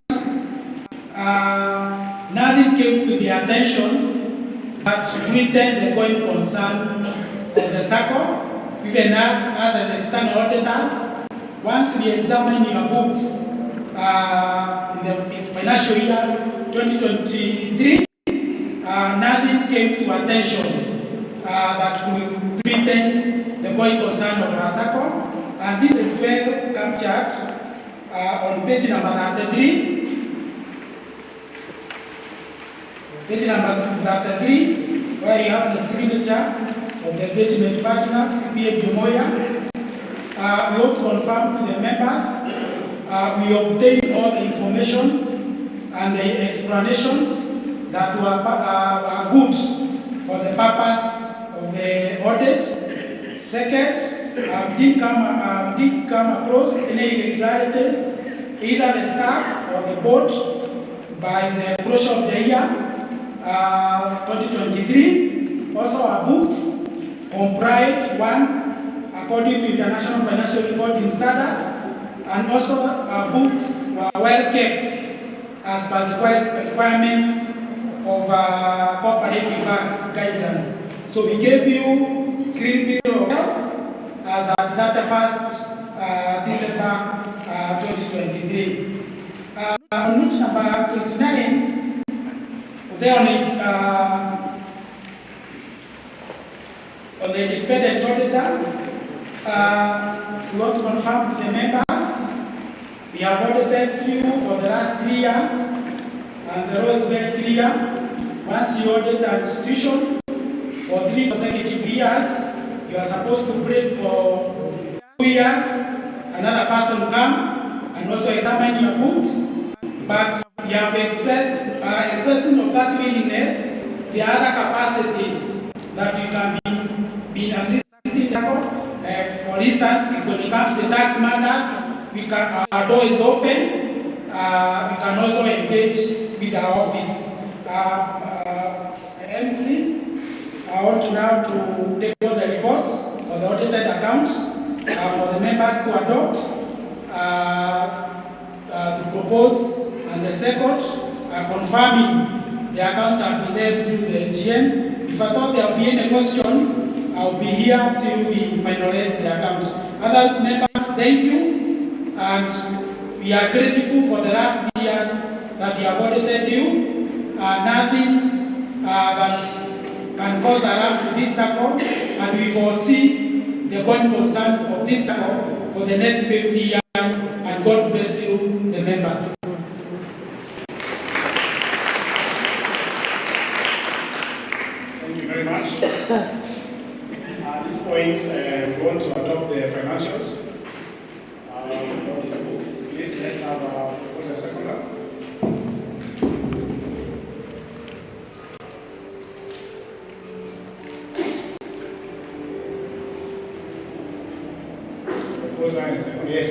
nothing came to the attention but written the going concern of the Sacco, even as external auditors. Once we examine your books in the financial year 2023, nothing came to attention that could written the going concern of our Sacco, and this is well captured on page number 33. Page number 33, where you have the signature of the engagement partners, CPA Jumoya. We want to confirm to the members, we obtained all the information and the explanations that were good for the purpose of the audit. Second, didn't come across any irregularities, either the staff or the board, by the closure of the year 2023. Also, our books comprised one according to International Financial Reporting Standard, and also our books were well kept as per the requirements of Cooperative Act guidelines. So we gave you Green Bill of Health as at 31st December 2023. On note number 29, there on the independent auditor, we want to confirm to the members, we have audited you for the last 3 years, and the law is very clear. Once you audit an institution for 3 consecutive years, you are supposed to break for 2 years, another person come and also examine your books, but you have expressing of that willingness, the other capacities that you can be assisting for For instance, if when it comes to tax matters, our door is open. We can also engage with our office. MC, I want now to take all the reports or the audited accounts for the members to adopt, to propose, and the second, confirming the accounts have been there to the AGM. If I thought there will be any question, I'll be here till we finalize the accounts. Others members, thank you, and we are grateful for the last years that we have audited you. Nothing that can cause alarm to this Sacco, and we foresee the going concern of this Sacco for the next 50 years, and God bless you, the members. Thank you very much. At this point, we want to adopt the financials. Please, let's have a second. Yes.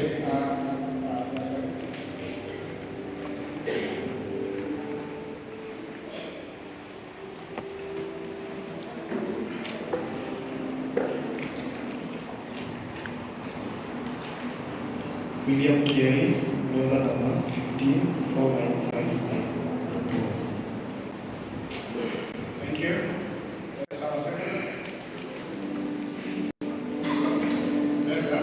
William Kerry, member number 154959, propose. Thank you. Let's have a second. Let's go.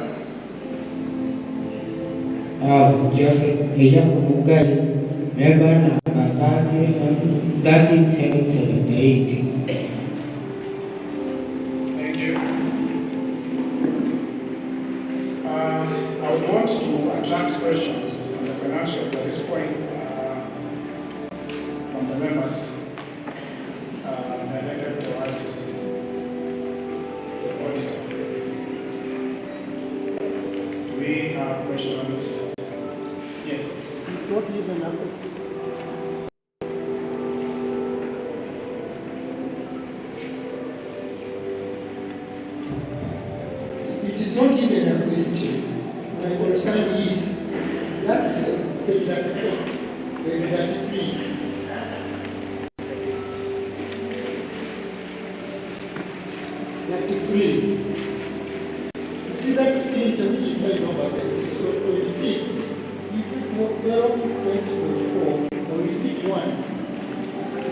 Joseph Eyakubugai, member number 13778. Thank you. I would want to attract questions on the financial at this point from the members directed towards the auditor. Do we have questions? Yes. It's not even up. It is not even a question. My concern is that is page 37, page 93. You see that signature which is signed over there, this is 26. Is it 12, 2024, or is it 1?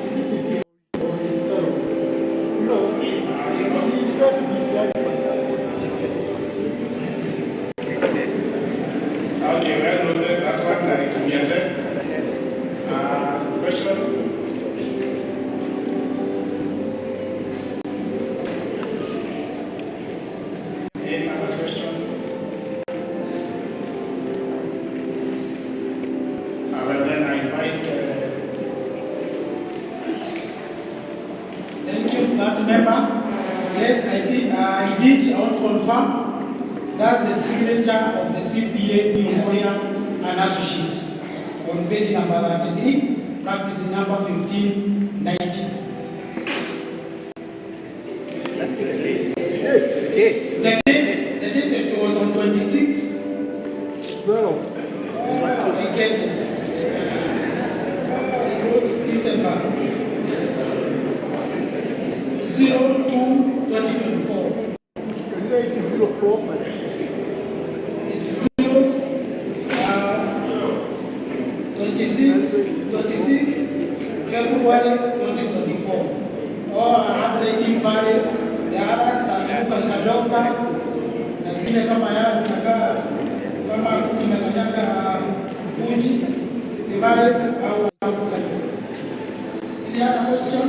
Is it the same, or is it 12? No, it's got to be clarified. Okay, well noted. That one to be addressed. Question? Any other question? Well, then I invite. Thank you, that member. Yes, I did. I want to confirm. That's the signature of the CPA Memorial and Associates on page number 33, practice number 1590. Let's get the date. The date it was on 26. 12. I get it. December 02/2024. It's 26 February 2024. All are operating values. The others that look like a doctor. Na zile kama yao kama tumekanyaga uji. The values are outside. Any other question?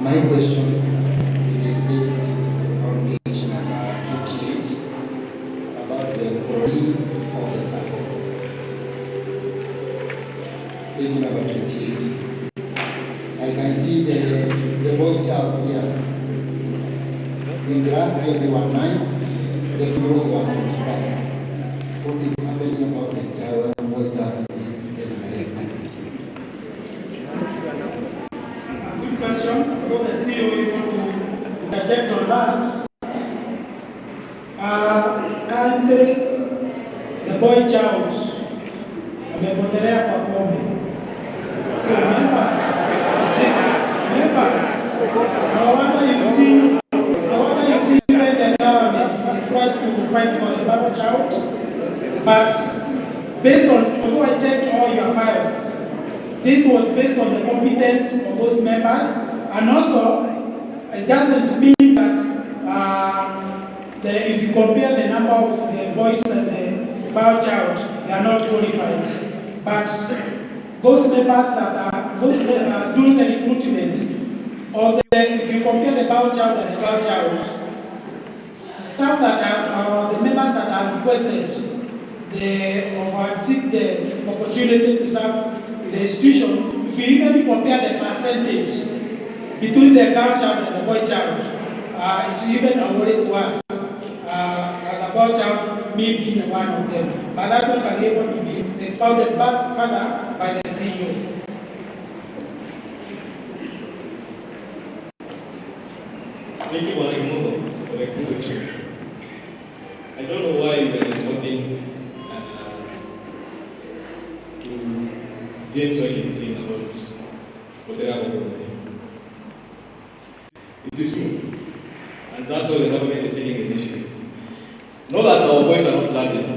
My question is based on page number 28 about the employee of the Sacco. Page number 28. I can see the boy child here. When last year they were 9, the floor were 25. What is happening about the child waiter is NRS? Good question. Although the CEO is able to interject on that. Currently, the boy child amepotelea kwa pombe. So members, no wonder you see when the government is trying to fight for the father child, but based on, although I checked all your files, this was based on the competence of those members, and also it doesn't mean that if you compare the number of the boys and the bio child, they are not qualified. But those members that are doing the recruitment, or if you compare the bio child and the girl child, the staff that are the members that are requested, they seek the opportunity to serve in the institution. If you even compare the percentage between the girl child and the boy child, it's even awarded to us as a boy child, me being one of them. But that one can be able to be expounded back further by the CEO. Thank you, Malakimugo, for the question. I don't know why you are responding to James what he's saying about Cooperative. It is true. And that's why the government is taking initiative. Not that our boys are not learning,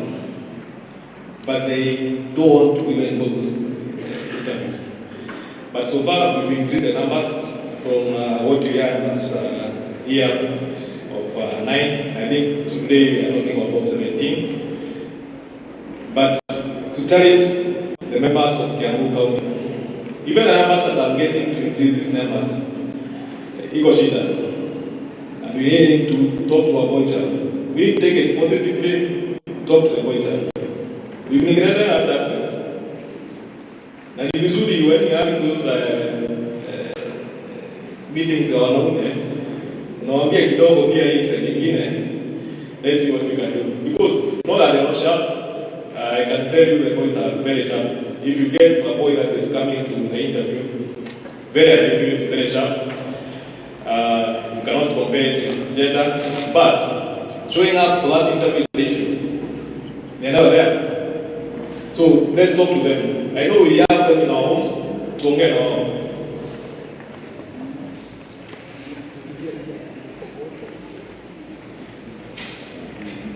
but they don't want to even go those interviews. But so far, we've increased the numbers from what we had last year of 9. I think today we are talking about 17. But to challenge the members of Kiambu County, even the numbers that I'm getting to increase these numbers, iko shida. And we need to talk to our boy child. We take it positively, talk to the boy child. We've neglected that aspect. And usually when you have those meetings or wanaume, unawaambia kidogo pia hii side nyingine, let's see what we can do. Because not that they're not sharp, I can tell you the boys are very sharp. If you get a boy that is coming to the interview, very articulate, very sharp, you cannot compare it with gender, but showing up for that interview is the issue. They're never there. So let's talk to them. I know we have them in our homes, to get our home.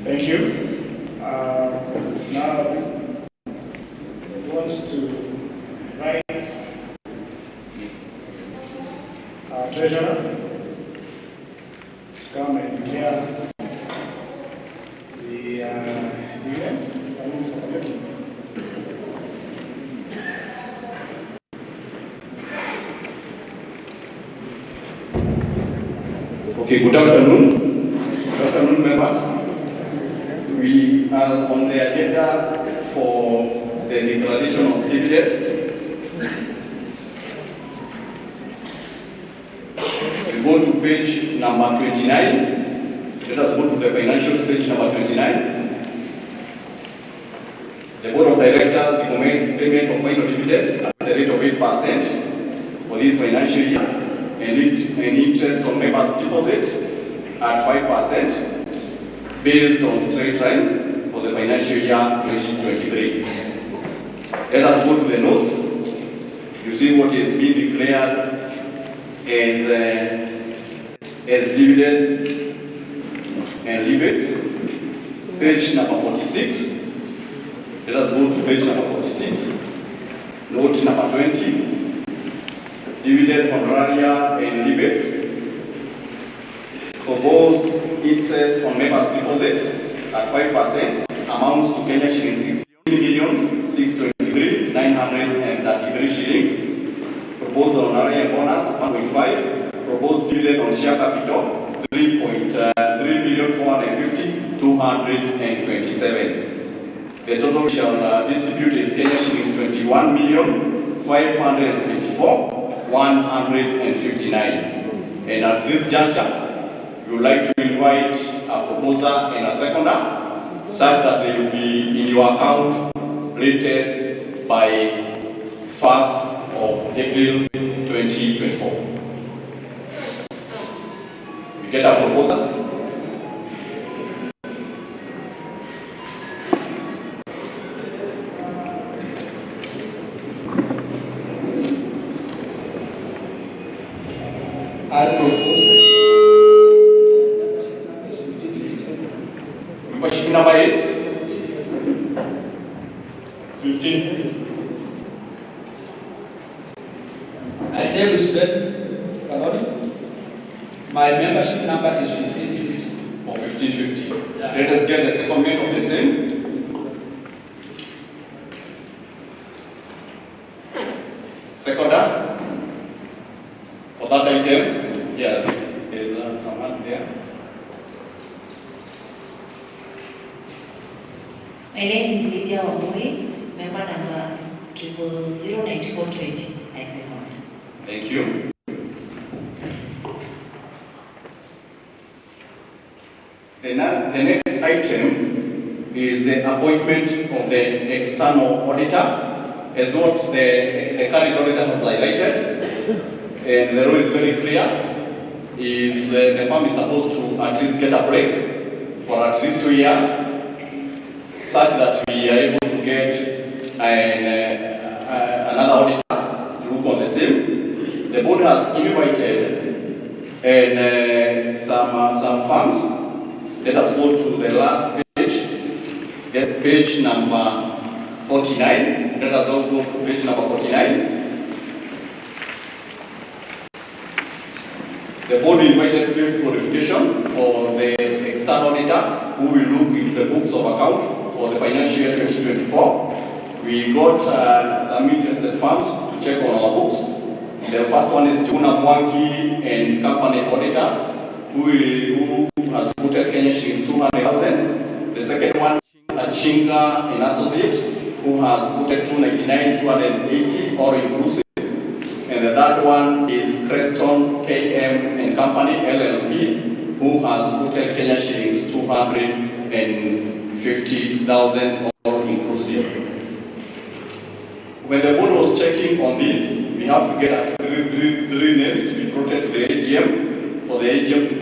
Thank you. Now, I want to invite our treasurer to come and declare the dividend. Okay, good afternoon. Good afternoon, members. We are on the agenda for the declaration of dividend. We go to page number 29. Let us go to the financials page number 29. The Board of Directors recommends payment of final dividend at the rate of 8% for this financial year, and interest on members' deposit at 5%, based on straight line for the financial year 2023. Let us go to the notes. You see what is being declared as dividend and levies. Page number 46. Let us go to page number 46. Note number 20. Dividend honoraria and levies. Proposed interest on members' deposit at 5% amounts to Kenya shillings 16,623,933 shillings. Proposed honoraria and bonus 1.5. Proposed dividend on share capital 3,450,227. The total shall distribute is Kenya shillings 21,574,159. And at this juncture, we would like to invite a proposer and a seconder such that they will be in your account latest by 1st of April 2024. We get a proposal. I propose. Membership number is 15. My name is Ben Kaloni. My membership number is 1550. Or 1550. Yeah. Let us get the second name of the same. Seconder for that item. Yeah, there is someone there. My name is Lydia Omui, member number 009420. I second. Thank you. The next item is the appointment of the external auditor, as what the current auditor has highlighted, and the rule is very clear. Is the firm is supposed to at least get a break for at least 2 years, such that we are able to get another auditor to look on the same. The board has invited and some firms. Let us go to the last page, get page number 49. Let us all go to page number 49. The board invited to give qualification for the external auditor who will look into the books of account for the financial year 2024. We got some interested firms to check on our books. The first one is Juna Mwangi and Company Auditors, who has quoted Kenya shillings 200,000. The second one is Achinga and Associate, who has quoted 299, 280, all inclusive. And the third one is Creston KM and Company LLP, who has quoted Kenya shillings 250,000, all inclusive. When the board was checking on this, we have to get three names to be floated to the AGM, for the AGM to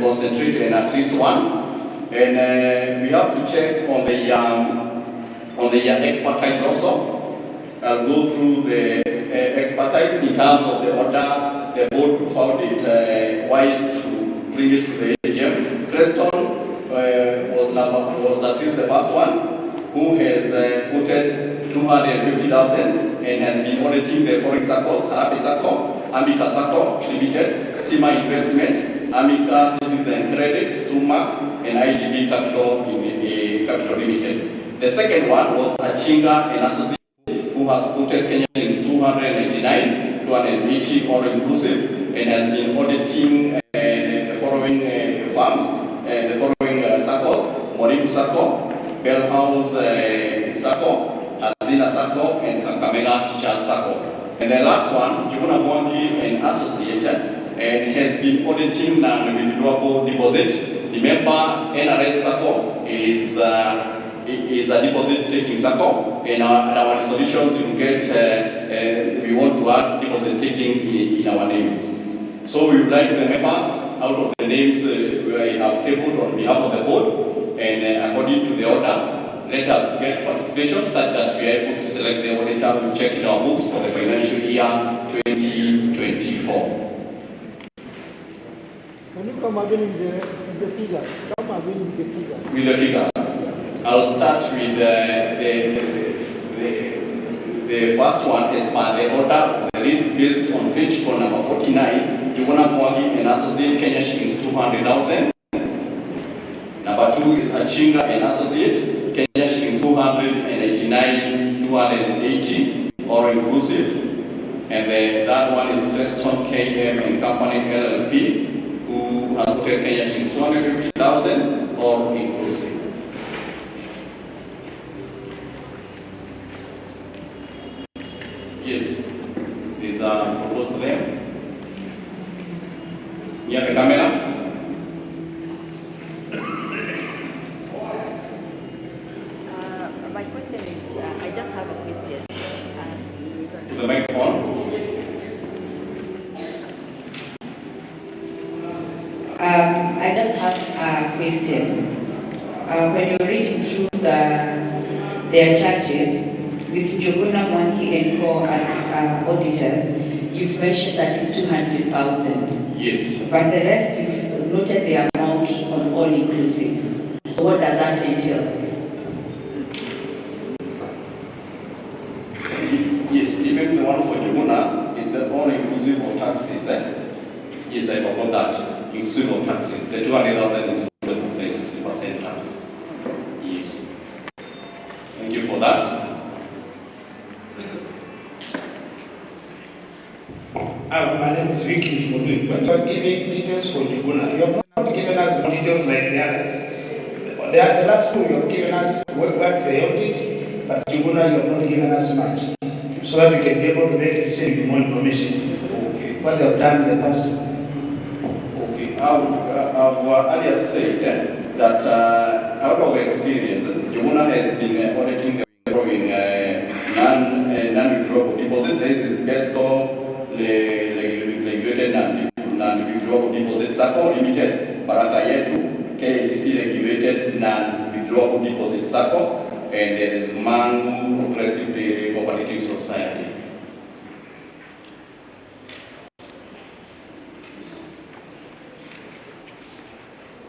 concentrate on at least one. And we have to check on the expertise also. I'll go through the expertise in terms of the order the board found it wise to bring it to the AGM. Creston was at least the first one, who has quoted 250,000 and has been auditing the foreign circles, Arabi Sacco, Amica Sacco Limited, Stima Investment, Amica Citizen Credit, Suma, and IDB Capital Limited. The second one was Achinga and Associate, who has quoted Kenya shillings 299, 280, all inclusive, and has been auditing the following firms, the following Saccos: Moribu Sacco, Bellhouse Sacco, Azina Sacco, and Kakamega Teachers Sacco. And the last one, Juna Mwangi and Associated, and has been auditing non-withdrawable deposit. Remember, NRS Sacco is a deposit-taking Sacco, and our solutions you get, we want to add deposit-taking in our name. So we would like the members, out of the names we have tabled on behalf of the board, and according to the order, let us get participation such that we are able to select the auditor who check in our books for the financial year 2024. Can you come again with the figures? Come again with the figures. With the figures. I'll start with the first one as per the order of the list based on page for number 49. Juna Mwangi and Associate, Kenya shillings 200,000. Number 2 is Achinga and Associate, Kenya shillings 289, 280, all inclusive. And the third one is Creston KM and Company LLP, who has quoted Kenya shillings 250,000, all inclusive. Yes, these are proposed there. Near the camera. when you're reading through their charges, with Njuguna, Mwangi and Co auditors, you've mentioned that it's 200,000. Yes. But the rest, you've noted the amount on all inclusive. So what does that entail? Yes, even the one for Njuguna, it's all inclusive of taxes. Yes, I forgot that. Inclusive of taxes. The 200,000 is the 60% tax. Yes. Thank you for that. My name is Ricky Mudui, but you're giving details for Njuguna. You're not giving us details like the others. The last two you've given us what they audit, but Njuguna you're not giving us much. So that we can be able to make a decision with more information. Okay. What they've done in the past. Okay. I've earlier said that out of experience, Njuguna has been auditing the following non-withdrawable deposit. This is based on regulated non-withdrawable deposit Sacco Limited, Baraka Yetu, KCC regulated non-withdrawable deposit Sacco, and there is Mangu Progressive Cooperative Society.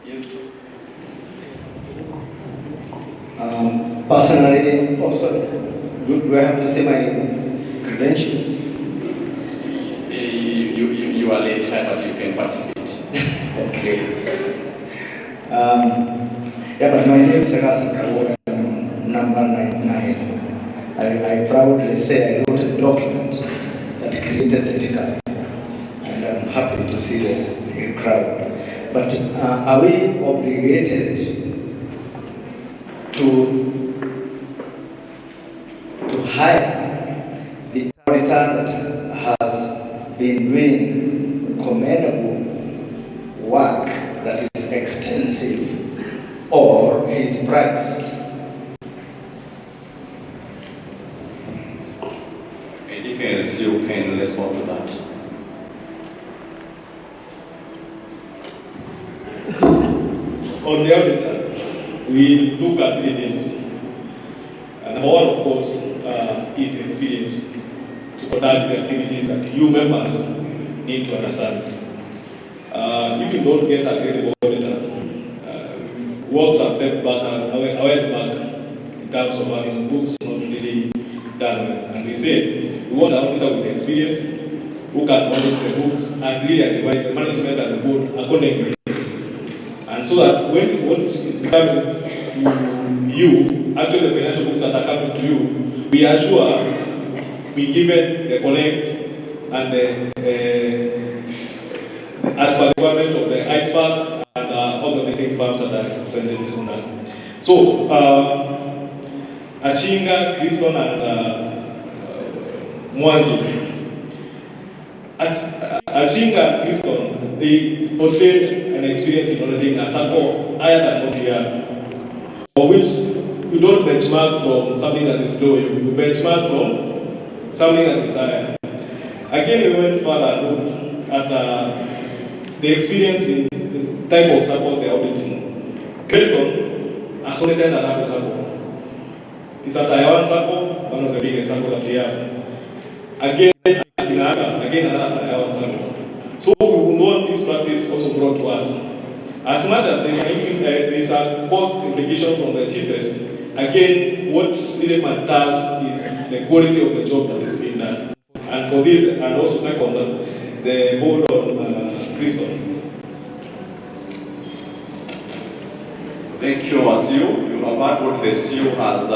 Yes. Personally, also, do I have to say my credentials? You are late, but you can participate. Okay. Yeah, but my name is Agas Kawola, number 99. I proudly say I wrote a document that created the ticker, and I'm happy to see the crowd. But are we obligated to hire the auditor that has been doing commendable work that is extensive, or his price? I think you can respond to that. On the auditor, we look at three things. Number one, of course, is experience to conduct the activities that you members need to understand. If you don't get a credible auditor, works have stepped back and went back in terms of having books not really done well. And we say we want an auditor with experience who can audit the books and really advise the management and the board accordingly. And so that when what is becoming to you, actually the financial books that are coming to you, we are sure we give it the correct and the as per the requirement of the iceberg and all the meeting firms that are represented in that. So, Achinga, Kriston, and Mwangi. Achinga, Kriston, they portrayed an experience in auditing a Sacco higher than what we are, of which you don't benchmark from something that is low, you benchmark from something that is higher. Again, we went further and looked at the experience in the type of Saccos they are auditing. Kriston has audited another Sacco. It's a Taiwan Sacco, one of the biggest Sacco that we have. Again, another Taiwan Sacco. So we want this practice also brought to us. As much as there's a cost implication from the cheapest, again, what really matters is the quality of the job that is being done. And for this, and also second, the board on Kriston. Thank you, Asiu. You have heard what the CEO has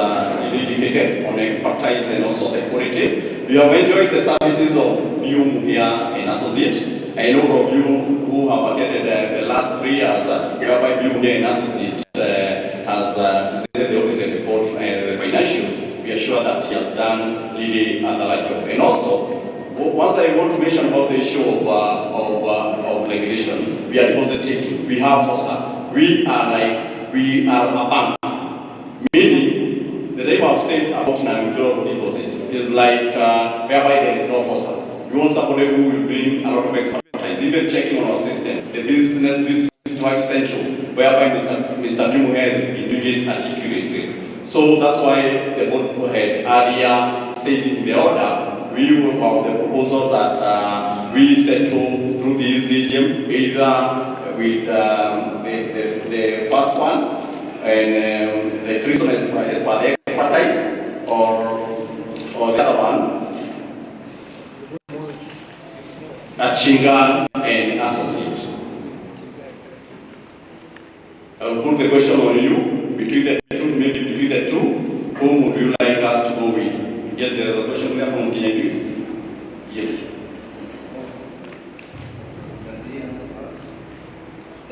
indicated on expertise and also the quality. We have enjoyed the services of BIUM here in Associate. I know of you who have attended the last 3 years, whereby BIUM here in Associate has presented the audited report and the financials. We are sure that he has done really another job. And also, once I want to mention about the issue of regulation, we are deposit taking. We have FOSA. We are a bank. Meaning, the name I've said about non-withdrawable deposit is like whereby there is no FOSA. We want somebody who will bring a lot of expertise, even checking on our system. The business 365 Central whereby Mr. Dimu has been doing it articulately. So that's why the board had earlier said in the order, we were about the proposal that we settle through the ECGM, either with the first one and the reason as per the expertise, or the other one, Achinga and Associate. I will put the question on you, between the two, maybe between the two, whom would you like us to go with? Yes, there is a question there from Kinyabi. Yes.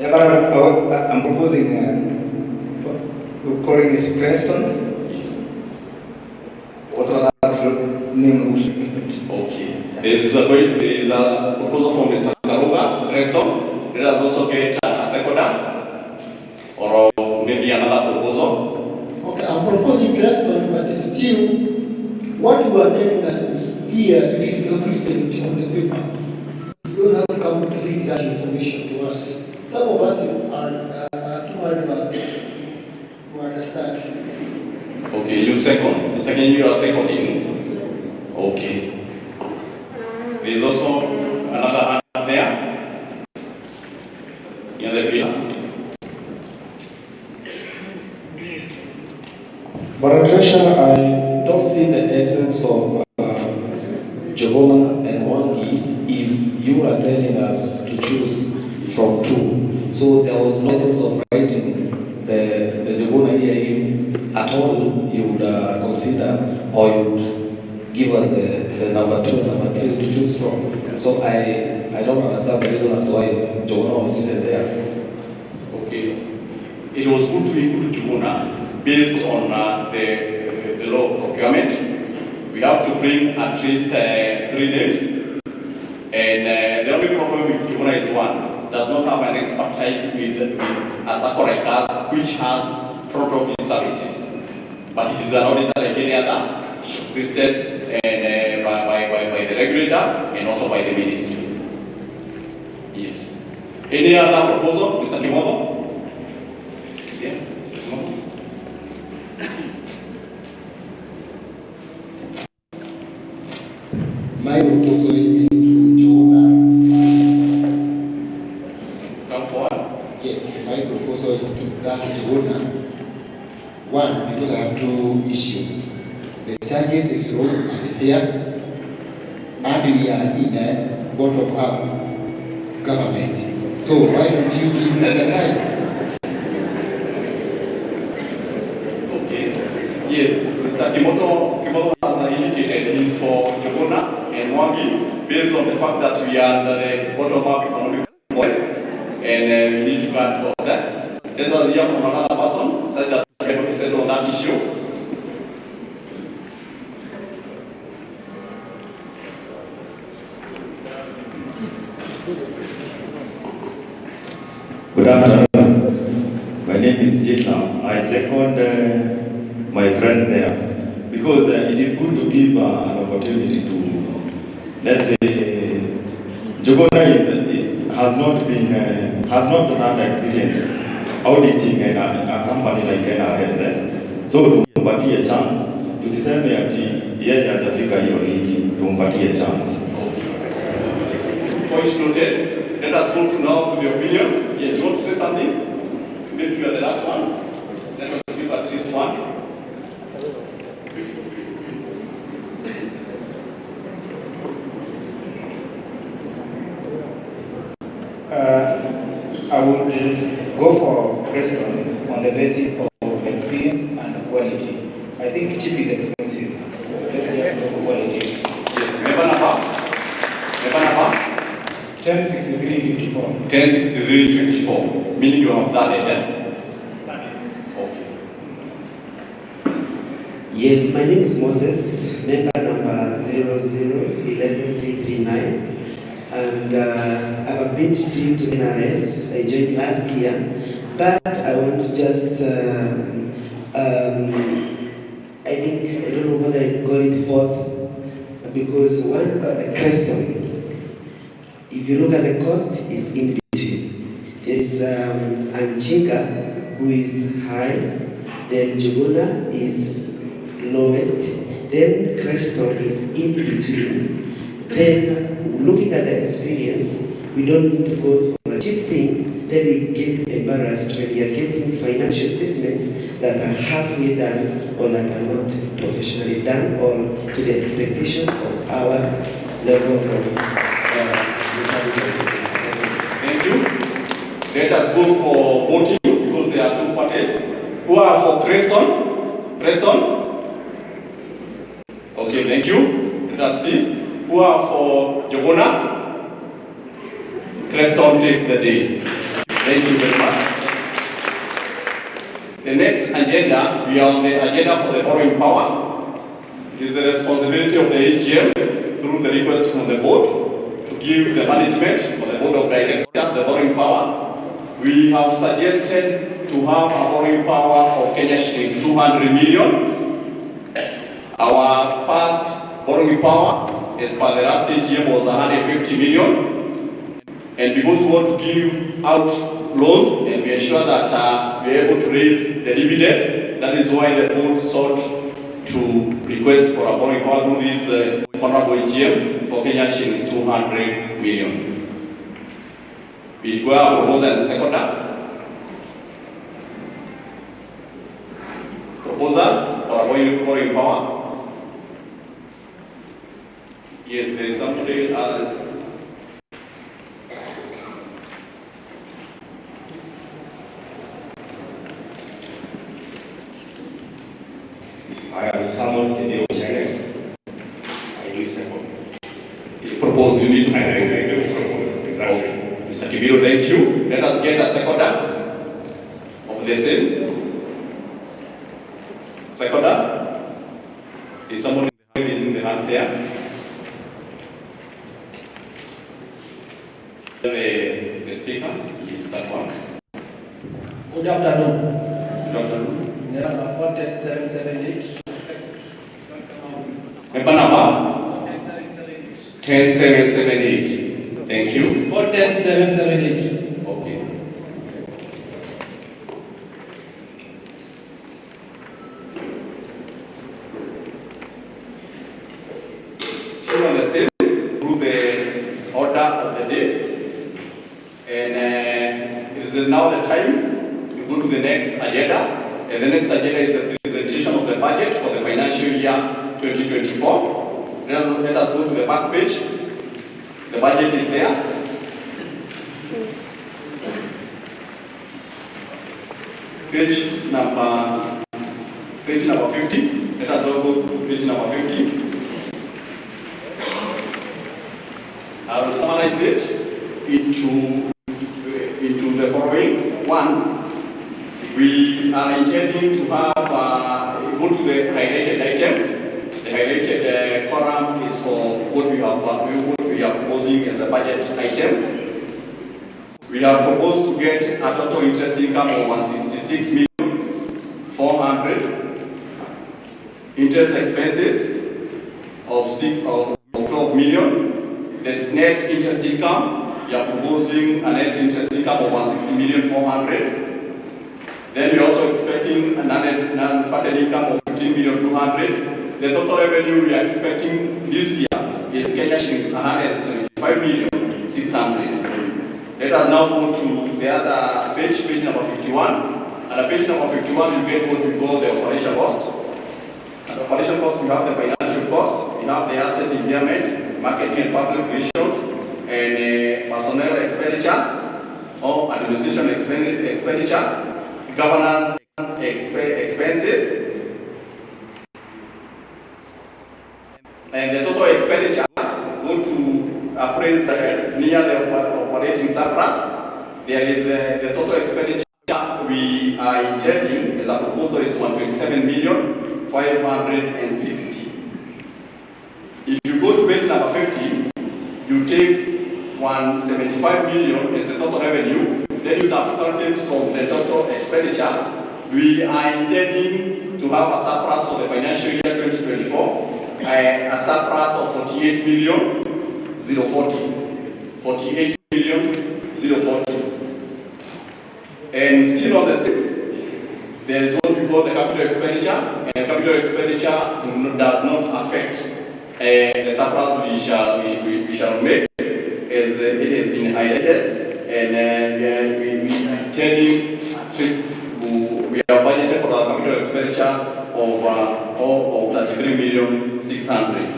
I'm proposing, we're calling it Preston. What was that name? Okay. There is a proposal from Mr. Karuga, Preston. Let us also get a seconder, or maybe another proposal. Okay, I'm proposing Preston, but still, what you are telling us here, you should complete it on the paper. You don't have to come to read that information to us. Some of us are too hard to understand. Okay, you second. Second, you are seconding. Okay. There is also another hand there. In the bill. Madam Treasurer, I don't see the essence of Jogona and Wangi if you are telling us to choose from two. So there was no essence of writing the Jogona here if at all you would consider or you would give us the number 2 and number 3 to choose from. So I don't understand the reason as to why Jogona was written there. Okay. It was good to include Jogona based on the law of procurement. We have to bring at least 3 names. And the only problem with Jogona is one. Does not have an expertise with a Sacco like us, which has front office services. But it is an auditor like any other, listed and, by the regulator and also by the ministry. Yes. Any other proposal, Mr. Kimoto? Yeah, Mr. Kimoto. My proposal is to Jogona. Come forward. Yes, my proposal is to grant Jogona. One, because I have 2 issues. The charges is low and fair, and we are in a bottom-up government. So why don't you give me the time? Okay. Yes, Mr. Kimoto has indicated is for Jogona and Wangi based on the fact that we are under the bottom-up economic model and we need to grant offset. Let us hear from another person such that we are able to settle on that issue. Good afternoon. My name is Jitna. I second my friend there because it is good to give an opportunity to, let's say, Jogona has not had experience auditing a company like NRS. So tumpatie a chance. Tusiseme ati yeye hajafika hiyo ligi, tumpatie chance. Point noted. Let us go to now to the opinion. Yes, you want to say something? Maybe you are the last one. Let us give at least one. I would go for Preston on the basis of experience and quality. I think cheap is expensive. Let's just go for quality. Yes, never number. 106354. 106354. Meaning you have that there. Okay. Yes, my name is Moses, member number 0011339. And I'm a bit new to NRS. I joined last year, but I want to just, I think, I don't know whether I call it fourth, because one, Creston, if you look at the cost, it's in between. There is is Anjinga, who is high, then Jogona is lowest, then Creston is in between. Then, looking at the experience, we don't need to go for a cheap thing, then we get embarrassed when we are getting financial statements that are halfway done or that are not professionally done or to the expectation of our level of Thank you. Let us go for voting because there are two parties. Who are for Creston? Creston? Okay, thank you. Let us see. Who are for Jogona? Creston takes the day. Thank you very much. The next agenda, we are on the agenda for the borrowing power. It is the responsibility of the AGM through the request from the board to give the management or the board of directors the borrowing power. We have suggested to have a borrowing power of Kenya shillings 200 million. Our past borrowing power as per the last AGM was 150 million. And because we want to give out loans and we ensure that we are able to raise the dividend, that is why the board sought to request for a borrowing power through this honorable AGM for Kenya shillings 200 million. We go out proposer and seconder. Proposer for a borrowing power. Yes, there is somebody. I am someone in the channel. I do second. You propose, you need to propose. I do propose, exactly. Okay. Mr. Kibiro, thank you. Let us get a seconder of the same. Seconder? Is someone raising the hand there? The speaker, is that one? Good afternoon. Good afternoon. Number 10778. Member number? 10778. Thank you. 10778. Okay. Still on the same through the order of the day. And it is now the time to go to the next agenda. And the next agenda is the presentation of the budget for the financial year 2024. Let us go to the back page. The budget is there. Page number 50. Let us all go to page number 50. I will summarize it into the following. One, we are intending to have go to the highlighted item. The highlighted column is for what we are proposing as a budget item. We are proposed to get a total interest income of 166,400,000. Interest expenses of 12 million. The net interest income, we are proposing a net interest income of 160,400,000. Then we are also expecting a non-funded income of 15,200,000. The total revenue we are expecting this year is Kenya shillings 175,600,000. Let us now go to the other page, page number 51. And at page number 51, you get what we call the operation cost. At operation cost, we have the financial cost, we have the asset impairment, marketing and public relations, and personnel expenditure or administration expenditure, governance expenses, and the total expenditure go to appraise near the operating surplus. There is the total expenditure we are intending as a proposal is 127,560,000. If you go to page number 50, you take 175 million as the total revenue, then you subtract it from the total expenditure. We are intending to have a surplus for the financial year 2024, a surplus of 48,040,000. 48,040,000. And still on the same, there is what we call the capital expenditure, and capital expenditure does not affect the surplus we shall make, as it has been highlighted, and we tell you we have budgeted for our capital expenditure of 33,600,000.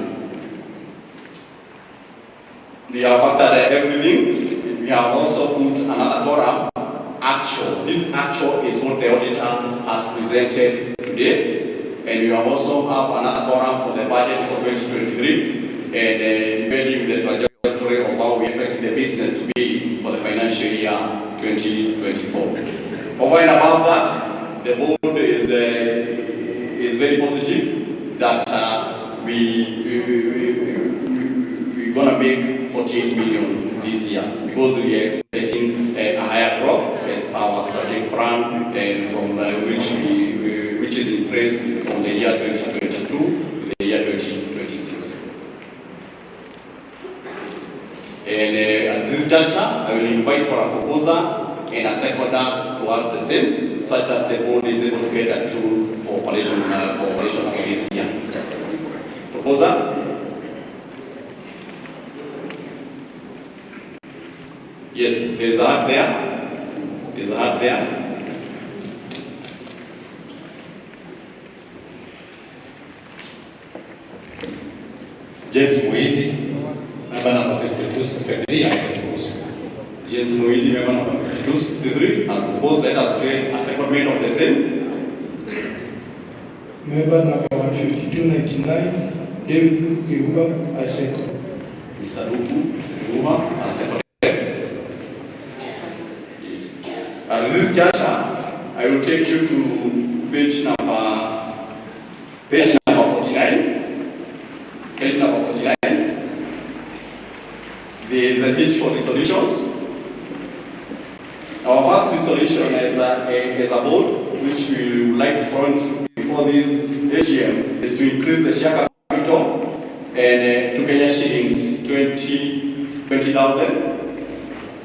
We have factored everything. We have also put another column, actual. This actual is what the auditor has presented today. And we have also have another column for the budget for 2023, and depending the trajectory of how we expect the business to be for the financial year 2024. Over and above that, the board is very positive that we're gonna make 48 million this year, because we are expecting a higher growth as our strategic plan, and from which is in place from the year 2022 to the year 2026. And at this juncture, I will invite for a proposer and a seconder towards the same, such that the board is able to get a tool for operation for this year. Proposer? Yes, there's a hat there. There's a hat there. James Muindi, member number 5263, I propose. James Muindi, member number 5263, has proposed. Let us get a secondment of the same. Member number 15299, David Kiuba, I second. Mr. Ruku Kiuba, has seconded. Yes. At this juncture, I will take you to page number 49. Page number 49. There is a pitch for resolutions. Our first resolution as a board, which we would like to front before this AGM, is to increase the share capital and to Kenya shillings 20,000.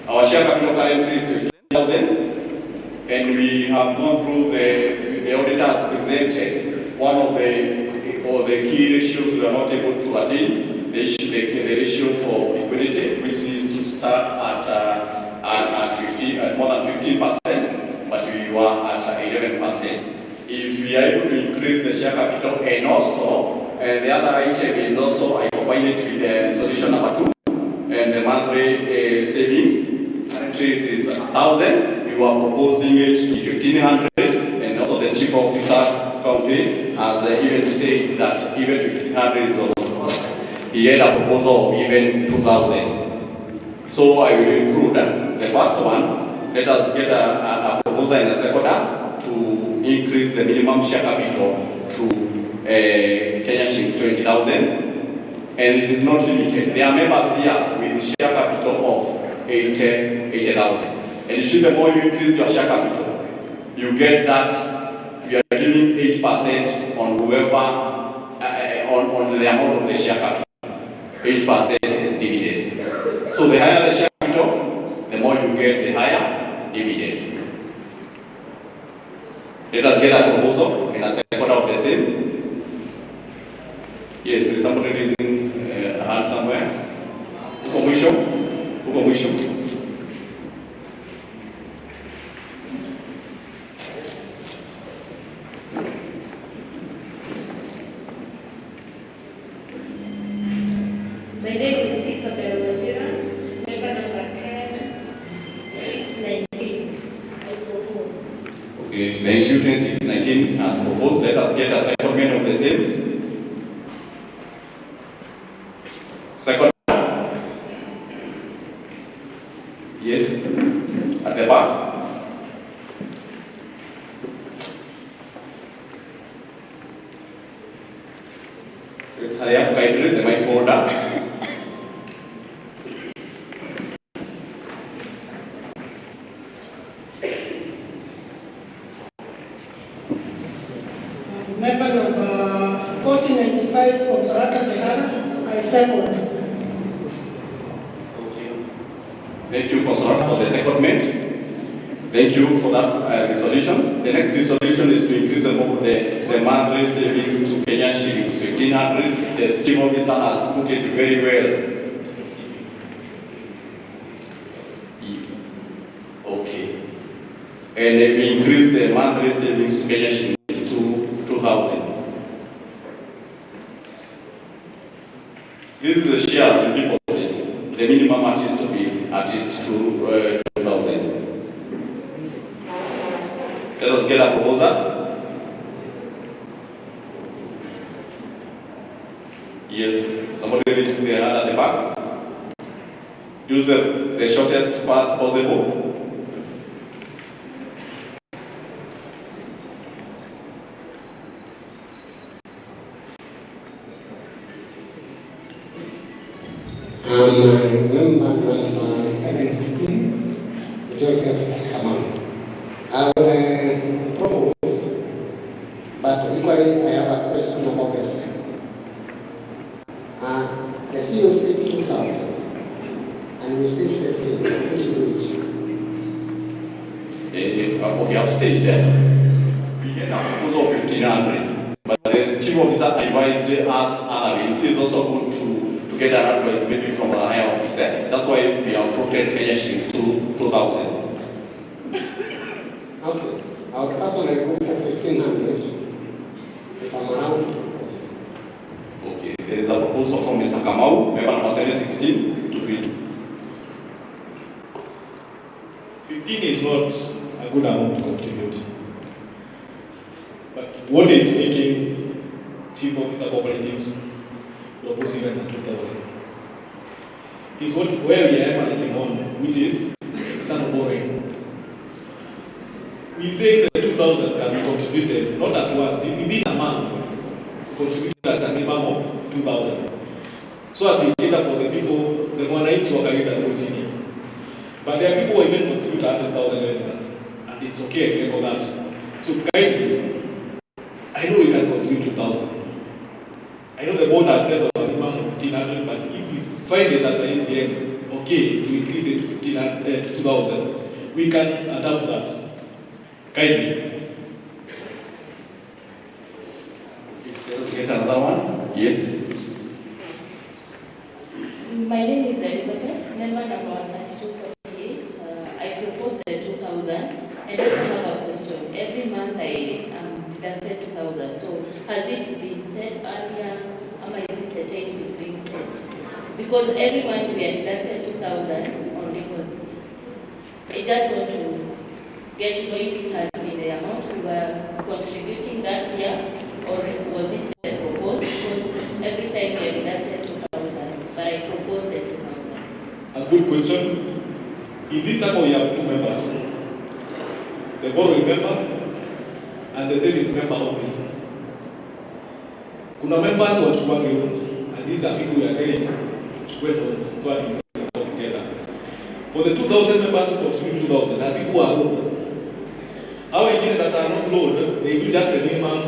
Our share capital currently is 15,000, and we have gone through the auditor has presented one of the key ratios we are not able to attain, the ratio for liquidity, which needs to start at more than 15%, but we were at 11%. If we are able to increase the share capital, and also the other item is also I combine it with the resolution number 2, and the monthly savings. Currently it is 1,000. We were proposing it to 1,500, and also the chief officer county has even said that even 1,500 is over. He had a proposal of even 2,000. So I will include the first one. Let us get a proposal in a seconder to increase the minimum share capital to Kenya shillings 20,000. And it is not limited. There are members here with share capital of 80,000. And the more you increase your share capital, you get that you are giving 8% on whoever on the amount of the share capital. 8% is dividend. So the higher the share capital, the more you get, the higher dividend. Let us get a proposal and a second of the same. Yes, there is somebody raising a hand somewhere. Commission. My name is Isabel Wajira, member number 10619. I propose. Okay, thank you. 10619 as proposed. Let us get a secondment of the same. Second. Yes, at the back. Let's hurry up, kindly. The mic holder. Member number 4095, Consolata Lehana, I second. Thank you, Consular, for the secondment. Thank you for that resolution. The next resolution is to increase the monthly savings to Kenya shillings 1,500. The chief officer has put it very well. Okay. And we increase the monthly savings to Kenya shillings to 2,000. This is the shares in deposit. The minimum at least to be at least 2,000. Let us get a proposal. Yes, somebody read the hand at the back. Use the shortest path possible. Member 716, Joseph Kamau. I will propose, but equally I have a question about this. The CEO said 2,000, and you said 15, which is which? Okay, I've said that we get a proposal of 1,500, but the chief officer advised us other ways. It's also good to get an advice maybe from a higher officer. That's why we have floated Kenya shillings to 2,000. Okay, I would personally go for 1,500 if I'm around. Okay, there is a proposal from Mr. Kamau, member number 716, to be. 15 is not a good amount to contribute. But what is making chief officer cooperatives propose even at 2,000 is where we are emanating on, which is external borrowing. We say that 2,000 can be contributed not at once, within a month, contributed as a minimum of 2,000. So that we cater for the people, the wananchi wa kawaida wako chini. But there are people who even contribute 100,000 every month, and it's okay, I can that. So kindly, I know we can contribute 2,000. I know the board has said a minimum of 1,500, but if we find it as an AGM, okay, to increase it to 2,000, we can adapt that. Kindly. Let us get another one. Yes. My name is Elizabeth, member number 3248. I propose the 2,000 and also have a question. Every month I deducted 2,000. So has it been set earlier? Or is it the time it is being set? Because every month we are deducted 2,000 on deposits. I just want to get to know if it has been the amount we were contributing that year, or was it the proposed? Because every time we are deducted 2,000, but I proposed the 2,000. A good question. In this Sacco, we have two members: the borrowing member and the saving member only. Kuna members wachukua loans, and these are people we are telling to get loans, so I think it's all together. For the 2,000 members who contribute 2,000, are people who are loaned. How wengine that are not loaned, they do just the minimum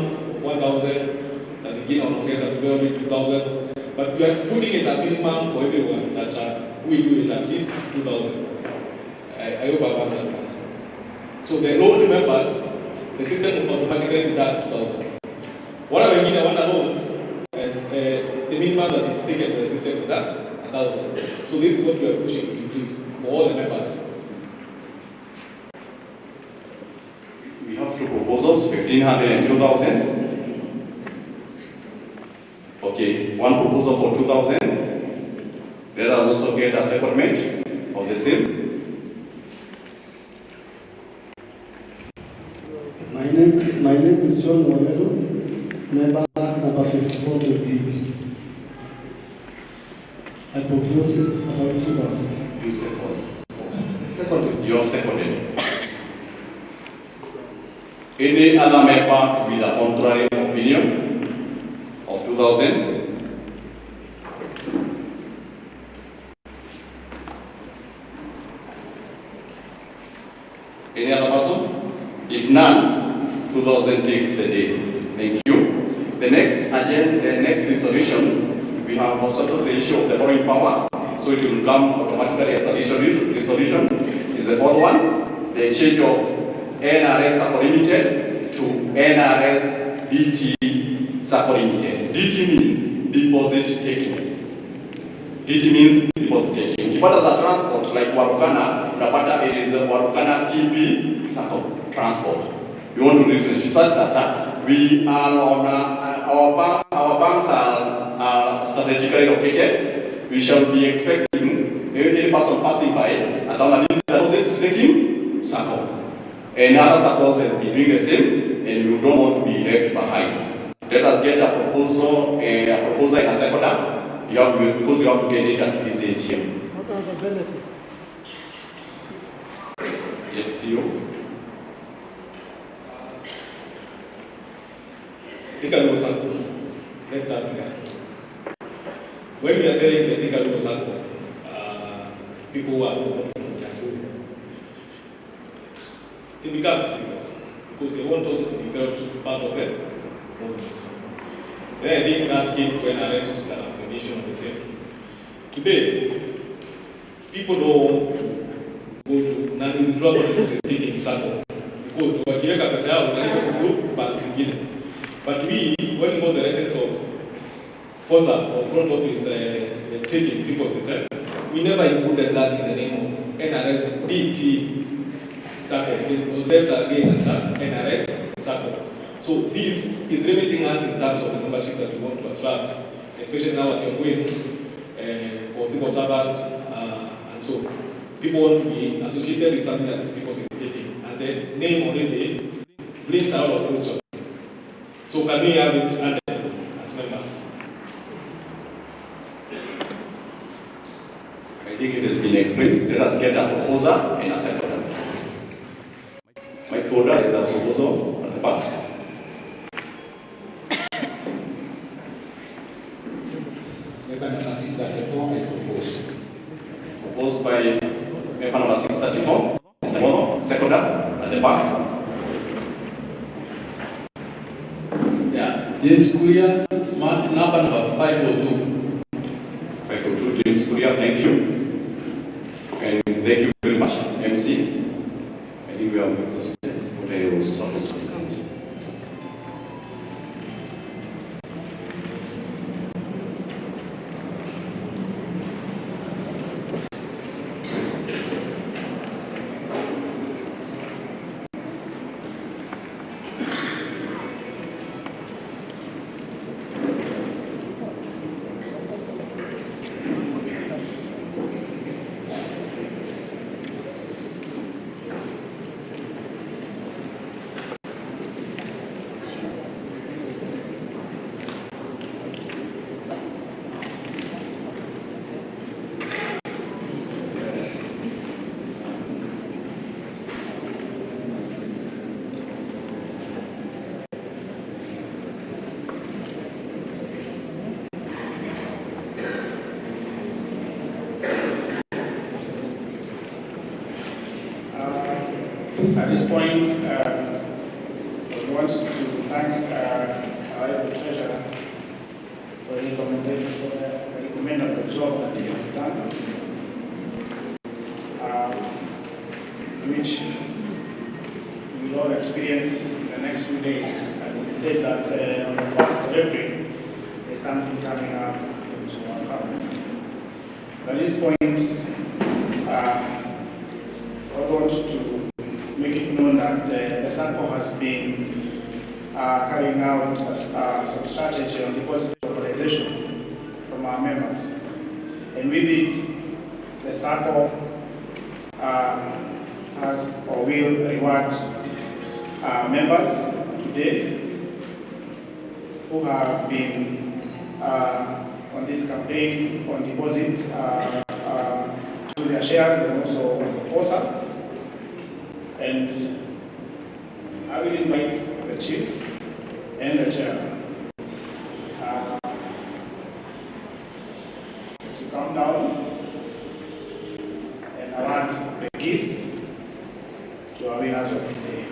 1,000, as again wanaongeza probably 2,000, but we are putting it as a minimum for everyone that we do it at least 2,000. I hope I've answered that. So the loaned members, the system will automatically deduct 2,000. What are wengine wana loans, as the minimum that is taken by the system is 1,000. So this is what we are pushing to increase for all the members. We have two proposals, 1,500 and 2,000. Okay, one proposal for 2,000. Let us also get a settlement of the same. My name is John Wamelo, member number 5428. I propose about 2,000. You second. Seconded. You have seconded. Any other member with a contrary opinion of 2,000? Any other person? If none, 2,000 takes the day. Thank you. The next resolution, we have also the issue of the borrowing power, so it will come automatically as a resolution. Is the fourth one. The the change of NRS Sacco Limited to NRS DT Sacco Limited. DT means deposit taking. DT means deposit taking. Ukipata za transport like Warukana, unapata it is Warukana TP Sacco transport. We want to differentiate such that we are on our banks are strategically located. We shall be expecting any person passing by at our deposit taking Sacco. And other Saccos has been doing the same, and we don't want to be left behind. Let us get a proposal in a second. Because you have to get it at this AGM. What are the benefits? Yes, you. Ethical Sacco. Let's start with that. When we are saying ethical Sacco, people who are from Jango, it becomes difficult because they want also to be felt part of it. Then I think that came to NRS, which is an application of the same. Today, people don't want to go to non-withdrawable deposit taking Sacco because wakiweka pesa yao wanaweza kugroup banks zingine. But we, when we know the essence of FOSA or front office taking deposit, we never included that in the name of NRS DT Sacco. It was left again as NRS Sacco. So this is limiting us in terms of the membership that we want to attract, especially now that you're going for civil servants and so. People want to be associated with something that is deposit taking, and the name already brings out of question. So can we have it added as members? I think it has been explained. Let us get a proposal and a second. My order is a proposal at the back. Member number 634, I propose. Proposed by member number 634. Second at the back. James Kuria, number 502. 502, James Kuria, thank you. And thank you very much, MC. I think we have exhausted what I was supposed to present. At this point, I want to thank our treasurer for the recommend of the job that he has done, which we will all experience in the next few days. As he said that on the 1st of April, there's something coming up into our account. At this point, I want to make it known that the Sacco has been carrying out some strategy on deposit authorization from our members. And with it, the Sacco has or will reward members today who have been on this campaign on deposit to their shares and also on the FOSA. And I will invite the chief and the chair to come down and award the gifts to our winners of the day.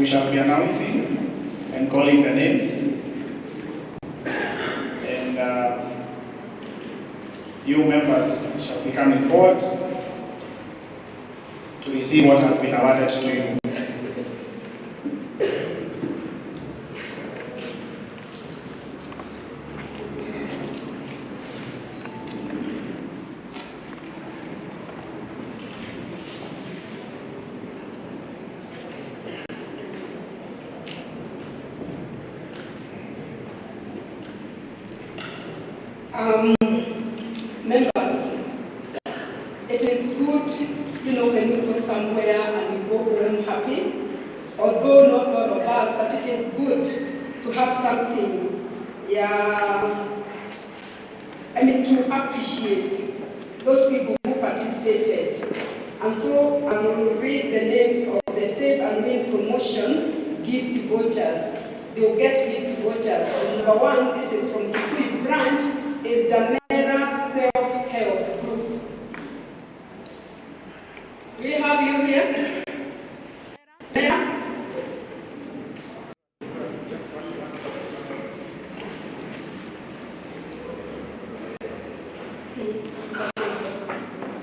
we shall be announcing and calling the names. And you members shall be coming forward to receive what has been awarded to you. Members, it is good, when we go somewhere and we go home happy, although not all of us, but it is good to have something, to appreciate those people who participated. And so I will read the names of the Save and Win Promotion gift vouchers. They will get gift vouchers. Number one, this is from Kikui branch, is the self-help group. Do we have you here?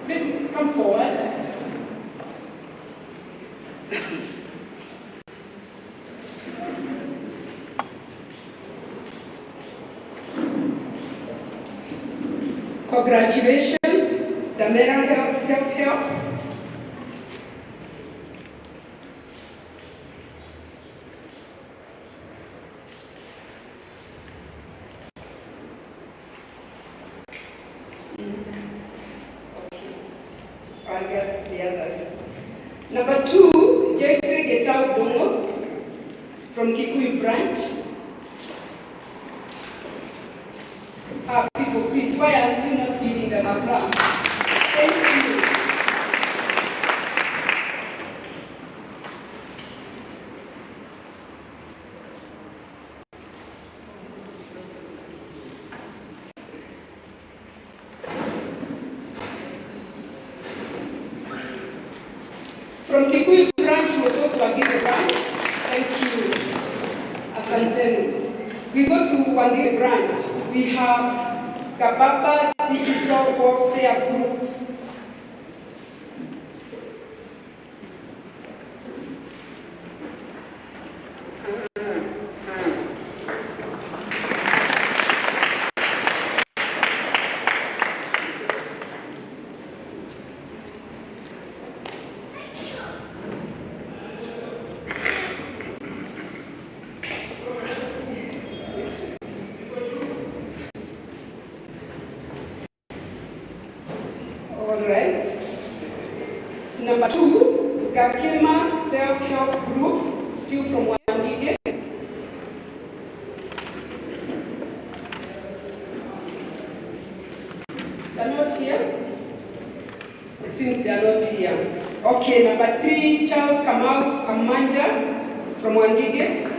Please come forward. Congratulations, the Mera Help Self-Help. I'll get to the others. Number two, Jeffrey Getao Dongo from Kikui branch. People, please, why are you not giving them a clap? Thank you. From Kikuyu branch, we'll go to Wangige branch. Thank you. Asanteni. We go to Wangige branch. We have Kababa Digital Warfare Group. Number two, Gakema Self-Help Group, still from Wangige. They're not here? It seems they're not here. Okay, number three, Charles Kamau Kamanja from Wangige.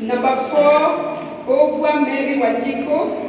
Number four, Ogwa Mary Wajiko.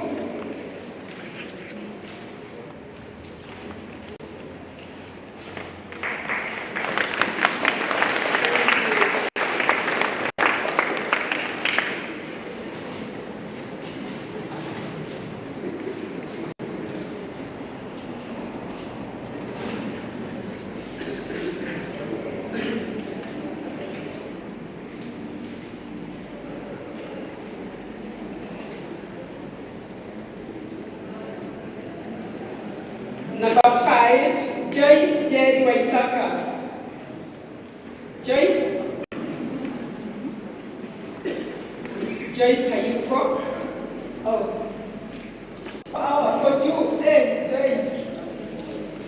Number five, Joyce Jerry Waitaka. Joyce? Joyce Hayuko? Oh, I thought you, hey, Joyce.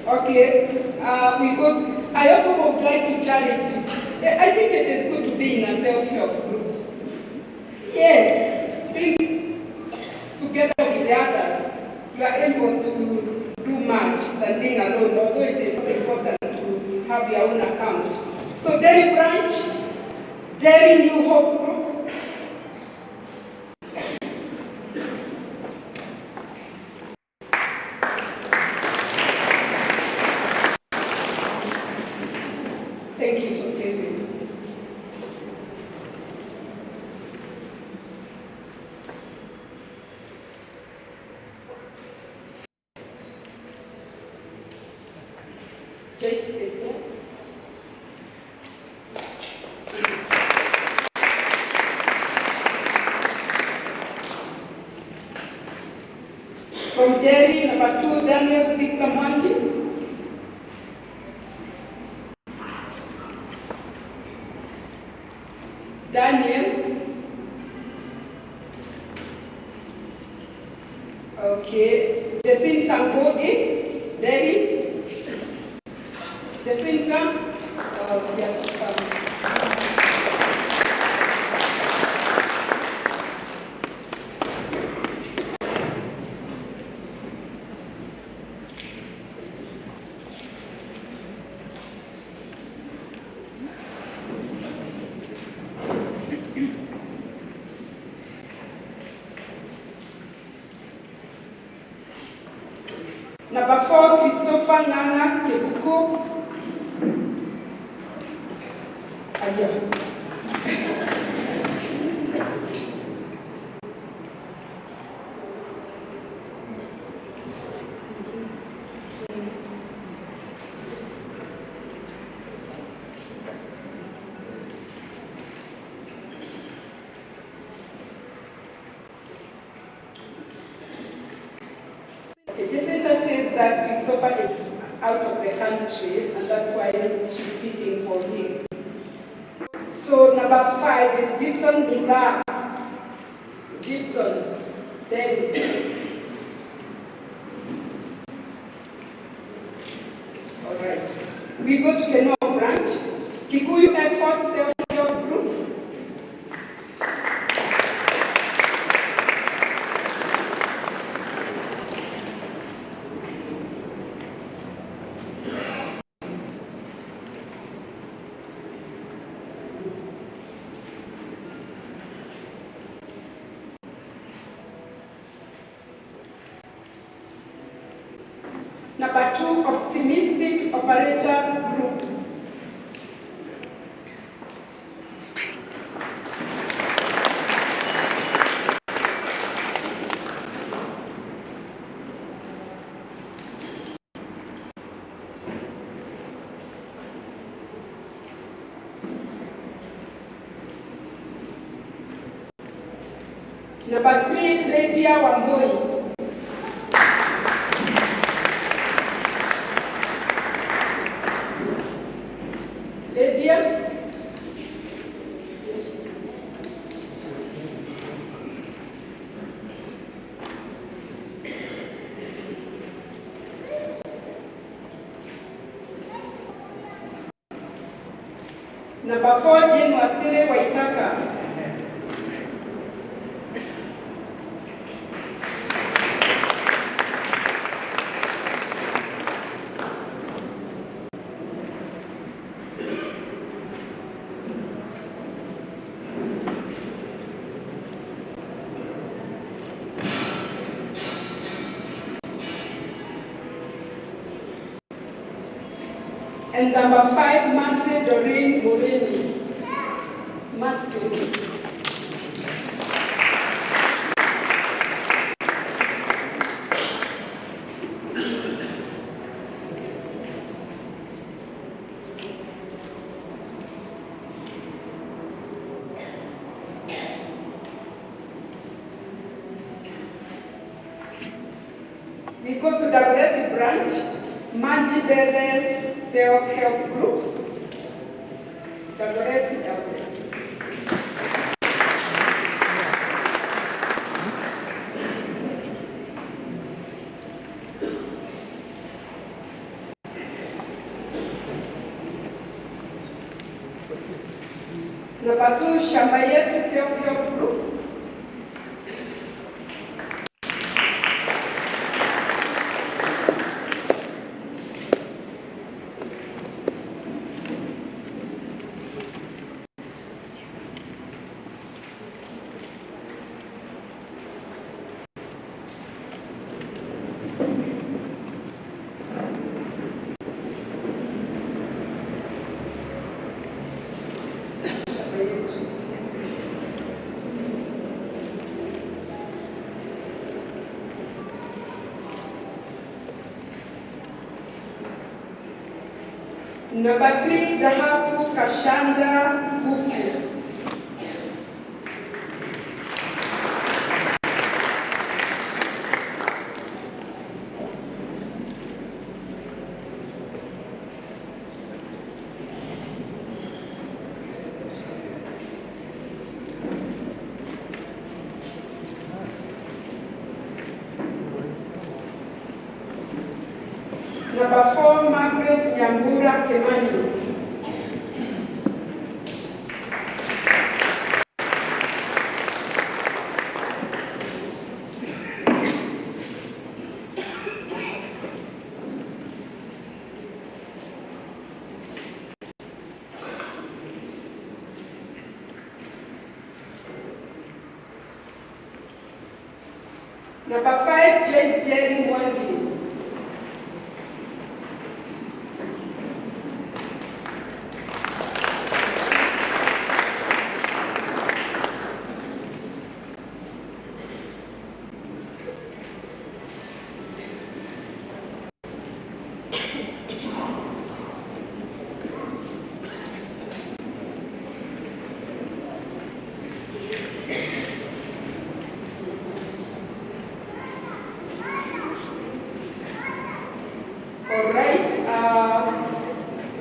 Okay, we go. I also would like to challenge you. I think it is good to be in a self-help group. Yes, think together with the others, you are able to do much than being alone, although it is important to have your own account. So Derry branch, Derry New Hope Group, thank you for saving. Joyce is there. From Derry, number 2, Daniel Victor Mwangi. Daniel. Okay. Jacinta Ngogi, Derry. Jacinta, yeah, she comes. Number 4, Christopher Nana Kebuko. Jacinta says that Christopher is out of the country and that's why she's speaking for him. So number 5 is Gibson Mila. Gibson, Derry. All right. We go to Kenol branch. Kikuyu Effort Self-Help Group. Number 2, Optimistic Operators Group. Number 3, Lydia Wamboi. Lydia. Number 4, Jane Watire Waithaka. And number 5, Mercy Doreen Moreni. Mercy. We go to Dagoretti branch, Manji Bele Self-Help Group. Dagoretti Dagoretti. Number 2, Shambayet Self-Help Group. Number 3, Dhahabu Kashanda Gufu. Number 4, Margaret Nyambura Kemani. Number 5, Joyce Jerry Mwangi.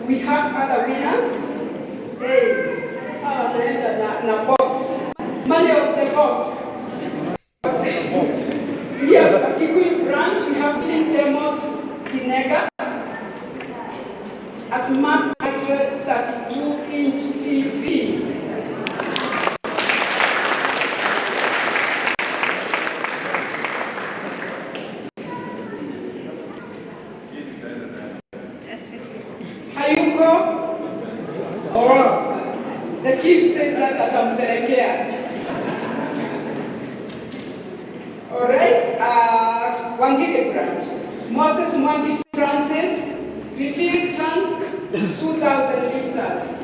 We have other winners. Hey, na box. Money of the box. Here, at Kikuyu branch, we have Slim Demo Tinega, a smart 132-inch TV. The chief says that atampelekea. All right, Wangige branch. Moses Mwangi Francis, refill tank 2,000 liters.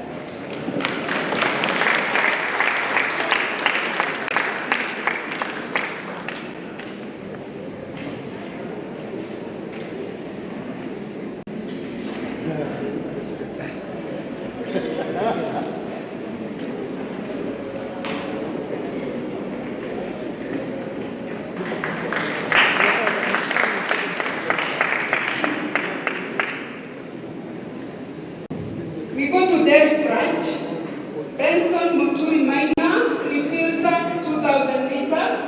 We go to Derry branch. Benson Muturi Minor, refill tank 2,000 liters.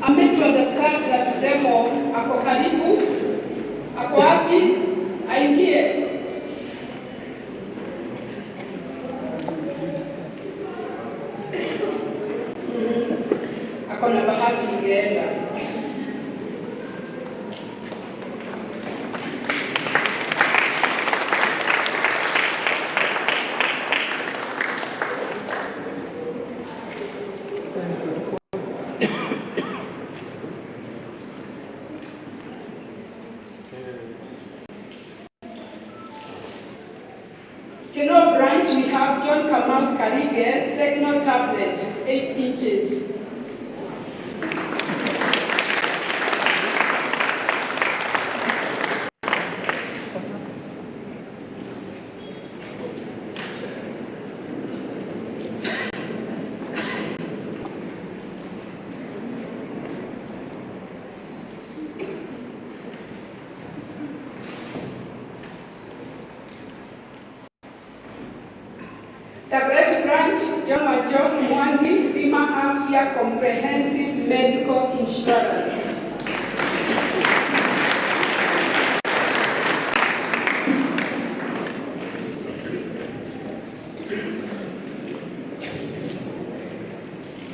I'm meant to understand that demo ako karibu, ako wapi, aingie. Ako na bahati ingeenda. Keno branch, we have John Kamau Karige, Techno tablet, 8 inches. Cooperative branch, John Majo Mwangi, Bima Afya Comprehensive Medical Insurance.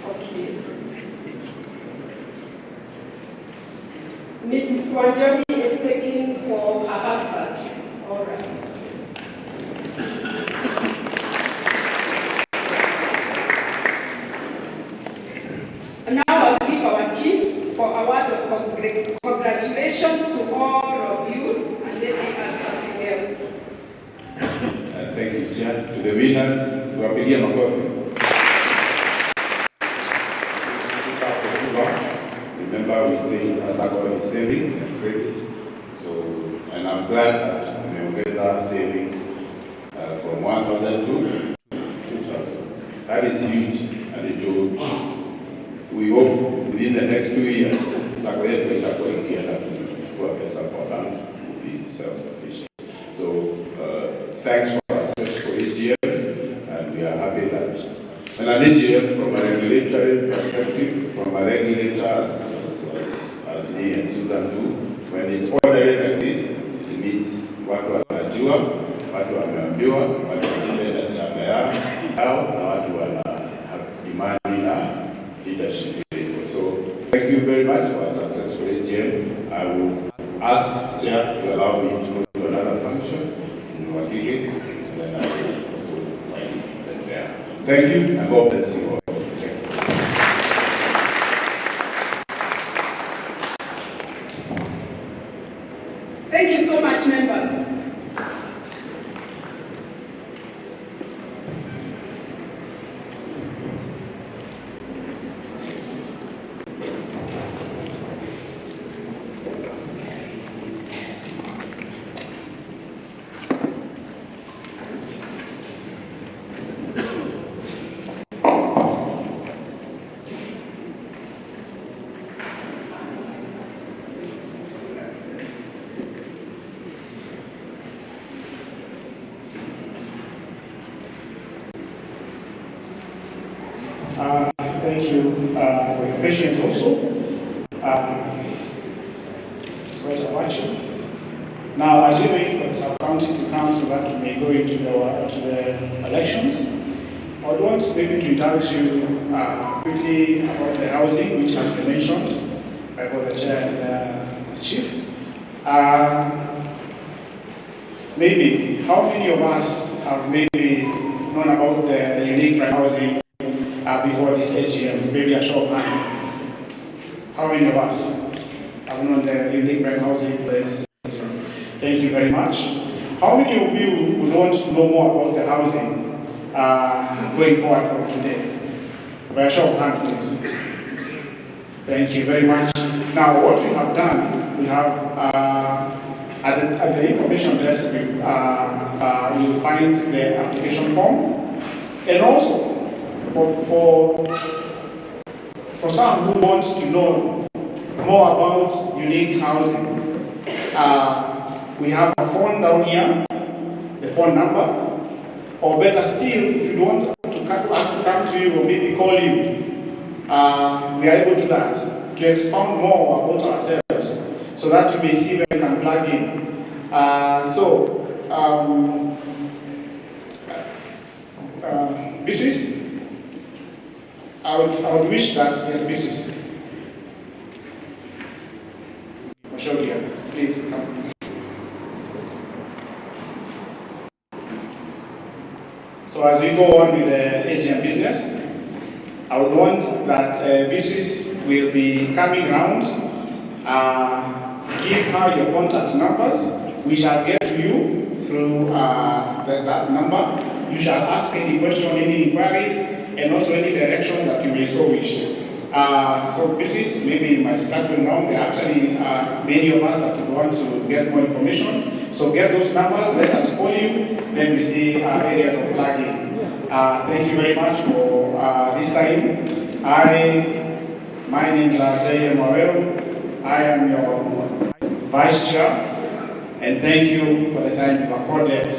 Okay. Mrs. Wanjohi is taking for her husband. All right. Congratulations to all of you, and let me add something else. Thank you, Chair. To the winners, tuwapigie makofi. Remember, we say Sacco is savings and credit. So, and I'm glad that umeongeza savings from 1,000 to 2,000. That is huge, and it will, we hope within the next 2 years, Sacco yetu itakuwa ikienda kuchukua pesa kwa bank, will be self-sufficient. So, thanks for our successful AGM, and we are happy that an AGM from a regulatory perspective, from a regulator as me and Susan do, when it's orderly like this, it means watu wanajua, watu wameambiwa, watu wanapenda chama yao, na watu wana imani na leadership. So thank you very much for a successful AGM. I will ask the Chair to allow me to go to another function in Wakike, and then I will also find them there. Thank you, and God bless you all. Thank you so much, members. Thank you for your patience also. It's quite a watching. Now, as we wait for the sub-county to come so that we may go into the elections, I would want maybe to indulge you quickly about the housing, which has been mentioned by both the Chair and the Chief. Maybe, how many of us have maybe known about the unique prime housing before this AGM? Maybe a show of hand. How many of us have known the unique prime housing before this AGM? Thank you very much. How many of you would want to know more about the housing going forward from today? By a show of hand, please. Thank you very much. Now, what we have done, we have at the information desk, you will find the application form, and also for some who want to know more about unique housing, we have a phone down here, the phone number, or better still, if you want us to come to you or maybe call you, we are able to do that, to expound more about ourselves, so that you may see where you can plug in. Beatrice, I would wish that, yes, Beatrice. Mashogia, please come. So as we go on with the AGM business, I would want that Beatrice will be coming around, give her your contact numbers. We shall get to you through that number. You shall ask any question, any inquiries, and also any direction that you may so wish. So Beatrice, maybe my start going down, there are actually many of us that want to get more information. So get those numbers, let us call you, then we see areas of plugging. Thank you very much for this time. My name is J.M. Mawero. I am your Vice Chair. And thank you for the time you've accorded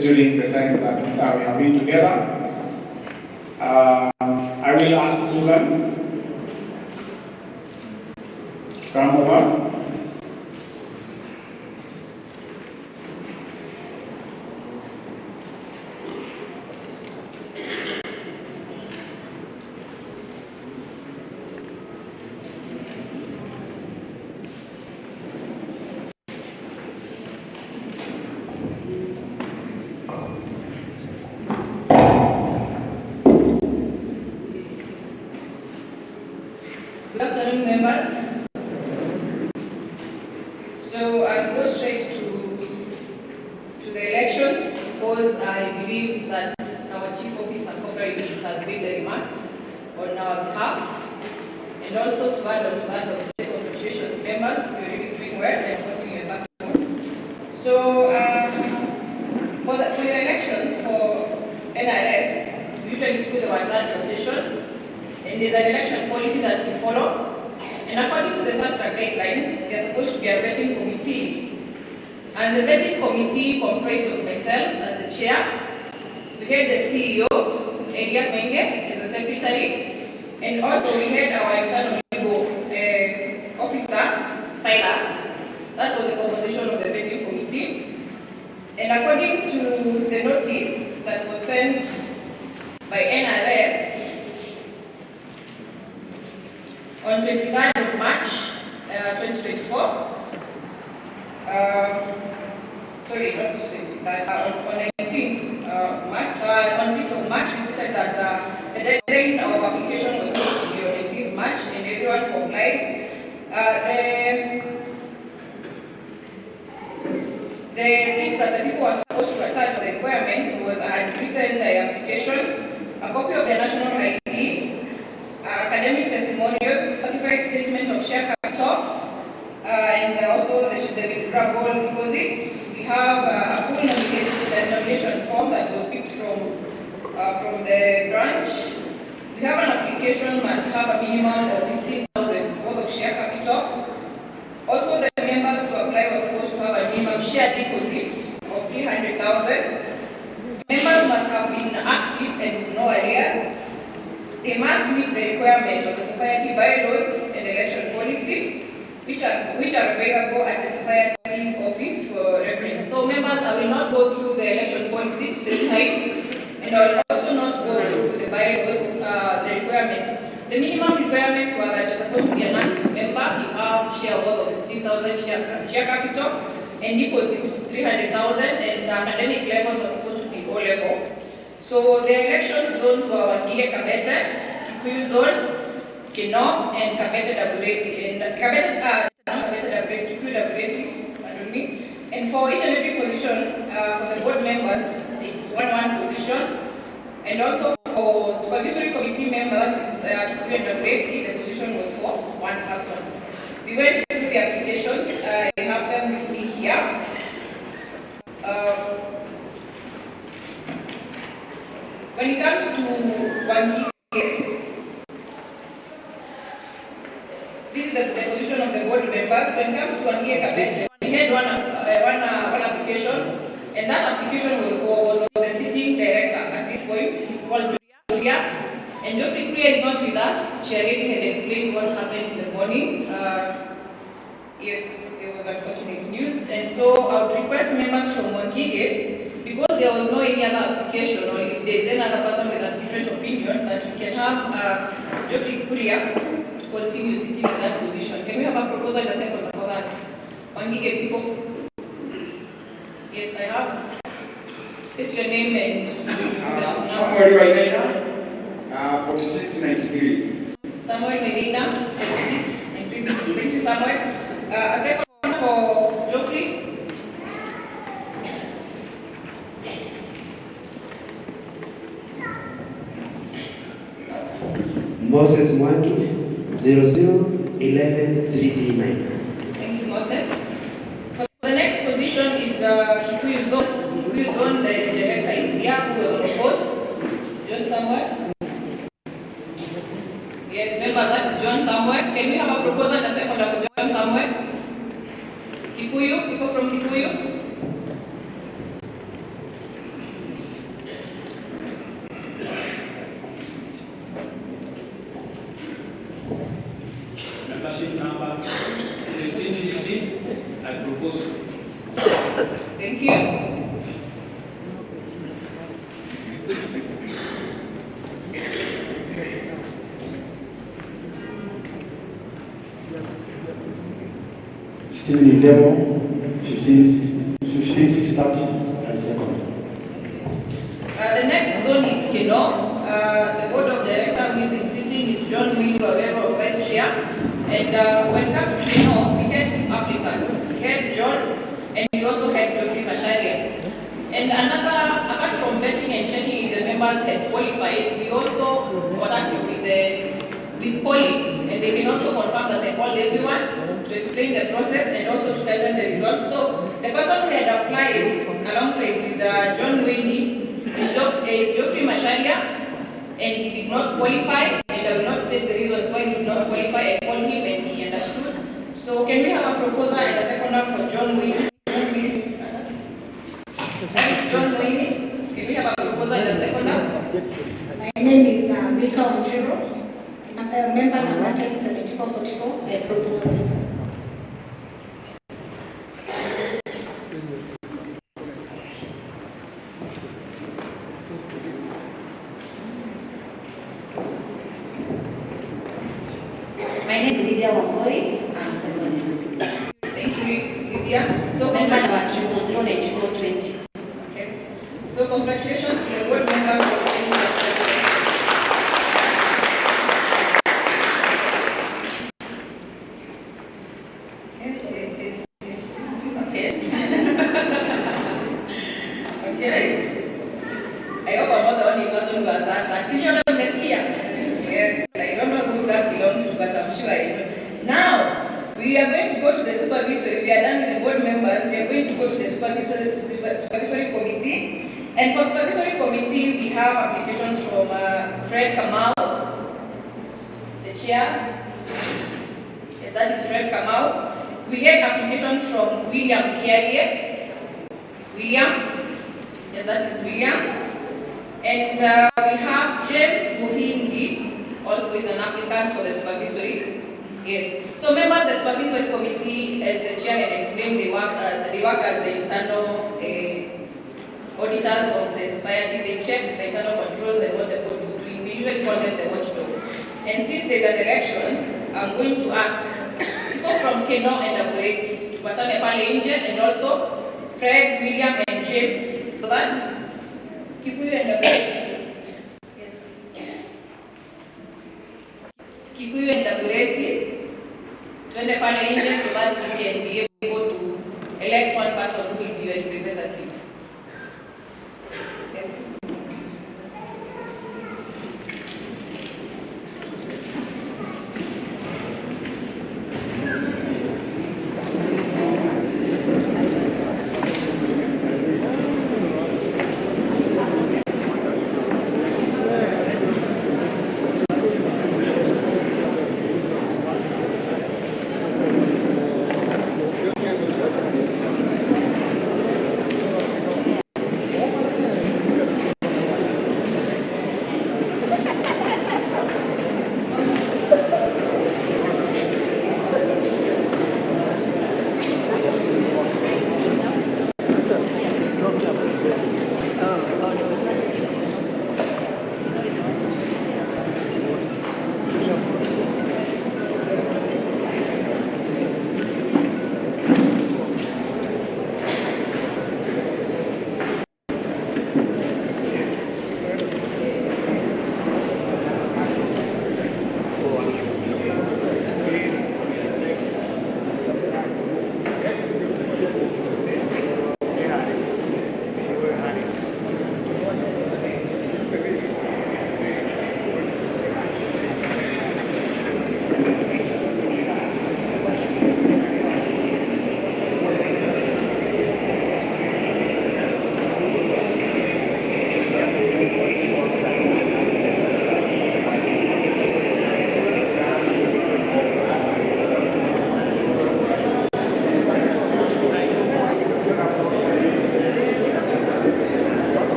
during the time that we have been together. I will ask Susan to come over. Good afternoon, members. has made the remarks on our behalf. And also to add on to that, I would say congratulations members, you're really doing well and supporting your Sacco. So for your elections for NRS, we usually put our third rotation, and there's an election policy that we follow. And according to the SASRA guidelines, there's supposed to be a vetting committee. And the vetting committee comprised of myself as the chair. We had the CEO, Elias Menge, as the secretary. And also we had our internal legal officer, Silas. That was the composition of the vetting committee. And according to the notice that was sent by NRS on 23rd of March 2024, sorry, not 23rd, on 19th March, on 6th of March, we stated that the deadline of application was supposed to be on 18th March, and everyone complied. The things that the people were supposed to attach to the requirements was a handwritten application, a copy of the national ID, academic testimonials, certified statement of share capital, and also the withdrawal deposits. We have a full nomination form that was picked from the branch. We have an application must have a minimum of 15,000 worth of share capital. Also, the members to apply were supposed to have a minimum share deposits of 300,000. Members must have been active and with no arrears. They must meet the requirement of the society bylaws and election policy, which are available at the society's office for reference. So members, I will not go through the election policy to save time, and I will also not go through the bylaws, the requirements. The minimum requirements were that you're supposed to be an active member, you have share worth of 15,000 share capital, and deposits 300,000, and academic levels were supposed to be O level. So the election zones were Wangige Kabete, Kikuyu zone, Kino, and Kabete Dabureti. And Kikuyu Dabureti, pardon me. And for each and every position, for the board members, it's 1-1 position. And also for supervisory committee members, Kikuyu and Dabureti, the position was for one person. We went through the applications. I have them with me here. When it comes to Wangige, this is the position of the board members. When it comes to Wangige Kabete, we had one application, and that application was of the sitting director at this point. He's called Julia. And Geoffrey Kuria is not with us. She already had explained what happened in the morning. Yes, it was unfortunate news. And so I would request members from Wangige, because there was no any other application, or if there is any other person with a different opinion, that we can have Geoffrey Kuria to continue sitting in that position. Can we have a proposal in a second for that? Wangige people? Yes, I have. State your name and Samuel Wainaina, 4693. Samuel Wainaina, 4693. Thank you, Samuel. A second one for Geoffrey. Moses Mwangi, 0011339. Thank you, Moses. For the next position is Kikuyu Zone. Kikuyu Zone, the director is here, who was on the post. John Samuel. Yes, members, that is John Samuel. Can we have a proposal and a second for John Samuel? Kikuyu, people from Kikuyu. Membership number 1550, I propose. Thank you. Still in demo, 15630, and second. The next zone is Keno. The board of directors who is sitting is John William Wavero, vice chair. And when it comes to Keno, we had two applicants. We had John, and we also had Geoffrey Kasharia. And another, apart from vetting and checking if the member members had qualified, we also contacted with polling, and they can also confirm that they called everyone to explain the process and also to tell them the results. So the person who had applied alongside with John Wayne is Geoffrey Masharia, and he did not qualify, and I will not state the reasons why he did not qualify. I called him and he understood. So can we have a proposal and a seconder for John Wayne? John Wayne, can we have a proposal and a seconder? My name is Milka Onjiro. I'm a member number 107444. I propose. My name is Lydia Wamboi. I'm second. Thank you, Lydia. So Member number 09420. Okay. So congratulations to the board members for taking the I hope I'm not the only person who has that. Senior yes, I don't know who that belongs to, but I'm sure I know. Now, we are going to go to the supervisory. We are done with the board members. We are going to go to the supervisory committee. And for supervisory committee, we have applications from Fred Kamau, the chair. Yes, that is Fred Kamau. We have applications from William Kiarie. William. Yes, that is William. And we have James Muhindi, also is an applicant for the supervisory. Yes. So members of the supervisory committee, as the chair had explained, they work as the internal auditors of the society. They check the internal controls and what the board is doing. We usually call them the watchdogs. And since there's an election, I'm going to ask people from Keno and Abureti to Patane Pale Inje, and also Fred, William, and James, so that Kikuyu and Abureti. Yes. Kikuyu and Abureti, twende pale nje so that we can be able to elect one person who will be your representative. Yes.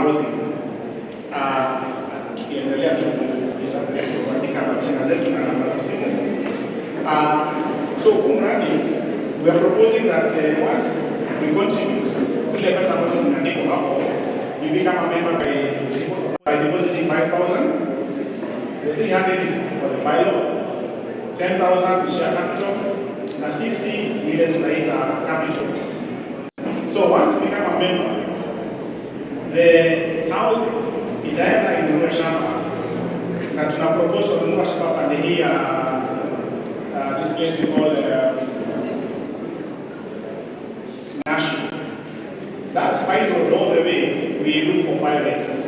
housing. Tukiendelea tu kuandika majina zetu na namba za simu. So kumradi, we are proposing that once we contribute zile pesa ambazo zinaandikwa hapo, you become a member by depositing 5,000. The 300 is for the bylaw, 10,000 is share capital, na 60 ile tunaita capital. So once we become a member, the house itaenda inunue shamba, na tunapropose kununua shamba pande hii ya this place we call National. That's 5 road all the way. We look for 5 acres.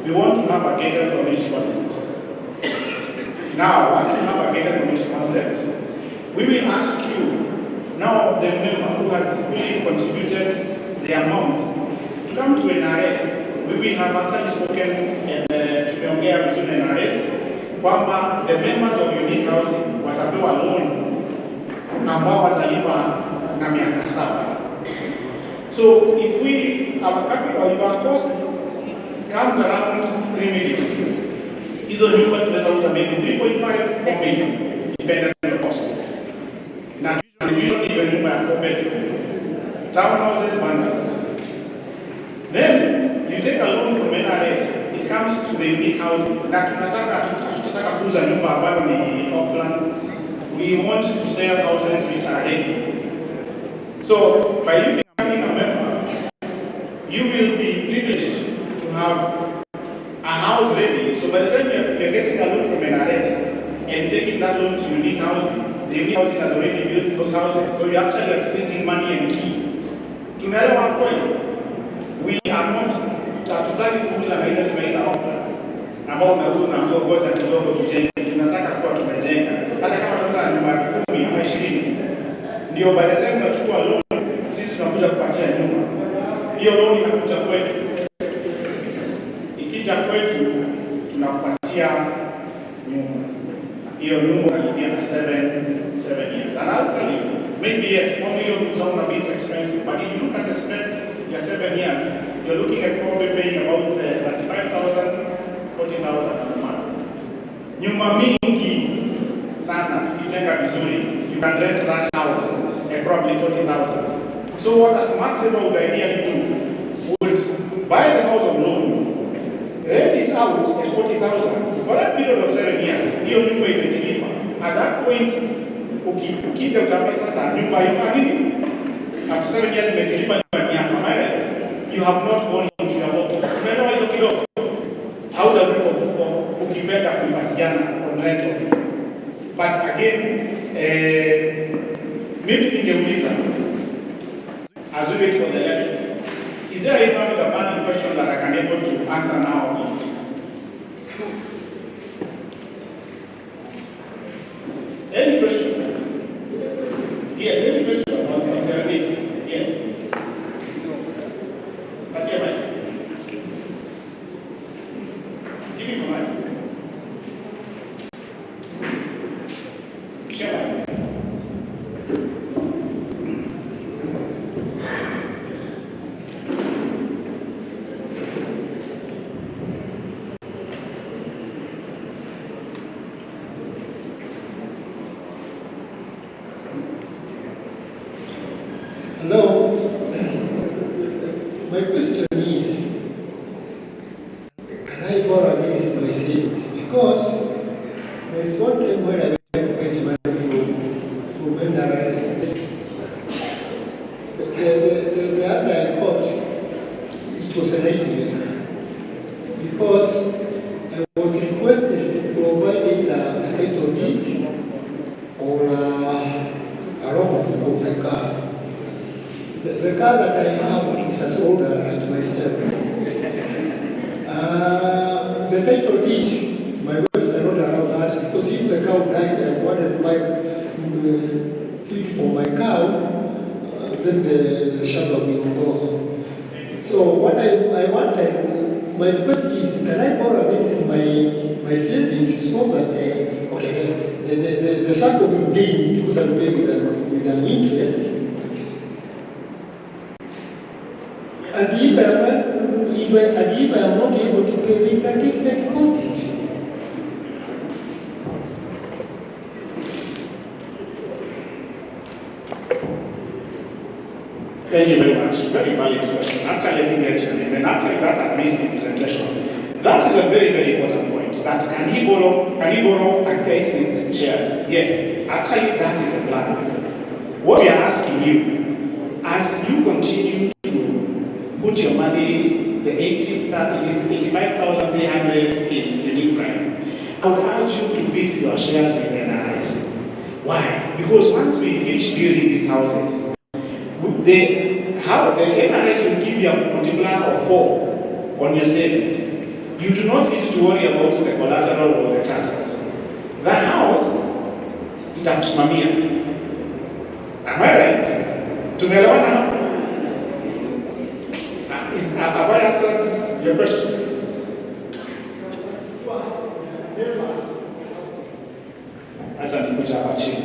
We want to have a gated community concept. Now, once we have a gated community concept, we will ask you, now the member who has really contributed the amount, to come to NRS. We will have actually spoken and tumeongea vizuri NRS kwamba the members of unique housing watapewa loan ambao watalipa na miaka 7. So if our capital, if our cost comes around 3 million, hizo nyumba tunaweza uza maybe 3.5 million, depending on the cost. Na usually hiyo nyumba ya 4 bedrooms, townhouses, bungalows. Then you take a loan from NRS, it comes to the unique housing. Na tunataka kuuza nyumba ambayo ni off plan. We want to sell houses which are ready. So by you becoming a member, you will be privileged to have a house ready. So by the time you're getting a loan from NRS and taking that loan to unique housing, the unique housing has already built those houses. So you're actually exchanging money and key. Tunaelewa kweli? We are not tutaki kuuza na ile tunaita offer ambao unauza na ambao ngoja kidogo tujenge. Tunataka kuwa tumejenga. Hata kama tunataka nyumba 10 ama 20, ndio by the time tunachukua loan, sisi tunakuja kupatia nyumba. Hiyo loan inakuja kwetu. Ikija kwetu tunakupatia nyumba. Hiyo nyumba inalipia na 7 years. And I'll tell you, maybe yes, 1 million sound a bit expensive, but if you look at the spend, 7 years, you're looking at probably paying about 35,000, 40,000 a month. Nyumba mingi sana tukijenga vizuri, you can rent that house at probably 40,000. So what a smart saver would ideally do would buy the house on loan, rent it out at 40,000 for a period of 7 years. Hiyo nyumba imejilipa. At that point, ukija utapesa sasa nyumba yuka nini? After 7 years imejilipa you have not gone into your pocket. Unaelewa hizo kidogo? Hautakuwa ukipenda kuipatiana on rental. But again, maybe ningeuliza as we wait for the elections, is there any kind of a burning question that I can able to answer now? Any question? Yes, any question? Yes. Give me the mic. Chairman. Hello. My question is, can I borrow against my savings? Because there is one time when I went to get money from NRS. The answer I got, it was a nightmare. Because I was requested to provide a title deed or a logbook of the car. The car that I have is as old as myself. The title deed, my wife cannot allow that because if the cow dies and I wanted to buy feed for my cow, then the shamba will go. So what I want, my request is, can I borrow against my savings so that the Sacco will gain because I'm paying with an interest. And if I am not able to pay, they can take the deposit. Thank you very much. Very valid question. Actually, I think and actually that agrees the presentation. That is a very, very important point. That can he borrow against his shares? Yes. Actually, that is a plan. What we are asking you, as you continue to put your money, the 85,300 in the new prime, I would urge you to bid your shares in NRS. Why? Because once we finish building these houses, the NRS will give you a multiplier of 4 on your savings. You do not need to worry about the collateral or the charges. The house, itakusimamia. Am I right? Tumeelewana? Have I answered your question? Acha nikuja hapa chini.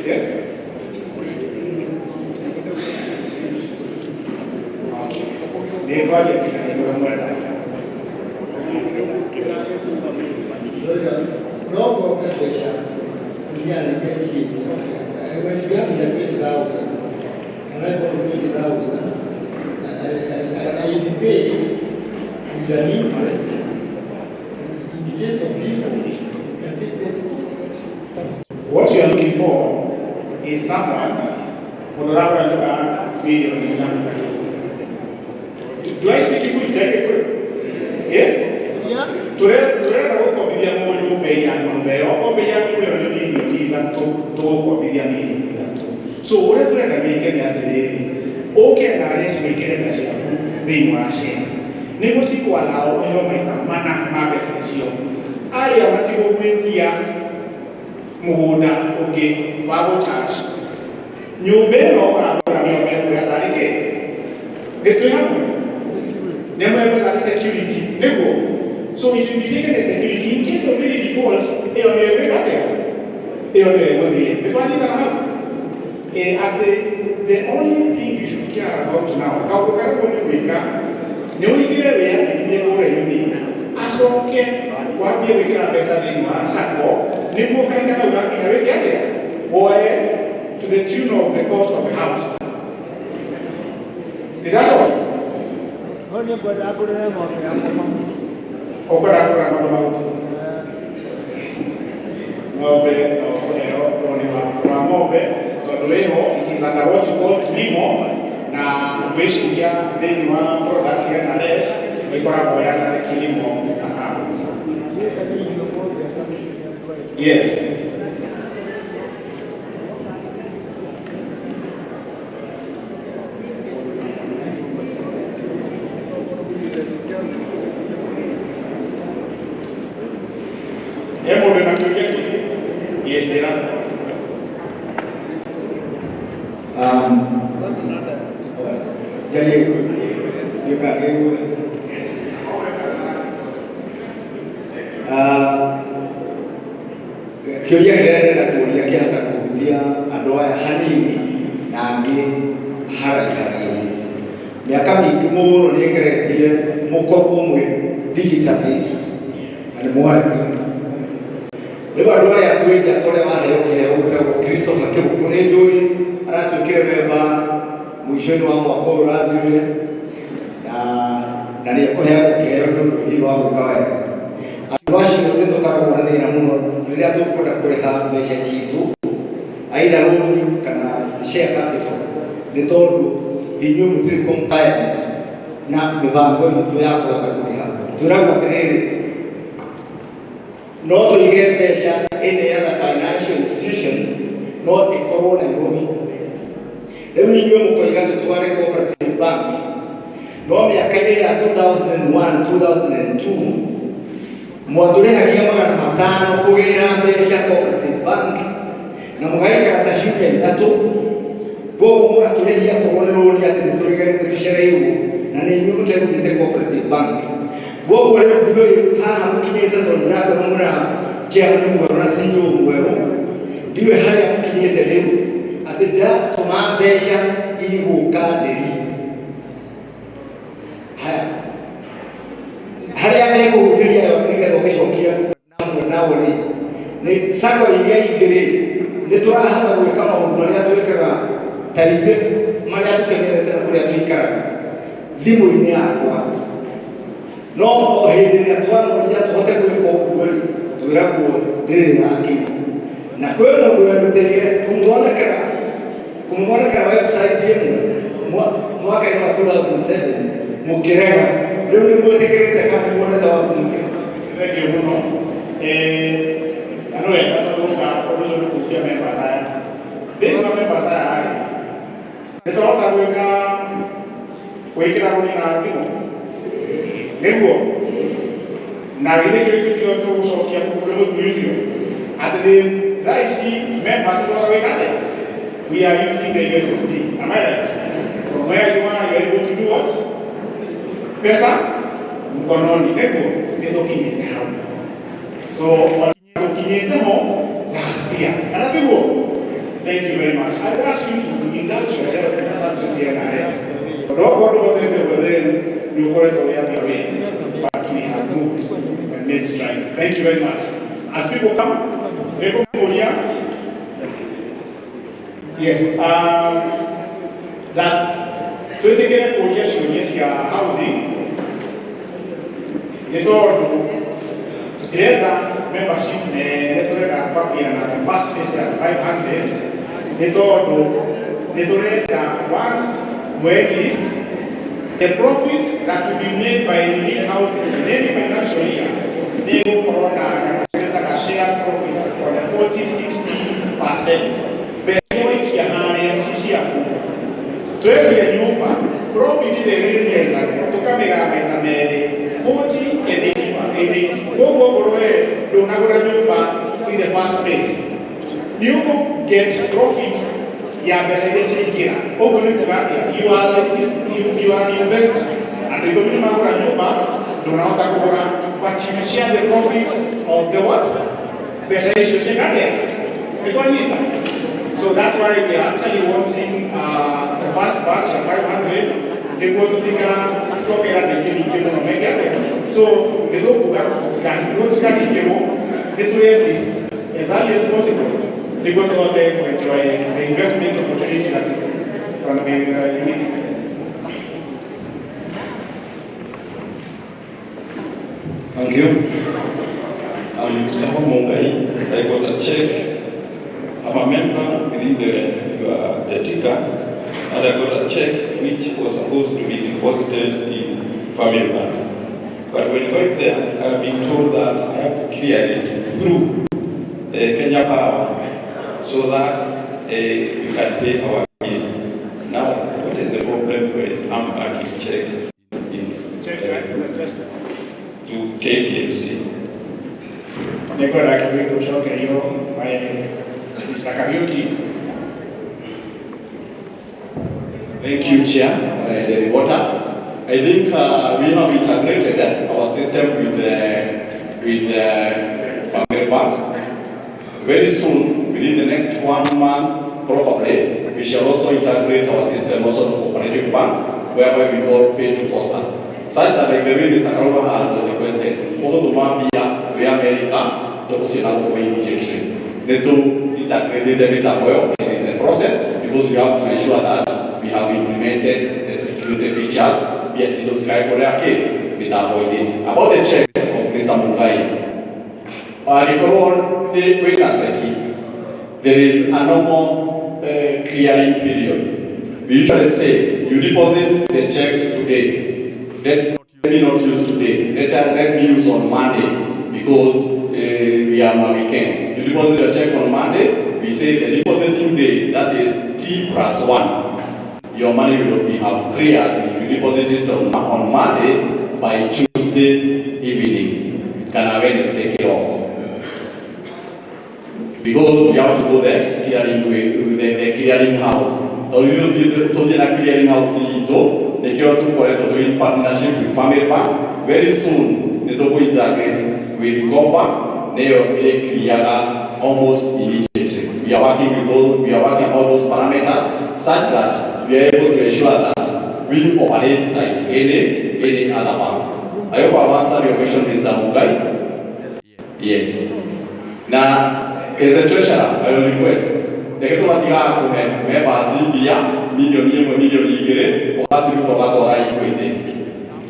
Yes? No government pressure. We are getting it. When we have 20,000, and I got 20,000, I pay with an interest. In the case of default, you can take the deposit. What you are looking for is someone who will have a million. Do I speak English? Yeah? Turera huko bidia moyo ubeya ngombe obeya kuyo ni na to ko bidia ni na to so ore turera meke ni atere oke na res meke na sia ni mwashe ni musiko alao yo maita mana mabesio ari amatigo kwetia muhunda oge wabo charge nyumbe no akora ni ombe ya tarike getu hapo nemo ya security nego. So it will be taken as security in case of really default. The only thing you should care about now, to the tune of the cost of the house. Is that all? Opera about it is under what you call Limo. Now, wishing here, then you want products here and there, we call the killing. Yes. Kioria kirerera kuria kiahota kuhutia andu aya hanini na angi haraiharai miaka mingi muno ni ngeretie mukopo umwe digitalized na ni mwarimu riu andu aya twija tore waheo kiheo gwitagwo Christopher Kibuku ni njui aratwikire memba mwisho-ini wa mwaka uyu urathirire na ni ekuheagwo kiheo ni undu hihi wa gwika wega andu acio ni tukaragwo na thina muno riria tukwenda kuriha mbeca citu aidha loan kana share capital ni tondu inyuĩ mũtirĩ compliant na mĩbango itũ ya kũhota kũrĩha twĩragwo atĩrĩrĩ no tũige mbeca ĩrĩ ya financial institution no ĩkorwo Nairobi rĩu inyuĩ mũkoiga tũtware Cooperative Bank no mĩaka-inĩ ya 2001 2002 mwatũrĩhagia $500 kũgĩra mbeca Cooperative Bank na mũgaikara ta ciumia ithatũ koguo mũgatũrĩhia korwo nĩ rũni atĩ nĩ tũcereirwo na nĩ inyuĩ mũtegũthiĩte Cooperative Bank Wogo leo ndio haha mkinyeta tondraga mwana chairman mwana CEO mweho ndio haya mkinyeta leo atenda toma besha iguka deri haya ndio kuhuduria niga rogishokia namwe nao ni sako iria igere ni turahata gwika maundu maria twikaga taife maria tukenerete na kuria twikaraga thimu-ini yakwa no o hindi ria twanoria tuhote gwika uguo twiragwo ndiri yakinya na kwi mundu werutĩire kumwonekera website imwe mwaka-ini wa 2007 mukirega riu ni mwĩtĩkĩrĩte kana muonete wa kumwĩkĩra. Thank you muno. Ano wega tondũ ũndũ ũcio nĩ kũhutia members aya. Thĩinĩ wa members aya nĩ tũrahota gwĩkĩra rũni na thimũ nĩguo na gĩthĩ kĩrĩa gĩtiga tũgũcokia kũrĩ mũthuri ũcio atĩ thaa ici members twara wĩkate. We are using the USSD. Am I right? From where you are, you are able to do what? Pesa mkononi nĩguo nĩtũkinyĩte hau. So wakinyĩte ho last year. Kana tiguo? Thank you very much. I ask you to indulge yourself in the subject here NRS. But we have moved and made strides. Thank you very much. As people come, yes, that 20 Kenya kuonyesha housing tuleta membership tuleta papia na the first phase ya 500 tuleta once mwezi the profits that will be made by the housing in any financial year they go for a share profits for the 40-60%. But ya hana sisi hapo twende nyumba profit ile ile ya tukamega maita mere 40 and 80 go do nagora nyumba in the first place you go get profit ya pesa ile kila huko ni kugatia you are an investor and you go nagora nyumba do naota kugora but you share the profits of the what pesa ile shingane etwanyita. So that's why we are actually wanting the first batch of 500. They go to take a copy and they can make it. So they don't as early as possible. They go to out there to enjoy the investment opportunity that is going to be unique. Thank you. I'm Sabo Mungai. I got a check. I'm a member within the ticker, and I got a check which was supposed to be deposited in Family Bank. But when I got there, I have been told that I have to clear it through Kenya Power so that you can pay our bill. Now, what is the problem when I'm banking check to KPMC? Thank you, Chair. The water. I think we have integrated our system with Family Bank. Very soon, within the next 1 month, probably, we shall also integrate our system also to Cooperative Bank, whereby we call pay to foster. Such that like the way Mr. Karova has requested, also to Mambia, we America, to Sinal immediately. They to integrate everything well. It is a process because we have to ensure that we have implemented the security features. Yes, it was Sky Korea with avoiding. About the check of Mr. Mungai. There is a normal clearing period. We usually say, you deposit the check today. Let me not use today. Let me use on Monday because we are on weekend. You deposit your check on Monday. We say the depositing day, that is T+1. Your money will be have cleared if you deposit it on Monday by Tuesday evening. Can Wednesday take off? Because you have to go there, clearing with the clearing house. Or you do the clearing house nikio tukoretwo in partnership with Family Bank. Very soon nitukuintegrate with Copa nayo ikiriaga almost immediately. We are working on all those parameters such that we are able to ensure that we operate like any other bank. I hope I've answered your question, Mr. Mugai. Yes. Now, as a treasurer, I will request the members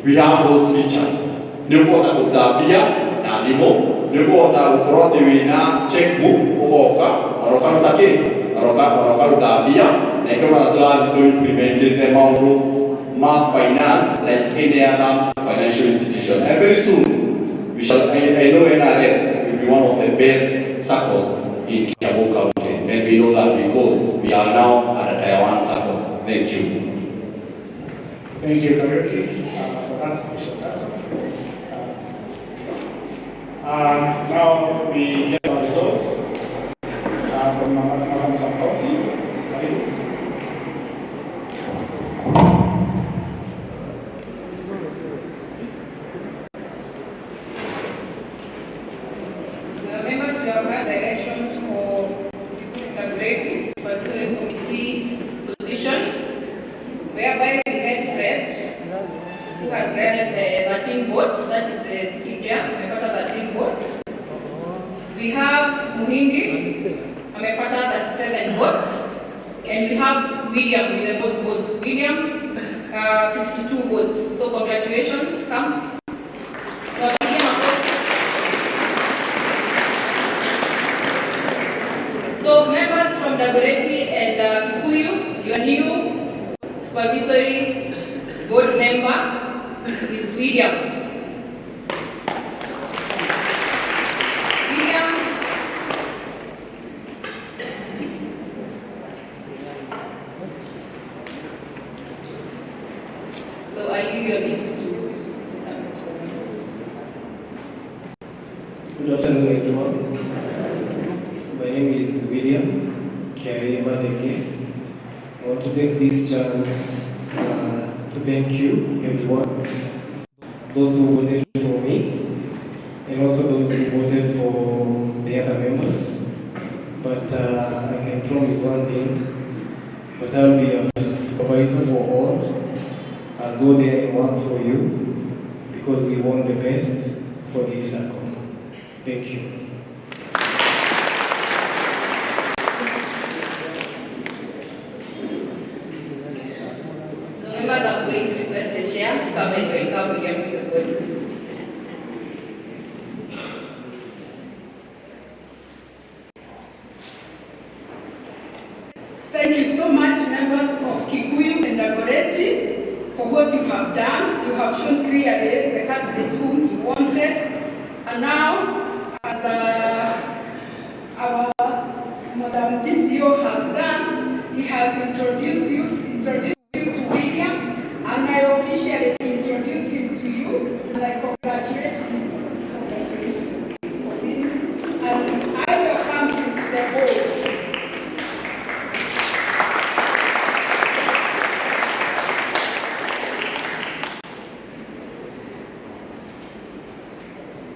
we have those features. Checkbook, finance like any other financial institution. And very soon, I know NRS will be one of the best Saccos in Kiambu County. And we know that because we are now at a Tier 1 Sacco. Thank you. Thank you, Kariuki, for that special answer. Now we get our results from Madam Sampoti. Members, we have had the elections for the Cooperative Supervisory Committee position, whereby we had Fred, who has gathered 13 votes, that is the sitting chair, amepata 13 votes. We have Muhindi, amepata 37 votes. And we have William with the most votes. William, 52 votes. So congratulations, come. So members from Dagoretti and Kikuyu, your new supervisory board member is William. So I'll give you a minute to say something. Good afternoon, everyone. My name is William Kiaremadeke. I want to take this chance to thank you, everyone, those who voted for me, and also those who voted for the other members. But I can promise one thing, but I'll be a supervisor for all. I'll go there and work for you because we want the best for this Sacco. Thank you. So members, I'm going to request the chair to come and welcome William to the board. Thank you so much, members of Kikuyu and Dagoretti, for what you have done. You have shown clearly the candidate whom you wanted. And now, as our Madam DCO has done, he has introduced you to William, and I officially introduce him to you, and I congratulate him. Congratulations. And I welcome you to the board.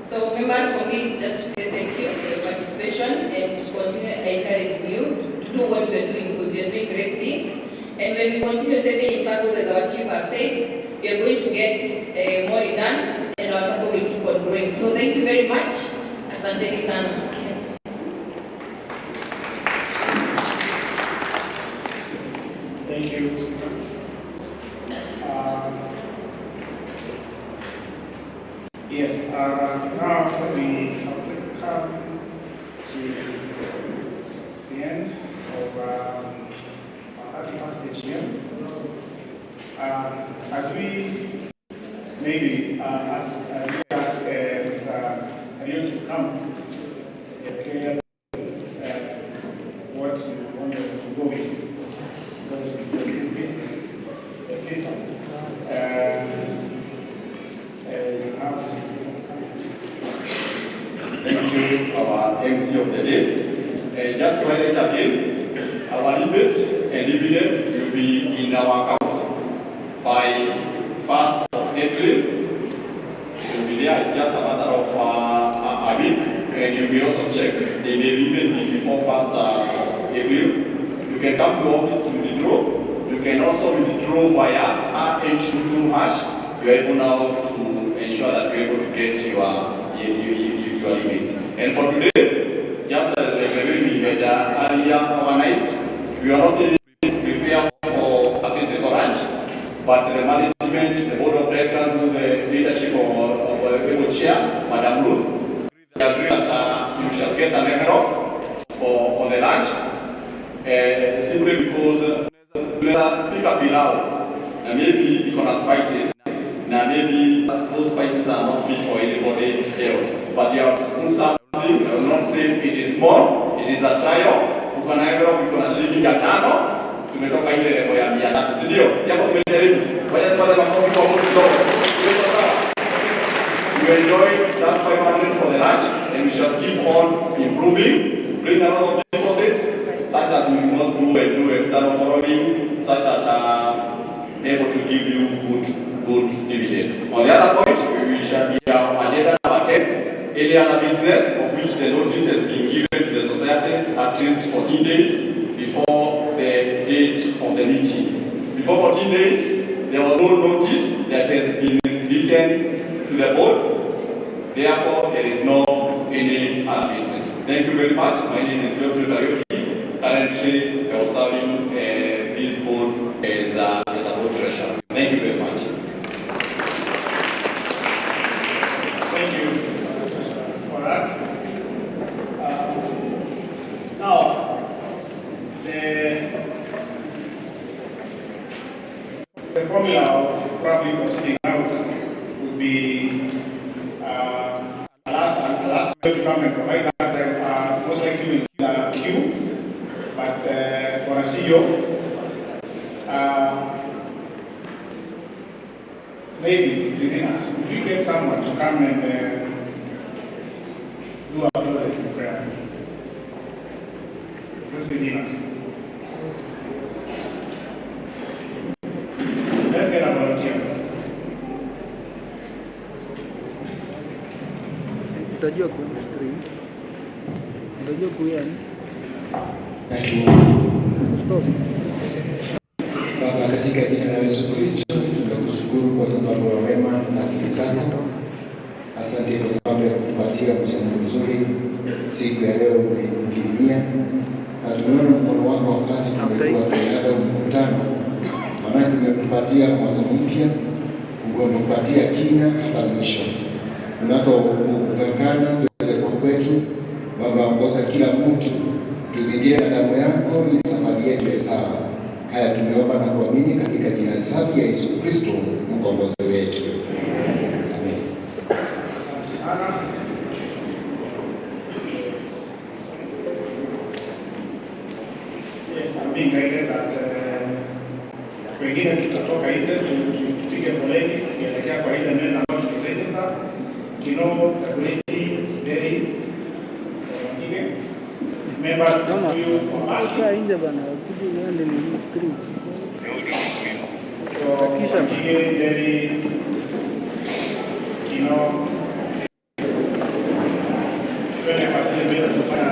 So members, for me, it's just to say thank you for your participation and to continue encouraging you to do what you are doing because you are doing great things. And when we continue saving in circles, as our chief has said, we are going to get more returns and our circle will keep on growing. So thank you very much. Asanteni sana. Thank you. Yes, now we have come to the end of our 31st AGM. As we maybe ask Mr. Ariel to come and clear what you wanted to go with. Thank you, our MC of the day. And just to highlight again, our rebates and dividend will be in our accounts. by 1st of April. You'll be there. It's just a matter of a week, and you will also check. They may even be before 1st of April. You can come to office to withdraw. You can also withdraw via *822#. You are able now to ensure that you're able to get your limits. And for today, just as the way we had earlier organized, we are not prepared for a physical lunch, but the management, the board of directors, with the leadership of the chair, Madam Ruth, we agree that you shall get an envelope for the lunch, simply because pick up pilau, and maybe because spices, and maybe those spices are not fit for anybody else. But they have spoon something. I will not say it is small. It is a trial. Uko na envelope, uko na shilingi 500. Tumetoka ile level ya 300, si ndio? Si hapo tumejaribu. Wacha tupate makofi kwa mtu kidogo. Sio sawa. We enjoy that 500 for the lunch, and we shall keep on improving. Bring a lot of deposits, such that we will not go and do external borrowing, such that able to give you good dividend. On the other point, we shall be our agenda number 10. Any other business of which the notice has been given to the society at least 14 days before the date of the meeting. Before 14 days, there was no notice that has been written to the board. Therefore, there is no any other business. Thank you very much. My name is Geoffrey Barioki. Currently, I was serving this board as a board treasurer. Thank you very much. Thank you for that. Now, the formula of probably proceeding out would be last to come and provide that most likely in the queue, but for a CEO, maybe within us, if we get someone to come and do a closing prayer, just within us. Let's get a volunteer. Utajua stream. Utajua kuyen. Baba, katika jina la Yesu Kristo, tunakushukuru kwa sababu ya wema na akili zako. Asante kwa sababu ya kutupatia mchango mzuri siku ya leo umetukirimia. Na tumeona mkono wako wakati tumekuwa tumeanza mkutano. Maana tumetupatia mwanzo mpya, umetupatia kina hata mwisho. Tunapokutana tuende kwa kwetu, Baba, ongoza kila mtu, tuzingire na damu yako ili safari yetu iwe sawa. Haya tumeomba na kuamini katika jina safi ya Yesu Kristo, mkombozi wetu. Amen. Asante sana. Yes, I'm being guided that wengine tutatoka ile tupige foleni tukielekea kwa ile meza ambayo tuliregister. Very member huyu kwa nje bana, kuja uende ni 3. So very tuende kwa zile meza tufanya